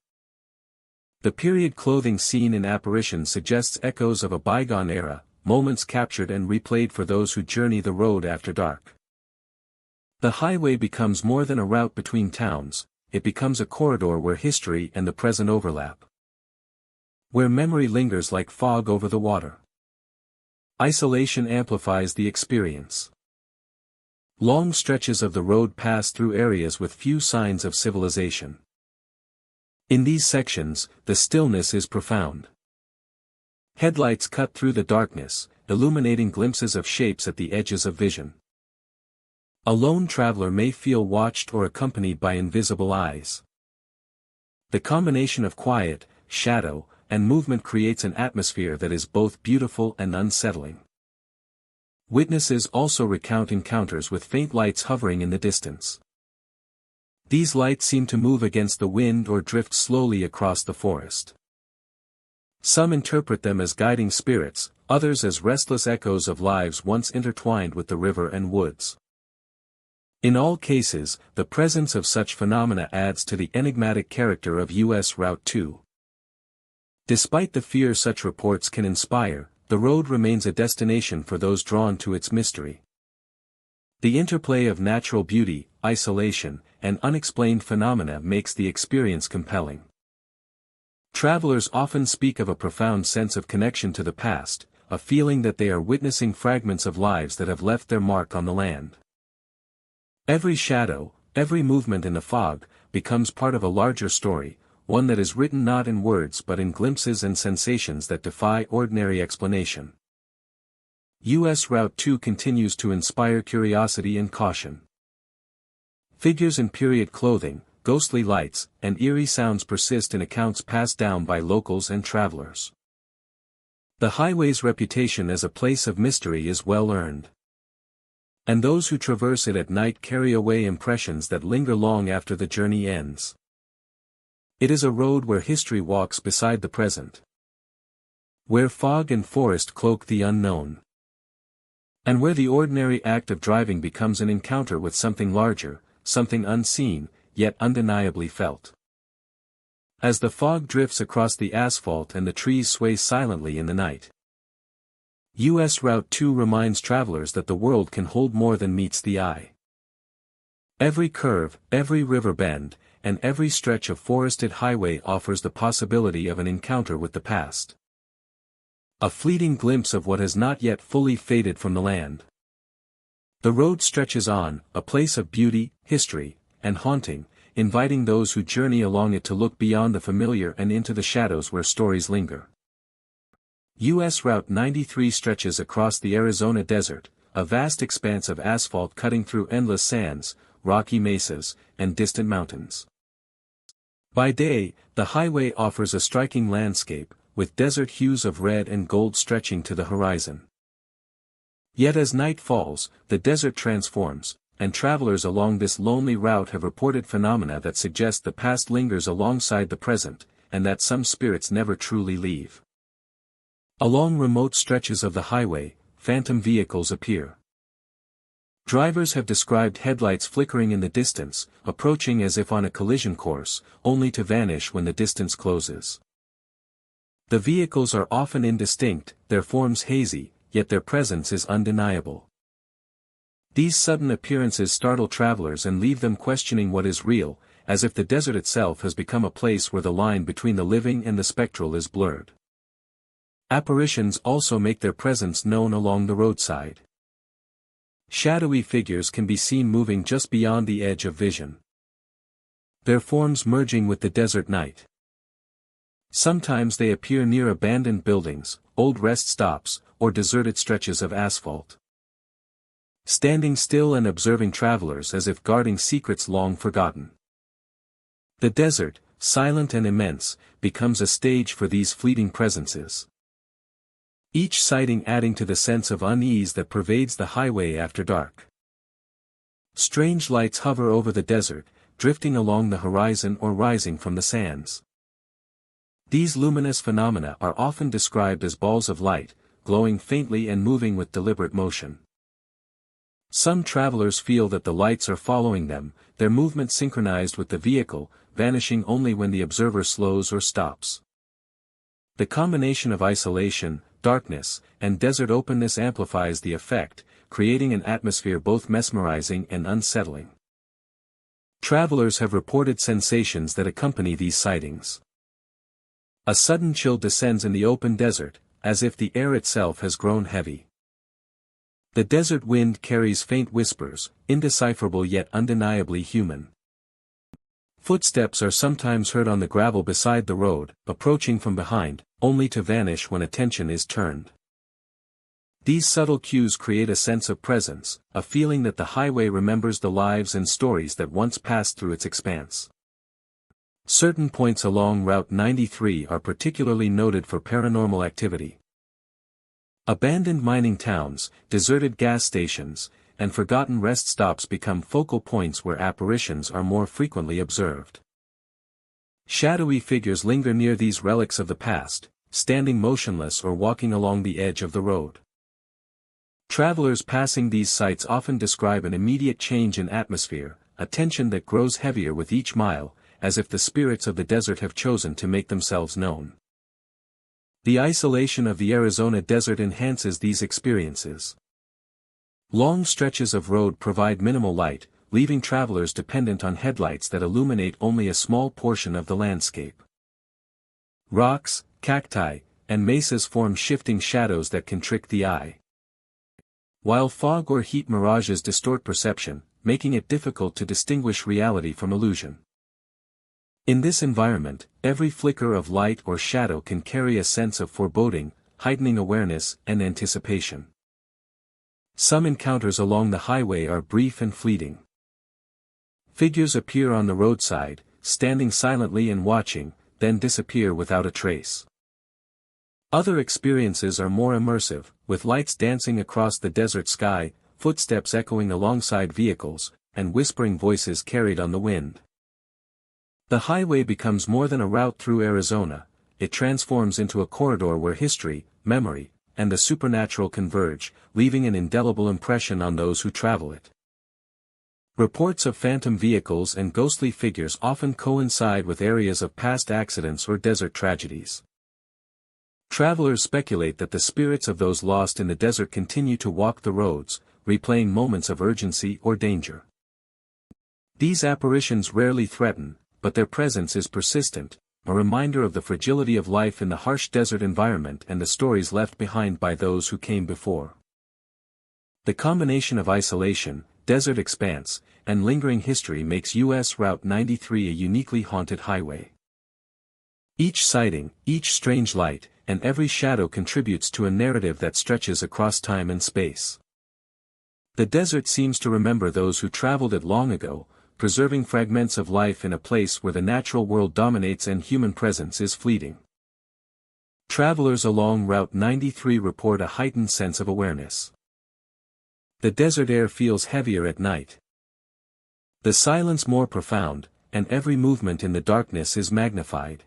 The period clothing seen in apparitions suggests echoes of a bygone era, moments captured and replayed for those who journey the road after dark. The highway becomes more than a route between towns, it becomes a corridor where history and the present overlap. Where memory lingers like fog over the water. Isolation amplifies the experience. Long stretches of the road pass through areas with few signs of civilization. In these sections, the stillness is profound. Headlights cut through the darkness, illuminating glimpses of shapes at the edges of vision. A lone traveler may feel watched or accompanied by invisible eyes. The combination of quiet, shadow, and movement creates an atmosphere that is both beautiful and unsettling. Witnesses also recount encounters with faint lights hovering in the distance. These lights seem to move against the wind or drift slowly across the forest. Some interpret them as guiding spirits, others as restless echoes of lives once intertwined with the river and woods. In all cases, the presence of such phenomena adds to the enigmatic character of U.S. Route 2. Despite the fear such reports can inspire, the road remains a destination for those drawn to its mystery. The interplay of natural beauty, isolation, and unexplained phenomena makes the experience compelling. Travelers often speak of a profound sense of connection to the past, a feeling that they are witnessing fragments of lives that have left their mark on the land. Every shadow, every movement in the fog, becomes part of a larger story, one that is written not in words but in glimpses and sensations that defy ordinary explanation. U.S. Route 2 continues to inspire curiosity and caution. Figures in period clothing, ghostly lights, and eerie sounds persist in accounts passed down by locals and travelers. The highway's reputation as a place of mystery is well earned. And those who traverse it at night carry away impressions that linger long after the journey ends. It is a road where history walks beside the present, where fog and forest cloak the unknown, and where the ordinary act of driving becomes an encounter with something larger, something unseen, yet undeniably felt. As the fog drifts across the asphalt and the trees sway silently in the night, U.S. Route 2 reminds travelers that the world can hold more than meets the eye. Every curve, every river bend, and every stretch of forested highway offers the possibility of an encounter with the past. A fleeting glimpse of what has not yet fully faded from the land. The road stretches on, a place of beauty, history, and haunting, inviting those who journey along it to look beyond the familiar and into the shadows where stories linger. U.S. Route 93 stretches across the Arizona desert, a vast expanse of asphalt cutting through endless sands, rocky mesas, and distant mountains. By day, the highway offers a striking landscape, with desert hues of red and gold stretching to the horizon. Yet as night falls, the desert transforms, and travelers along this lonely route have reported phenomena that suggest the past lingers alongside the present, and that some spirits never truly leave. Along remote stretches of the highway, phantom vehicles appear. Drivers have described headlights flickering in the distance, approaching as if on a collision course, only to vanish when the distance closes. The vehicles are often indistinct, their forms hazy, yet their presence is undeniable. These sudden appearances startle travelers and leave them questioning what is real, as if the desert itself has become a place where the line between the living and the spectral is blurred. Apparitions also make their presence known along the roadside. Shadowy figures can be seen moving just beyond the edge of vision, their forms merging with the desert night. Sometimes they appear near abandoned buildings, old rest stops, or deserted stretches of asphalt, standing still and observing travelers as if guarding secrets long forgotten. The desert, silent and immense, becomes a stage for these fleeting presences, each sighting adding to the sense of unease that pervades the highway after dark. Strange lights hover over the desert, drifting along the horizon or rising from the sands. These luminous phenomena are often described as balls of light, glowing faintly and moving with deliberate motion. Some travelers feel that the lights are following them, their movement synchronized with the vehicle, vanishing only when the observer slows or stops. The combination of isolation, darkness, and desert openness amplifies the effect, creating an atmosphere both mesmerizing and unsettling. Travelers have reported sensations that accompany these sightings. A sudden chill descends in the open desert, as if the air itself has grown heavy. The desert wind carries faint whispers, indecipherable yet undeniably human. Footsteps are sometimes heard on the gravel beside the road, approaching from behind, only to vanish when attention is turned. These subtle cues create a sense of presence, a feeling that the highway remembers the lives and stories that once passed through its expanse. Certain points along Route 93 are particularly noted for paranormal activity. Abandoned mining towns, deserted gas stations, and forgotten rest stops become focal points where apparitions are more frequently observed. Shadowy figures linger near these relics of the past, standing motionless or walking along the edge of the road. Travelers passing these sites often describe an immediate change in atmosphere, a tension that grows heavier with each mile, as if the spirits of the desert have chosen to make themselves known. The isolation of the Arizona desert enhances these experiences. Long stretches of road provide minimal light, leaving travelers dependent on headlights that illuminate only a small portion of the landscape. Rocks, cacti, and mesas form shifting shadows that can trick the eye, while fog or heat mirages distort perception, making it difficult to distinguish reality from illusion. In this environment, every flicker of light or shadow can carry a sense of foreboding, heightening awareness and anticipation. Some encounters along the highway are brief and fleeting. Figures appear on the roadside, standing silently and watching, then disappear without a trace. Other experiences are more immersive, with lights dancing across the desert sky, footsteps echoing alongside vehicles, and whispering voices carried on the wind. The highway becomes more than a route through Arizona, it transforms into a corridor where history, memory, and the supernatural converge, leaving an indelible impression on those who travel it. Reports of phantom vehicles and ghostly figures often coincide with areas of past accidents or desert tragedies. Travelers speculate that the spirits of those lost in the desert continue to walk the roads, replaying moments of urgency or danger. These apparitions rarely threaten, but their presence is persistent, a reminder of the fragility of life in the harsh desert environment and the stories left behind by those who came before. The combination of isolation, desert expanse, and lingering history makes U.S. Route 93 a uniquely haunted highway. Each sighting, each strange light, and every shadow contributes to a narrative that stretches across time and space. The desert seems to remember those who traveled it long ago, preserving fragments of life in a place where the natural world dominates and human presence is fleeting. Travelers along Route 93 report a heightened sense of awareness. The desert air feels heavier at night. The silence more profound, and every movement in the darkness is magnified.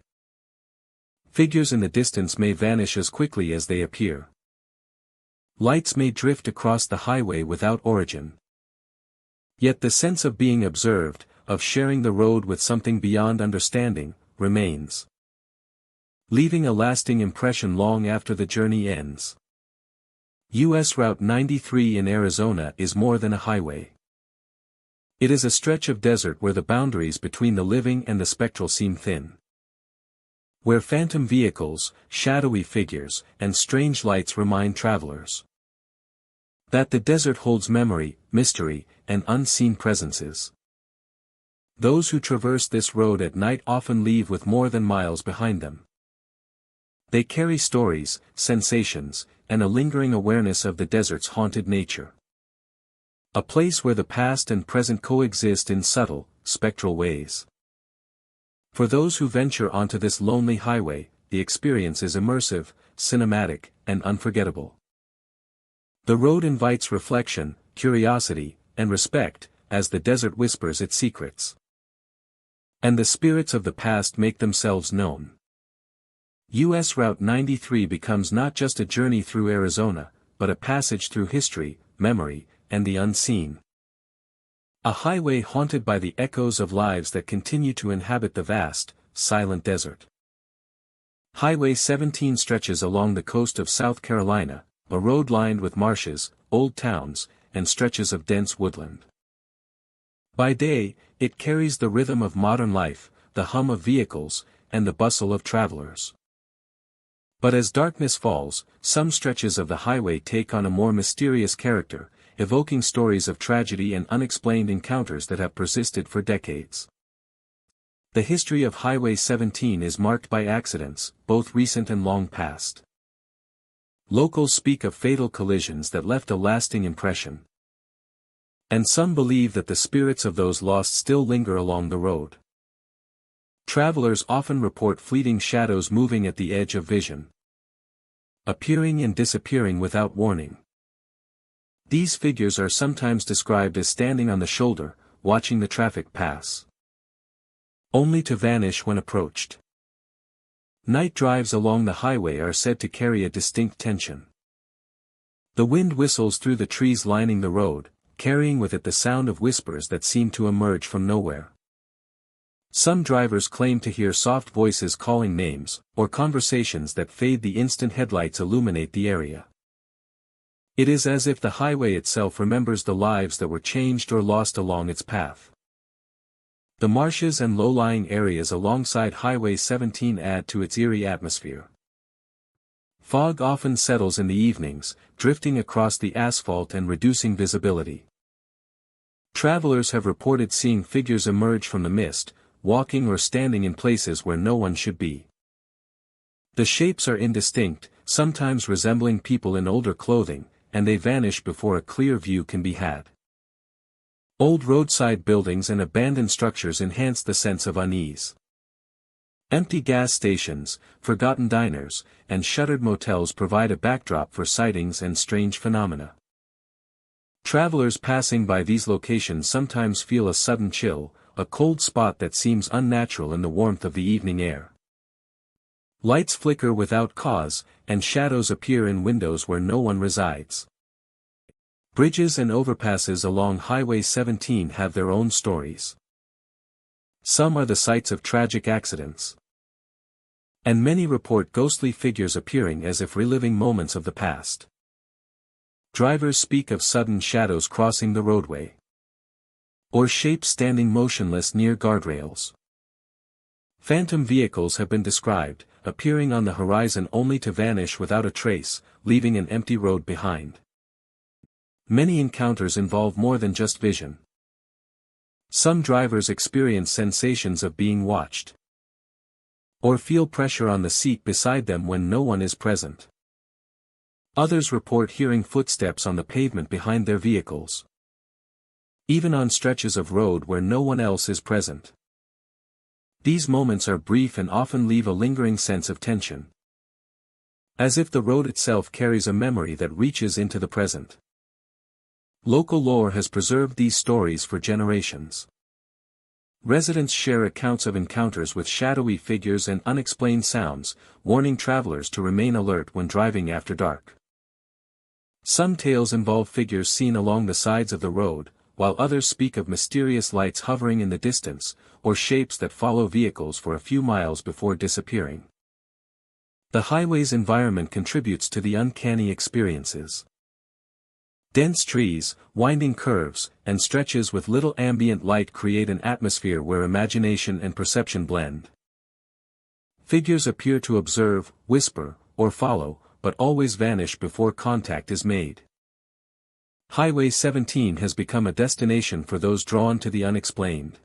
Figures in the distance may vanish as quickly as they appear. Lights may drift across the highway without origin. Yet the sense of being observed, of sharing the road with something beyond understanding, remains, leaving a lasting impression long after the journey ends. U.S. Route 93 in Arizona is more than a highway. It is a stretch of desert where the boundaries between the living and the spectral seem thin. Where phantom vehicles, shadowy figures, and strange lights remind travelers that the desert holds memory, mystery, and unseen presences. Those who traverse this road at night often leave with more than miles behind them. They carry stories, sensations, and a lingering awareness of the desert's haunted nature. A place where the past and present coexist in subtle, spectral ways. For those who venture onto this lonely highway, the experience is immersive, cinematic, and unforgettable. The road invites reflection, curiosity, and respect, as the desert whispers its secrets. And the spirits of the past make themselves known. U.S. Route 93 becomes not just a journey through Arizona, but a passage through history, memory, and the unseen. A highway haunted by the echoes of lives that continue to inhabit the vast, silent desert. Highway 17 stretches along the coast of South Carolina, a road lined with marshes, old towns, and stretches of dense woodland. By day, it carries the rhythm of modern life, the hum of vehicles, and the bustle of travelers. But as darkness falls, some stretches of the highway take on a more mysterious character, evoking stories of tragedy and unexplained encounters that have persisted for decades. The history of Highway 17 is marked by accidents, both recent and long past. Locals speak of fatal collisions that left a lasting impression. And some believe that the spirits of those lost still linger along the road. Travelers often report fleeting shadows moving at the edge of vision, appearing and disappearing without warning. These figures are sometimes described as standing on the shoulder, watching the traffic pass, only to vanish when approached. Night drives along the highway are said to carry a distinct tension. The wind whistles through the trees lining the road, carrying with it the sound of whispers that seem to emerge from nowhere. Some drivers claim to hear soft voices calling names, or conversations that fade the instant headlights illuminate the area. It is as if the highway itself remembers the lives that were changed or lost along its path. The marshes and low-lying areas alongside Highway 17 add to its eerie atmosphere. Fog often settles in the evenings, drifting across the asphalt and reducing visibility. Travelers have reported seeing figures emerge from the mist, walking or standing in places where no one should be. The shapes are indistinct, sometimes resembling people in older clothing, and they vanish before a clear view can be had. Old roadside buildings and abandoned structures enhance the sense of unease. Empty gas stations, forgotten diners, and shuttered motels provide a backdrop for sightings and strange phenomena. Travelers passing by these locations sometimes feel a sudden chill, a cold spot that seems unnatural in the warmth of the evening air. Lights flicker without cause, and shadows appear in windows where no one resides. Bridges and overpasses along Highway 17 have their own stories. Some are the sites of tragic accidents. And many report ghostly figures appearing as if reliving moments of the past. Drivers speak of sudden shadows crossing the roadway. Or shapes standing motionless near guardrails. Phantom vehicles have been described, appearing on the horizon only to vanish without a trace, leaving an empty road behind. Many encounters involve more than just vision. Some drivers experience sensations of being watched. Or feel pressure on the seat beside them when no one is present. Others report hearing footsteps on the pavement behind their vehicles. Even on stretches of road where no one else is present. These moments are brief and often leave a lingering sense of tension. As if the road itself carries a memory that reaches into the present. Local lore has preserved these stories for generations. Residents share accounts of encounters with shadowy figures and unexplained sounds, warning travelers to remain alert when driving after dark. Some tales involve figures seen along the sides of the road, while others speak of mysterious lights hovering in the distance, or shapes that follow vehicles for a few miles before disappearing. The highway's environment contributes to the uncanny experiences. Dense trees, winding curves, and stretches with little ambient light create an atmosphere where imagination and perception blend. Figures appear to observe, whisper, or follow, but always vanish before contact is made. Highway 17 has become a destination for those drawn to the unexplained.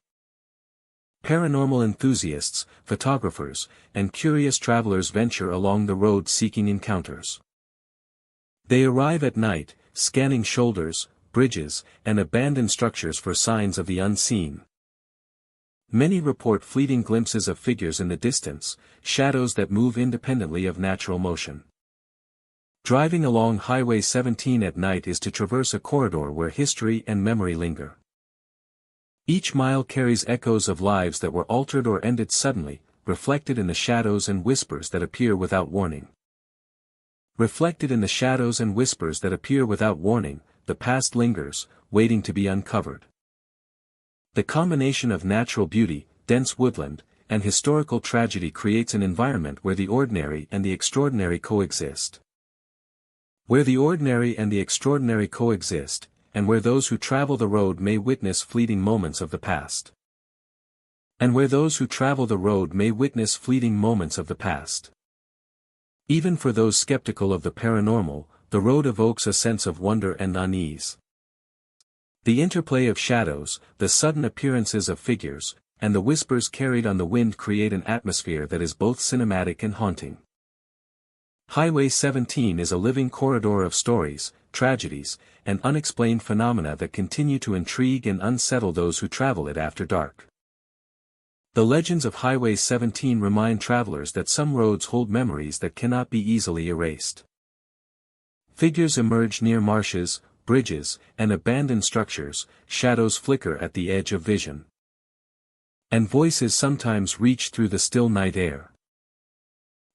Paranormal enthusiasts, photographers, and curious travelers venture along the road seeking encounters. They arrive at night, scanning shoulders, bridges, and abandoned structures for signs of the unseen. Many report fleeting glimpses of figures in the distance, shadows that move independently of natural motion. Driving along Highway 17 at night is to traverse a corridor where history and memory linger. Each mile carries echoes of lives that were altered or ended suddenly, reflected in the shadows and whispers that appear without warning. Reflected in the shadows and whispers that appear without warning, the past lingers, waiting to be uncovered. The combination of natural beauty, dense woodland, and historical tragedy creates an environment where the ordinary and the extraordinary coexist. Where the ordinary and the extraordinary coexist, and where those who travel the road may witness fleeting moments of the past. And where those who travel the road may witness fleeting moments of the past. Even for those skeptical of the paranormal, the road evokes a sense of wonder and unease. The interplay of shadows, the sudden appearances of figures, and the whispers carried on the wind create an atmosphere that is both cinematic and haunting. Highway 17 is a living corridor of stories, tragedies, and unexplained phenomena that continue to intrigue and unsettle those who travel it after dark. The legends of Highway 17 remind travelers that some roads hold memories that cannot be easily erased. Figures emerge near marshes, bridges, and abandoned structures, shadows flicker at the edge of vision. And voices sometimes reach through the still night air.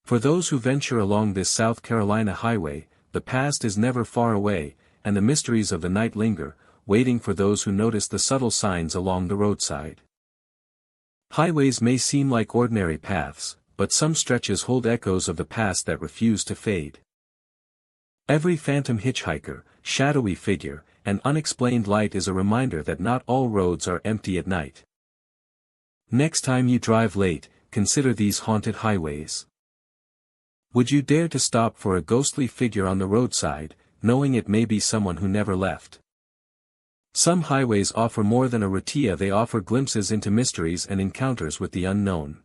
For those who venture along this South Carolina highway, the past is never far away, and the mysteries of the night linger, waiting for those who notice the subtle signs along the roadside. Highways may seem like ordinary paths, but some stretches hold echoes of the past that refuse to fade. Every phantom hitchhiker, shadowy figure, and unexplained light is a reminder that not all roads are empty at night. Next time you drive late, consider these haunted highways. Would you dare to stop for a ghostly figure on the roadside, knowing it may be someone who never left? Some highways offer more than a ratia, they offer glimpses into mysteries and encounters with the unknown.